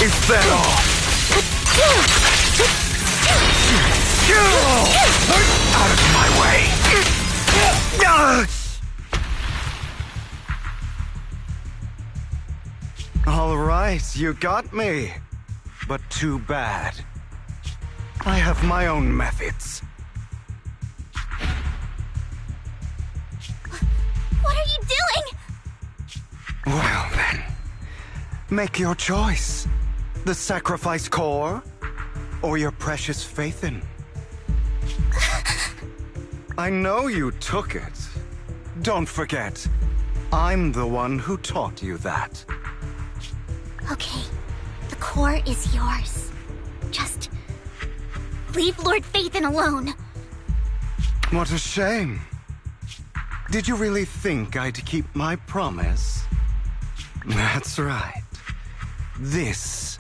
Is that all? Out of my way! All right, you got me. But too bad. I have my own methods. What are you doing? Well then, make your choice. The sacrifice core, or your precious Faithin. I know you took it. Don't forget, I'm the one who taught you that. Okay, the core is yours. Just leave Lord Faithin alone. What a shame. Did you really think I'd keep my promise? That's right. This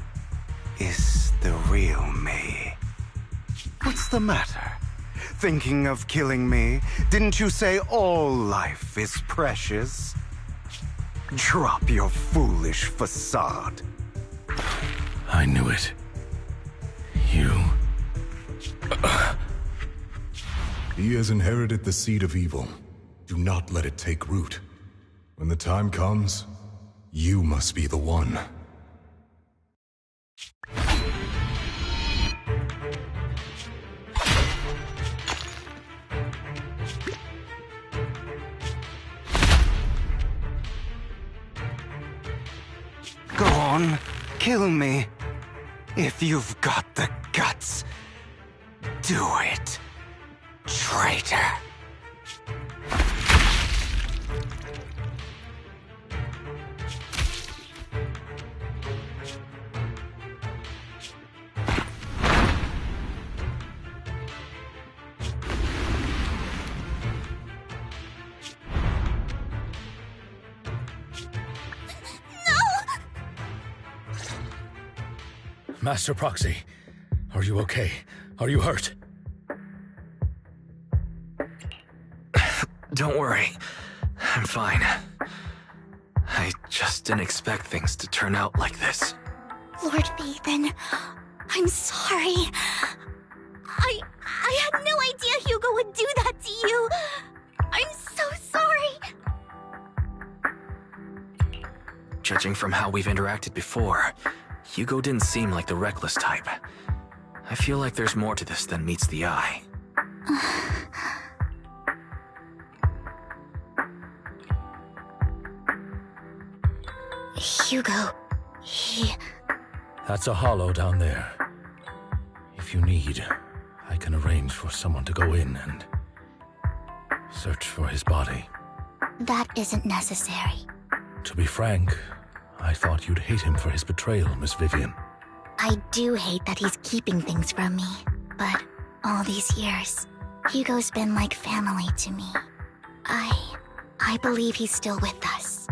is the real me. What's the matter? Thinking of killing me? Didn't you say all life is precious? Drop your foolish facade. I knew it. You... He has inherited the seed of evil. Do not let it take root. When the time comes, you must be the one. Go on, kill me. If you've got the guts, do it, traitor. Master Proxy, are you okay? Are you hurt? Don't worry. I'm fine. I just didn't expect things to turn out like this. Lord Faithin, I'm sorry. I had no idea Hugo would do that to you. I'm so sorry. Judging from how we've interacted before, Hugo didn't seem like the reckless type. I feel like there's more to this than meets the eye. Hugo, he... That's a hollow down there. If you need, I can arrange for someone to go in and search for his body. That isn't necessary. To be frank, I thought you'd hate him for his betrayal, Miss Vivian. I do hate that he's keeping things from me, but all these years, Hugo's been like family to me. I believe he's still with us.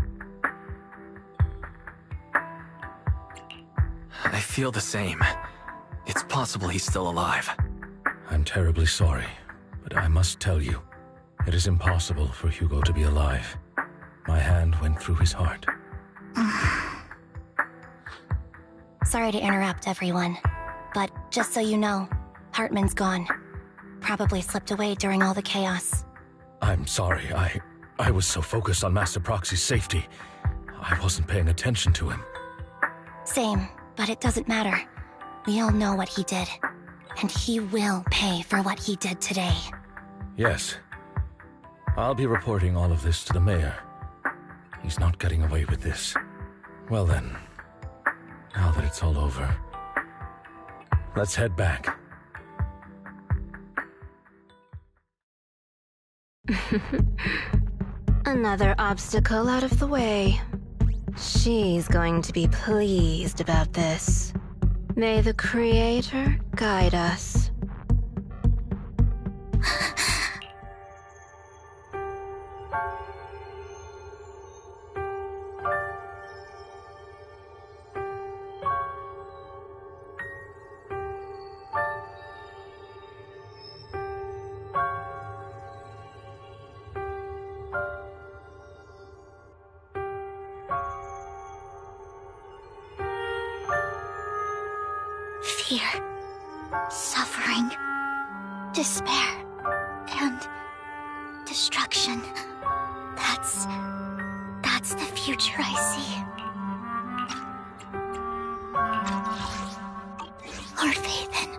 I feel the same. It's possible he's still alive. I'm terribly sorry, but I must tell you, it is impossible for Hugo to be alive. My hand went through his heart. Sorry to interrupt, everyone. But just so you know, Hartman's gone. Probably slipped away during all the chaos. I'm sorry, I was so focused on Master Proxy's safety. I wasn't paying attention to him. Same, but it doesn't matter. We all know what he did. And he will pay for what he did today. Yes. I'll be reporting all of this to the mayor. He's not getting away with this. Well then, now that it's all over, let's head back. Another obstacle out of the way. She's going to be pleased about this. May the Creator guide us. Fear, suffering, despair, and destruction. That's the future I see. Lord Vathan.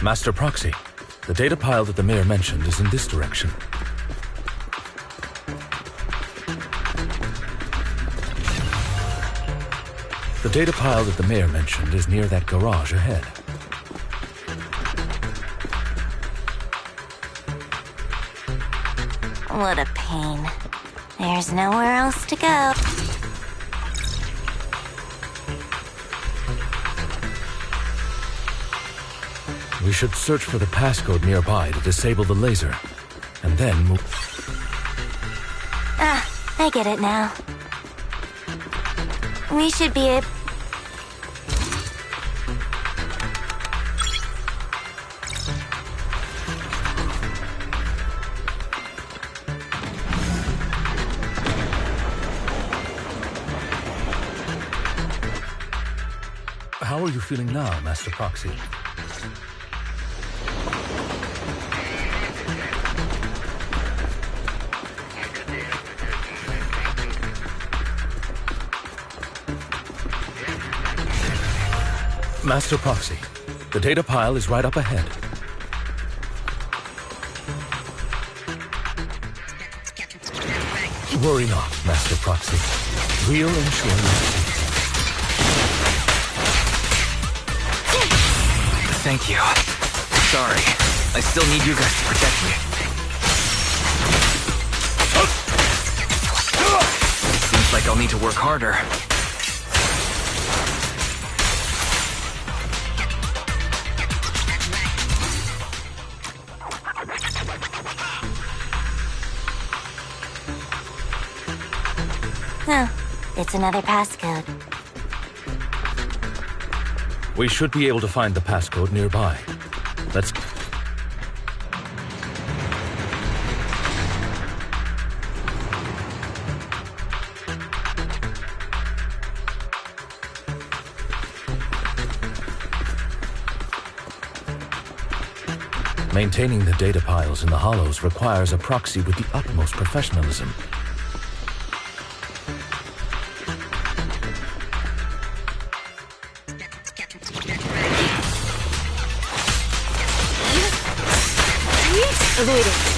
Master Proxy, the data pile that the mayor mentioned is in this direction. The data pile that the mayor mentioned is near that garage ahead. What a pain. There's nowhere else to go. We should search for the passcode nearby to disable the laser, and then move. Ah, I get it now. We should be able... How are you feeling now, Master Proxy? Master Proxy, the data pile is right up ahead. Worry not, Master Proxy. We'll ensure you. Thank you. Sorry. I still need you guys to protect me. Seems like I'll need to work harder. Oh, it's another passcode. We should be able to find the passcode nearby. Let's... Maintaining the data piles in the hollows requires a proxy with the utmost professionalism. Avoid it.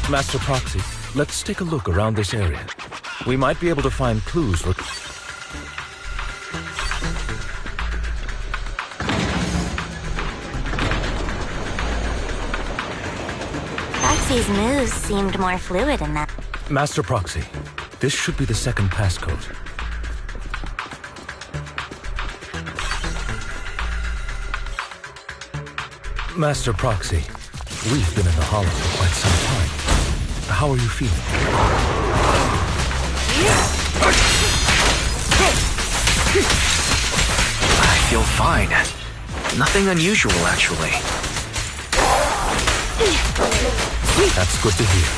Master Proxy, let's take a look around this area. We might be able to find clues for... Proxy's moves seemed more fluid in that. Master Proxy, this should be the second passcode. Master Proxy, we've been in the hollow for quite some time. How are you feeling? I feel fine. Nothing unusual, actually. That's good to hear.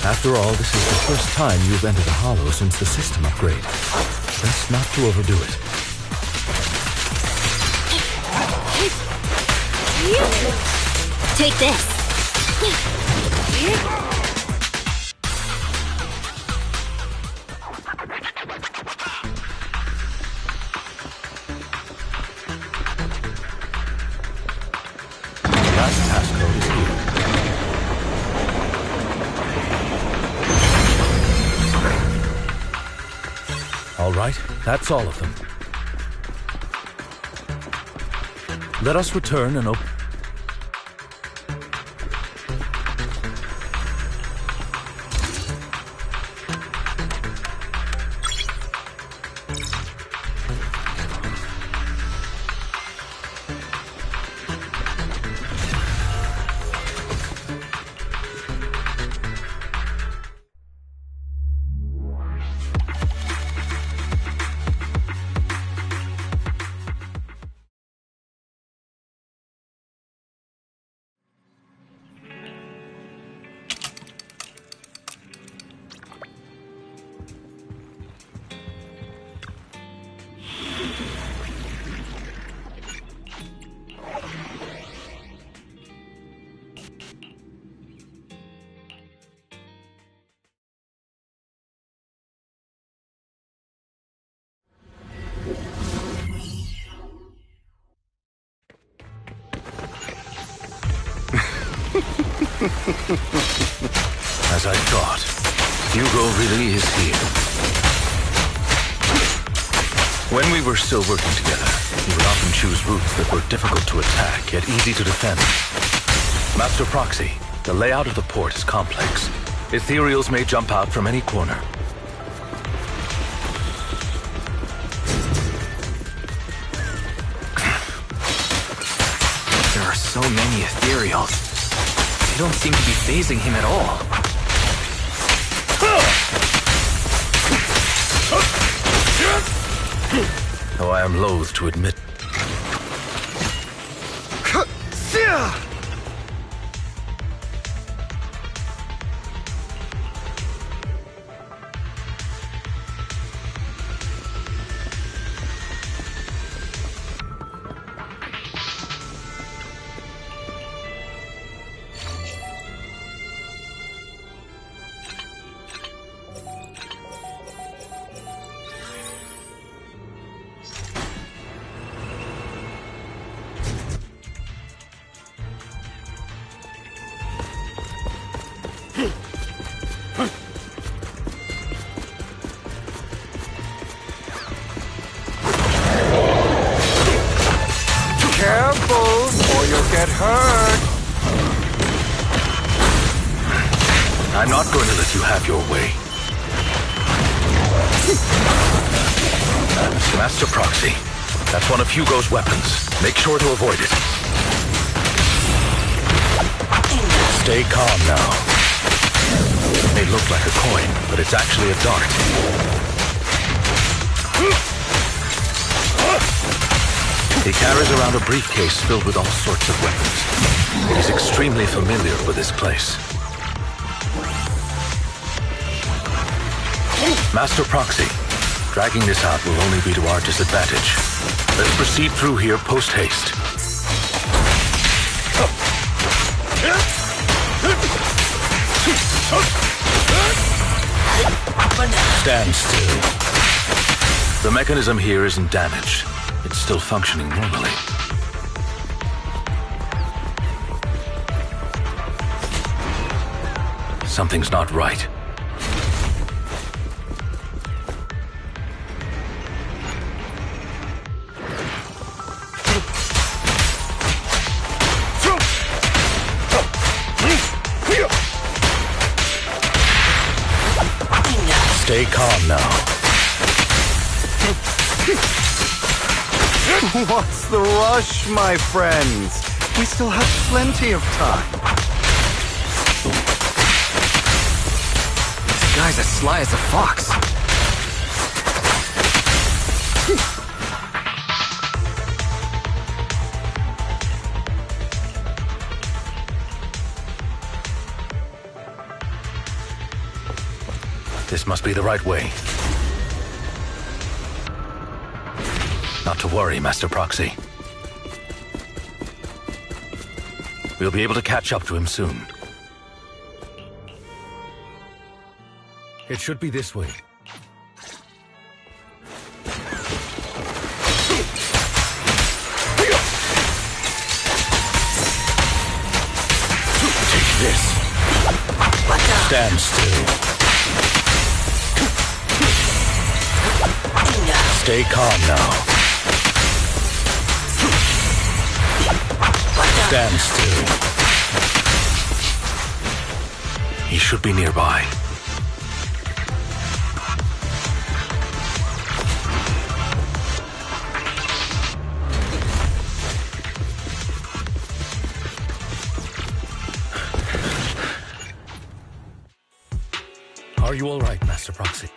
After all, this is the first time you've entered a hollow since the system upgrade. Best not to overdo it. Take this. Last passcode is here. All right, that's all of them. Let us return and open... As I thought, Hugo really is here. When we were still working together, he would often choose routes that were difficult to attack, yet easy to defend. Master Proxy, the layout of the port is complex. Ethereals may jump out from any corner. There are so many Ethereals. They don't seem to be phasing him at all. Though I am loath to admit. Careful, or you'll get hurt. I'm not going to let you have your way. Master Proxy, that's one of Hugo's weapons. Make sure to avoid it. Stay calm now. It may look like a coin, but it's actually a dart. He carries around a briefcase filled with all sorts of weapons. He's extremely familiar with this place. Master Proxy, dragging this out will only be to our disadvantage. Let's proceed through here post-haste. Stand still. The mechanism here isn't damaged. It's still functioning normally. Something's not right. Stay calm now. What's the rush, my friends? We still have plenty of time. This guy's as sly as a fox. This must be the right way. Not to worry, Master Proxy. We'll be able to catch up to him soon. It should be this way. Take this. Stand still. Stay calm now. Stand still. He should be nearby. Are you all right, Master Proxy?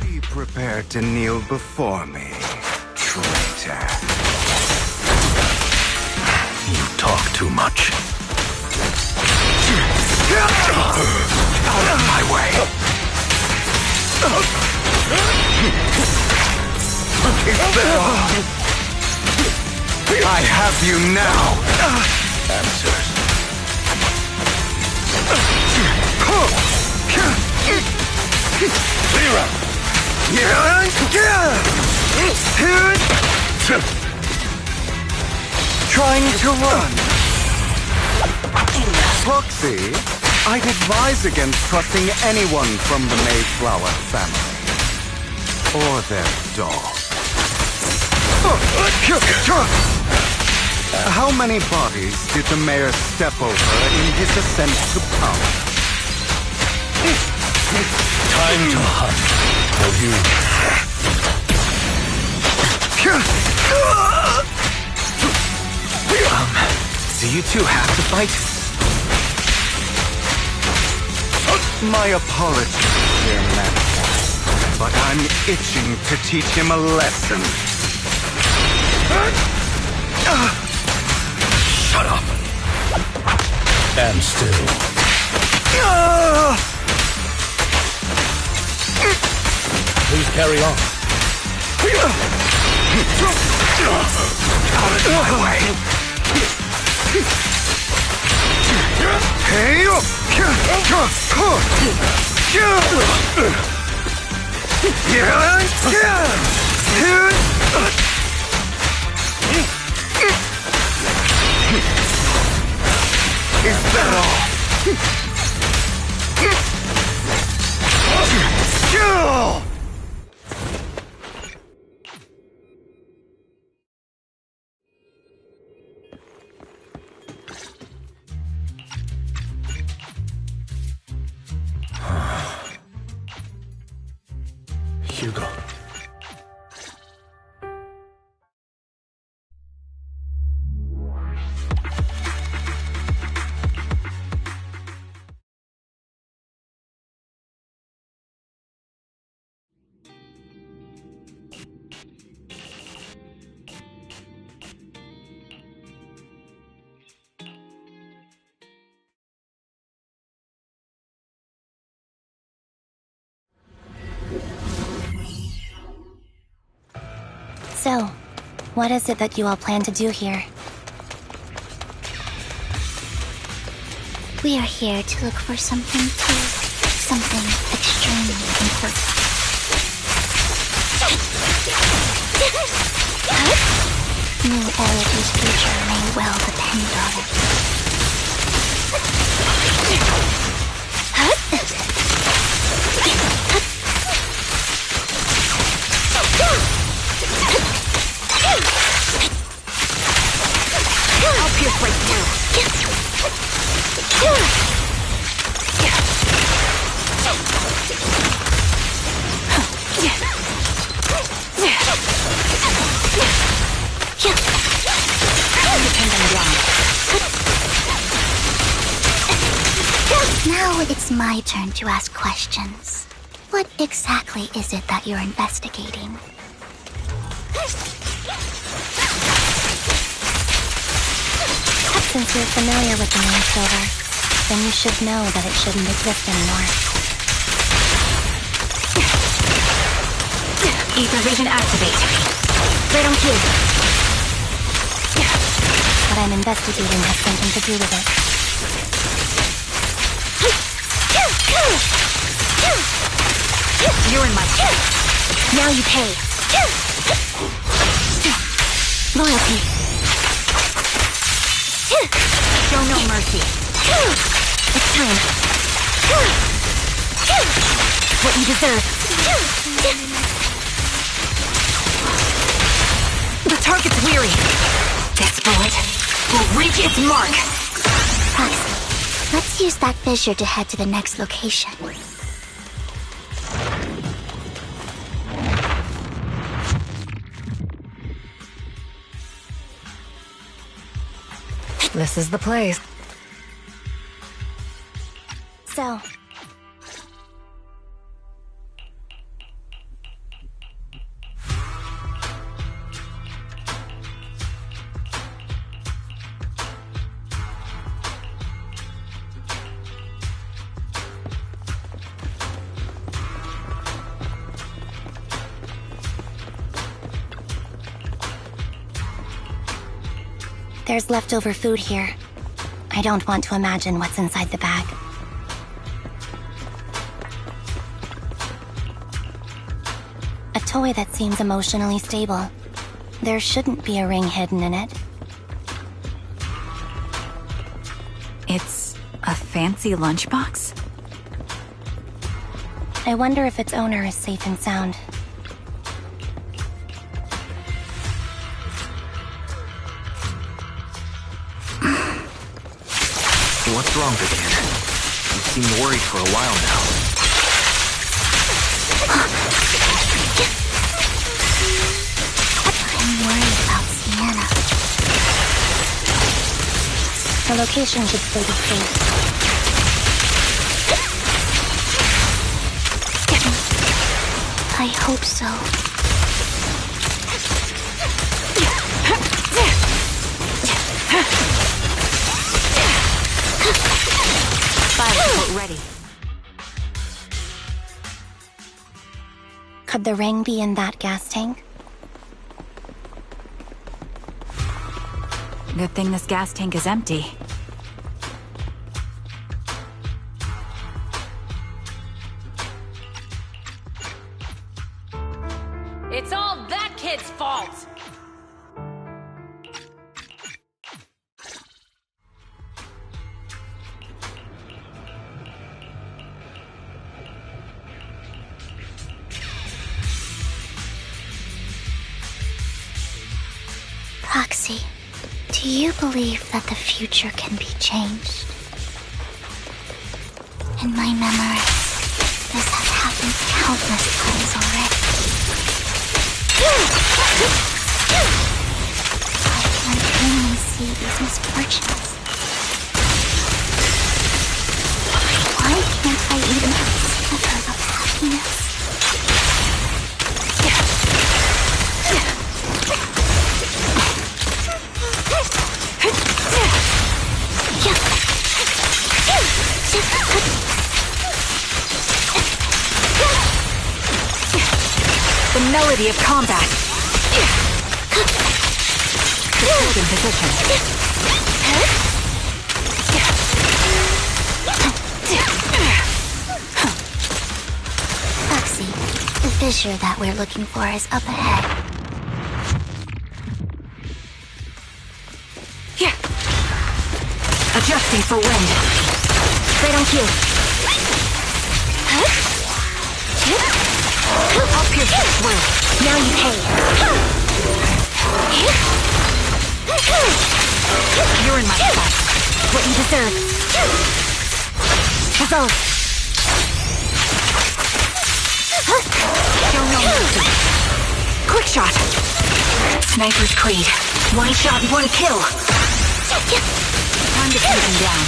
Be prepared to kneel before me, traitor. You talk too much. Out of my way! Keep it on! I have you now! Answers. Trying to run. Foxy, I'd advise against trusting anyone from the Mayflower family. Or their dog. How many bodies did the mayor step over in his ascent to power? Time to hunt for you. Do you two have to fight? My apologies, dear man. But I'm itching to teach him a lesson. Shut up! And still. Please carry on. Out of my way! Hey! Is that all? Hugo. So, what is it that you all plan to do here? We are here to look for something extremely important. New Elity's future may well depend on it. I'll pierce right through. Now it's my turn to ask questions. What exactly is it that you're investigating? Since you're familiar with the name Silver, then you should know that it shouldn't exist anymore. Ether vision activate. Right on cue. What I'm investigating has something to do with it. You're in my... Now you pay. Loyalty. Show no mercy. It's time. What you deserve. The target's weary. This bullet will reach its mark. Proxy, let's use that fissure to head to the next location. This is the place. So... There's leftover food here. I don't want to imagine what's inside the bag. toy that seems emotionally stable. There shouldn't be a ring hidden in it. It's a fancy lunchbox? I wonder if its owner is safe and sound. What's wrong, Vivian? You seem worried for a while now. I'm worried about Sienna. Her location should still be safe. I hope so. Fire support ready. Could the ring be in that gas tank? Good thing this gas tank is empty. It's all that kid's fault! Roxy, do you believe that the future can be changed? In my memory, this has happened countless times already. I can only see these misfortunes. Why can't I even have a sliver of happiness? The melody of combat. Secured in position. Roxy, the fissure that we're looking for is up ahead. Adjusting for wind. Right on cue. I'll pierce this through. Now you pay. You're in my sight. What you deserve. Huzzah! Show no mercy. Quick shot. Sniper's Creed. One shot, one kill. Time to put him down.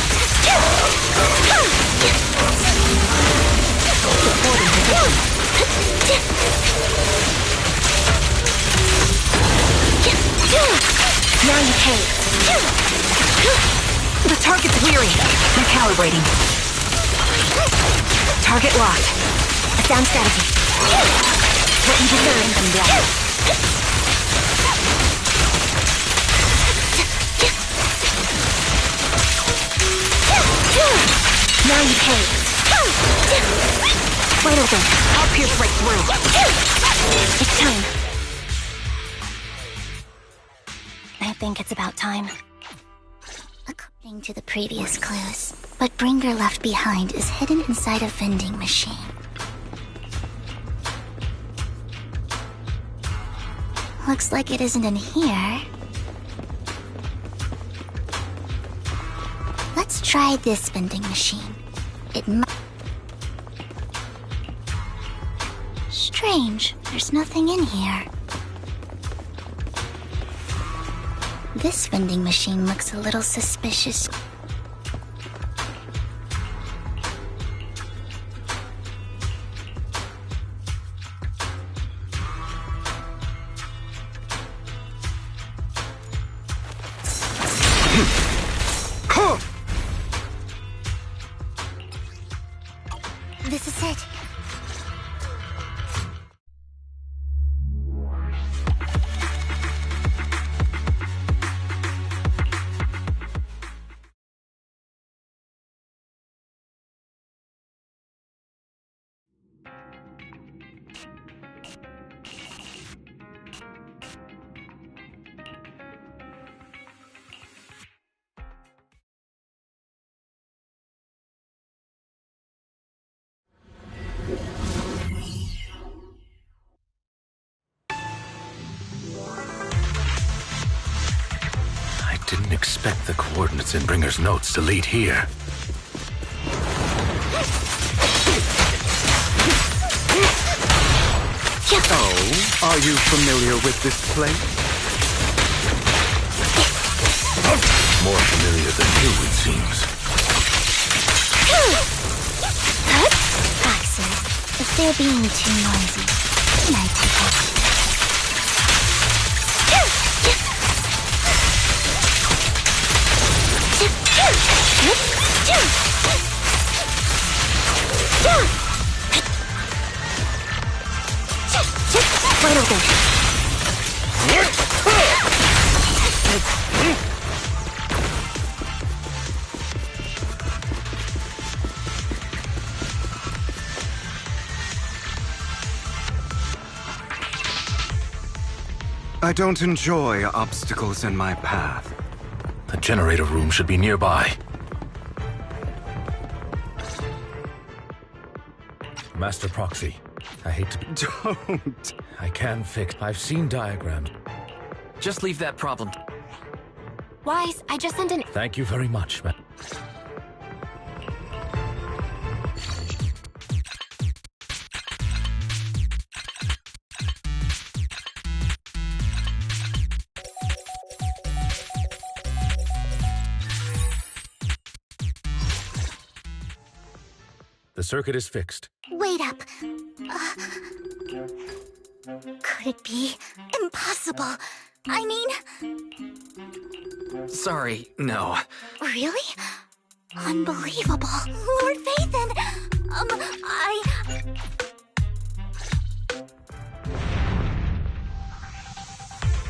Supporting position. Now you pay. The target's weary. Recalibrating. Target locked. A sound strategy. What you deserve. Them down. Now you pay. Wide open. I'll pierce right through. It's time. I think it's about time. According to the previous clues, what Bringer left behind is hidden inside a vending machine. Looks like it isn't in here. Let's try this vending machine. It might... Strange, there's nothing in here. This vending machine looks a little suspicious. This is it. expect the coordinates in Bringer's notes to lead here. Oh, are you familiar with this place? More familiar than you, it seems. Proxy, if they're being too noisy, can I take it? Wide open. I don't enjoy obstacles in my path. The generator room should be nearby. Master Proxy, I hate to be... Don't! I can fix... I've seen diagrams. Just leave that problem. Wise, I just sent an... Thank you very much, man. The circuit is fixed. Wait up. Could it be impossible? I mean... Sorry, no. Really? Unbelievable. Lord Vathan!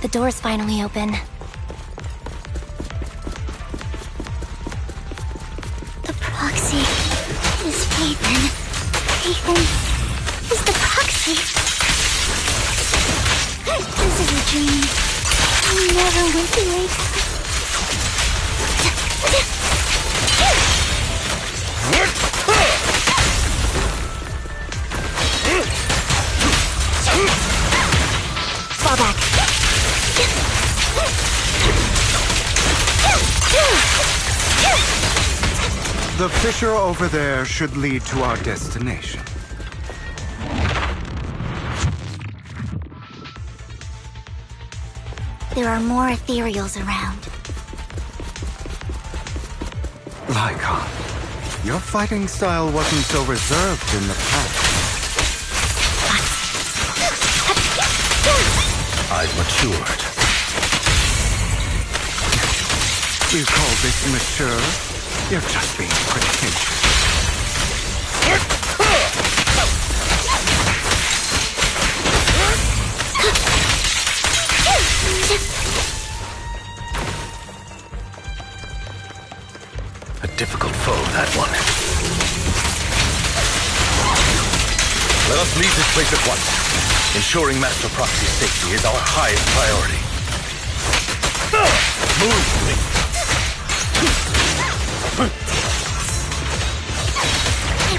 The door's finally open. The proxy is Vathan. Vathan is the proxy. This is a dream. I never went to wake up. Fall back. The fissure over there should lead to our destination. There are more ethereals around. Lycon, your fighting style wasn't so reserved in the past. I've matured. You call this mature? You're just being pretentious. A difficult foe, that one. Let us leave this place at once. Ensuring Master Proxy's safety is our highest priority. Move, please. I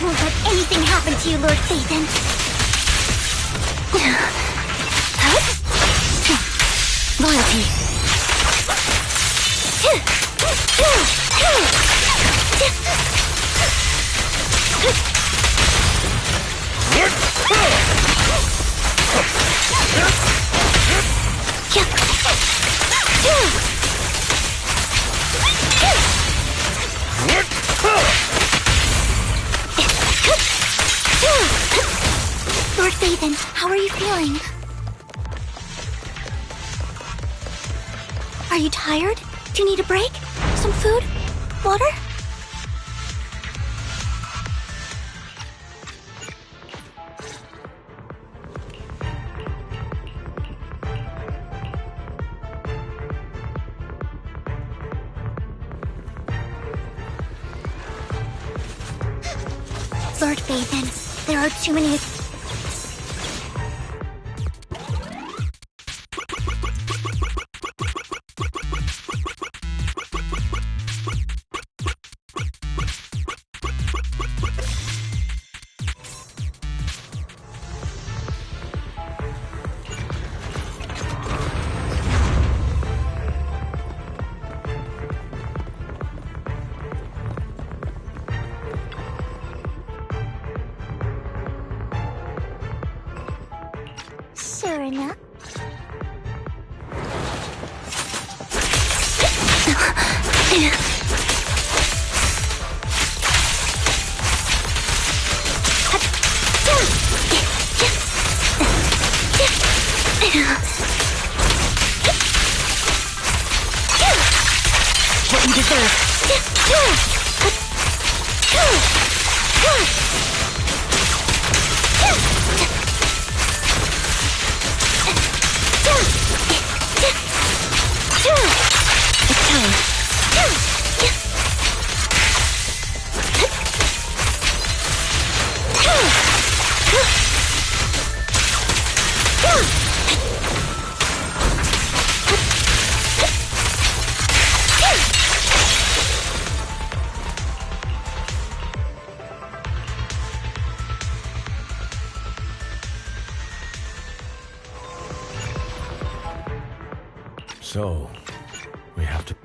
won't let anything happen to you, Lord Vathan. Loyalty. Lord Vathan, how are you feeling? Are you tired? Do you need a break? Some food? Water? Lord Vathan, there are too many... Sure enough. What you deserve. It's time. So, we have to...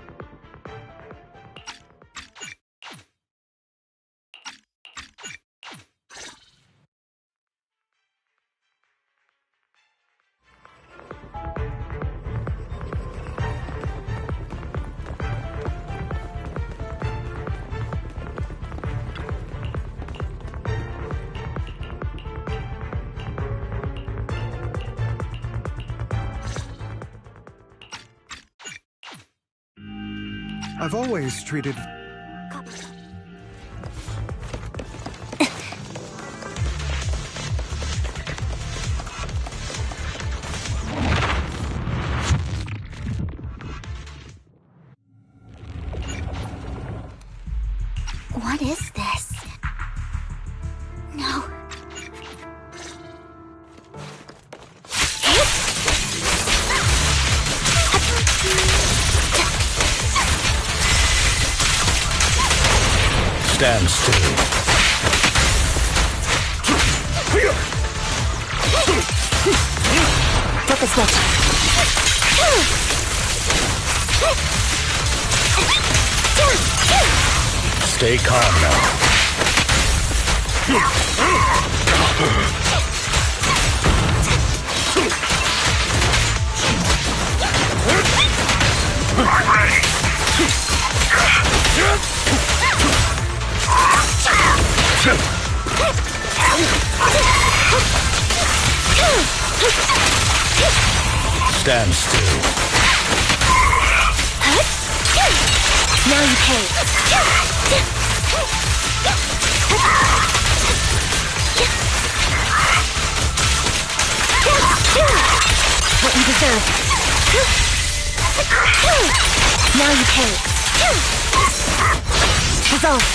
I've always treated... What is this? No. Stand still. Flip the switch. Stay calm now. Stand still. Now you pay. What you deserve. Now you pay. Resolve.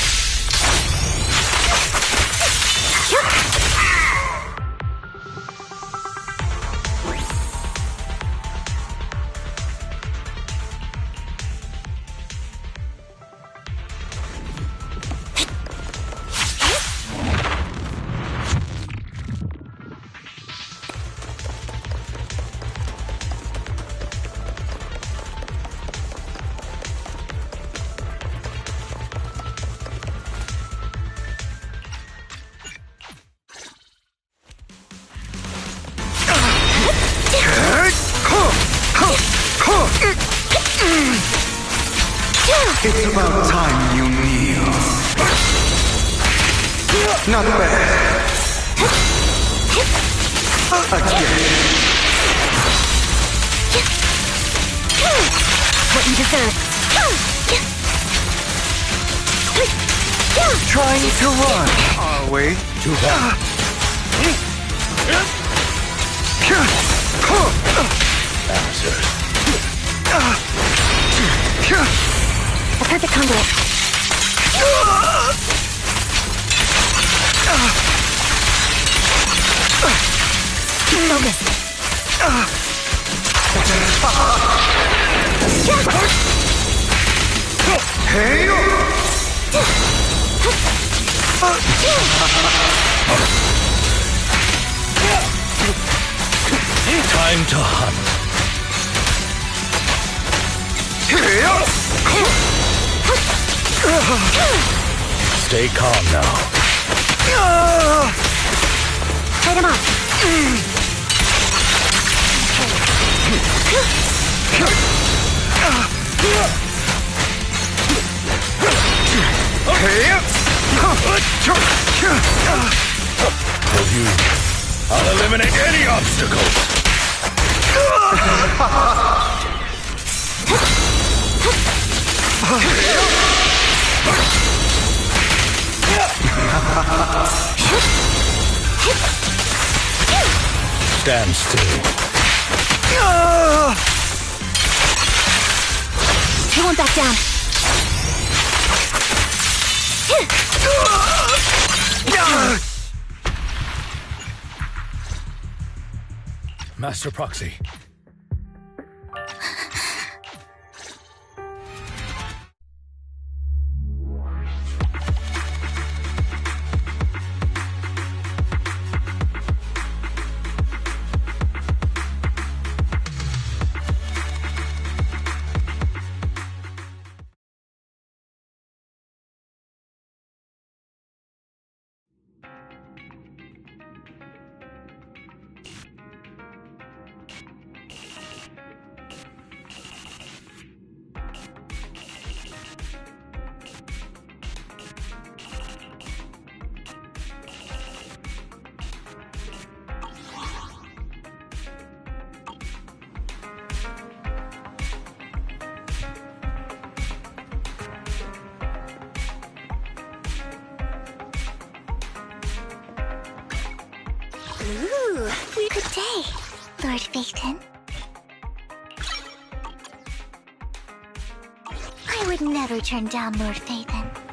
It's about time you kneel. Not bad. Again. What you deserve. Trying to run, are we? Too bad. Answer. The perfect conduit. Focus. Hey! Time to hunt. Stay calm now. Fight him off. For you, I'll eliminate any obstacles! Stand still. He won't back down. Master Proxy. Ooh, good day, Lord Phaeton. I would never turn down Lord Phaeton.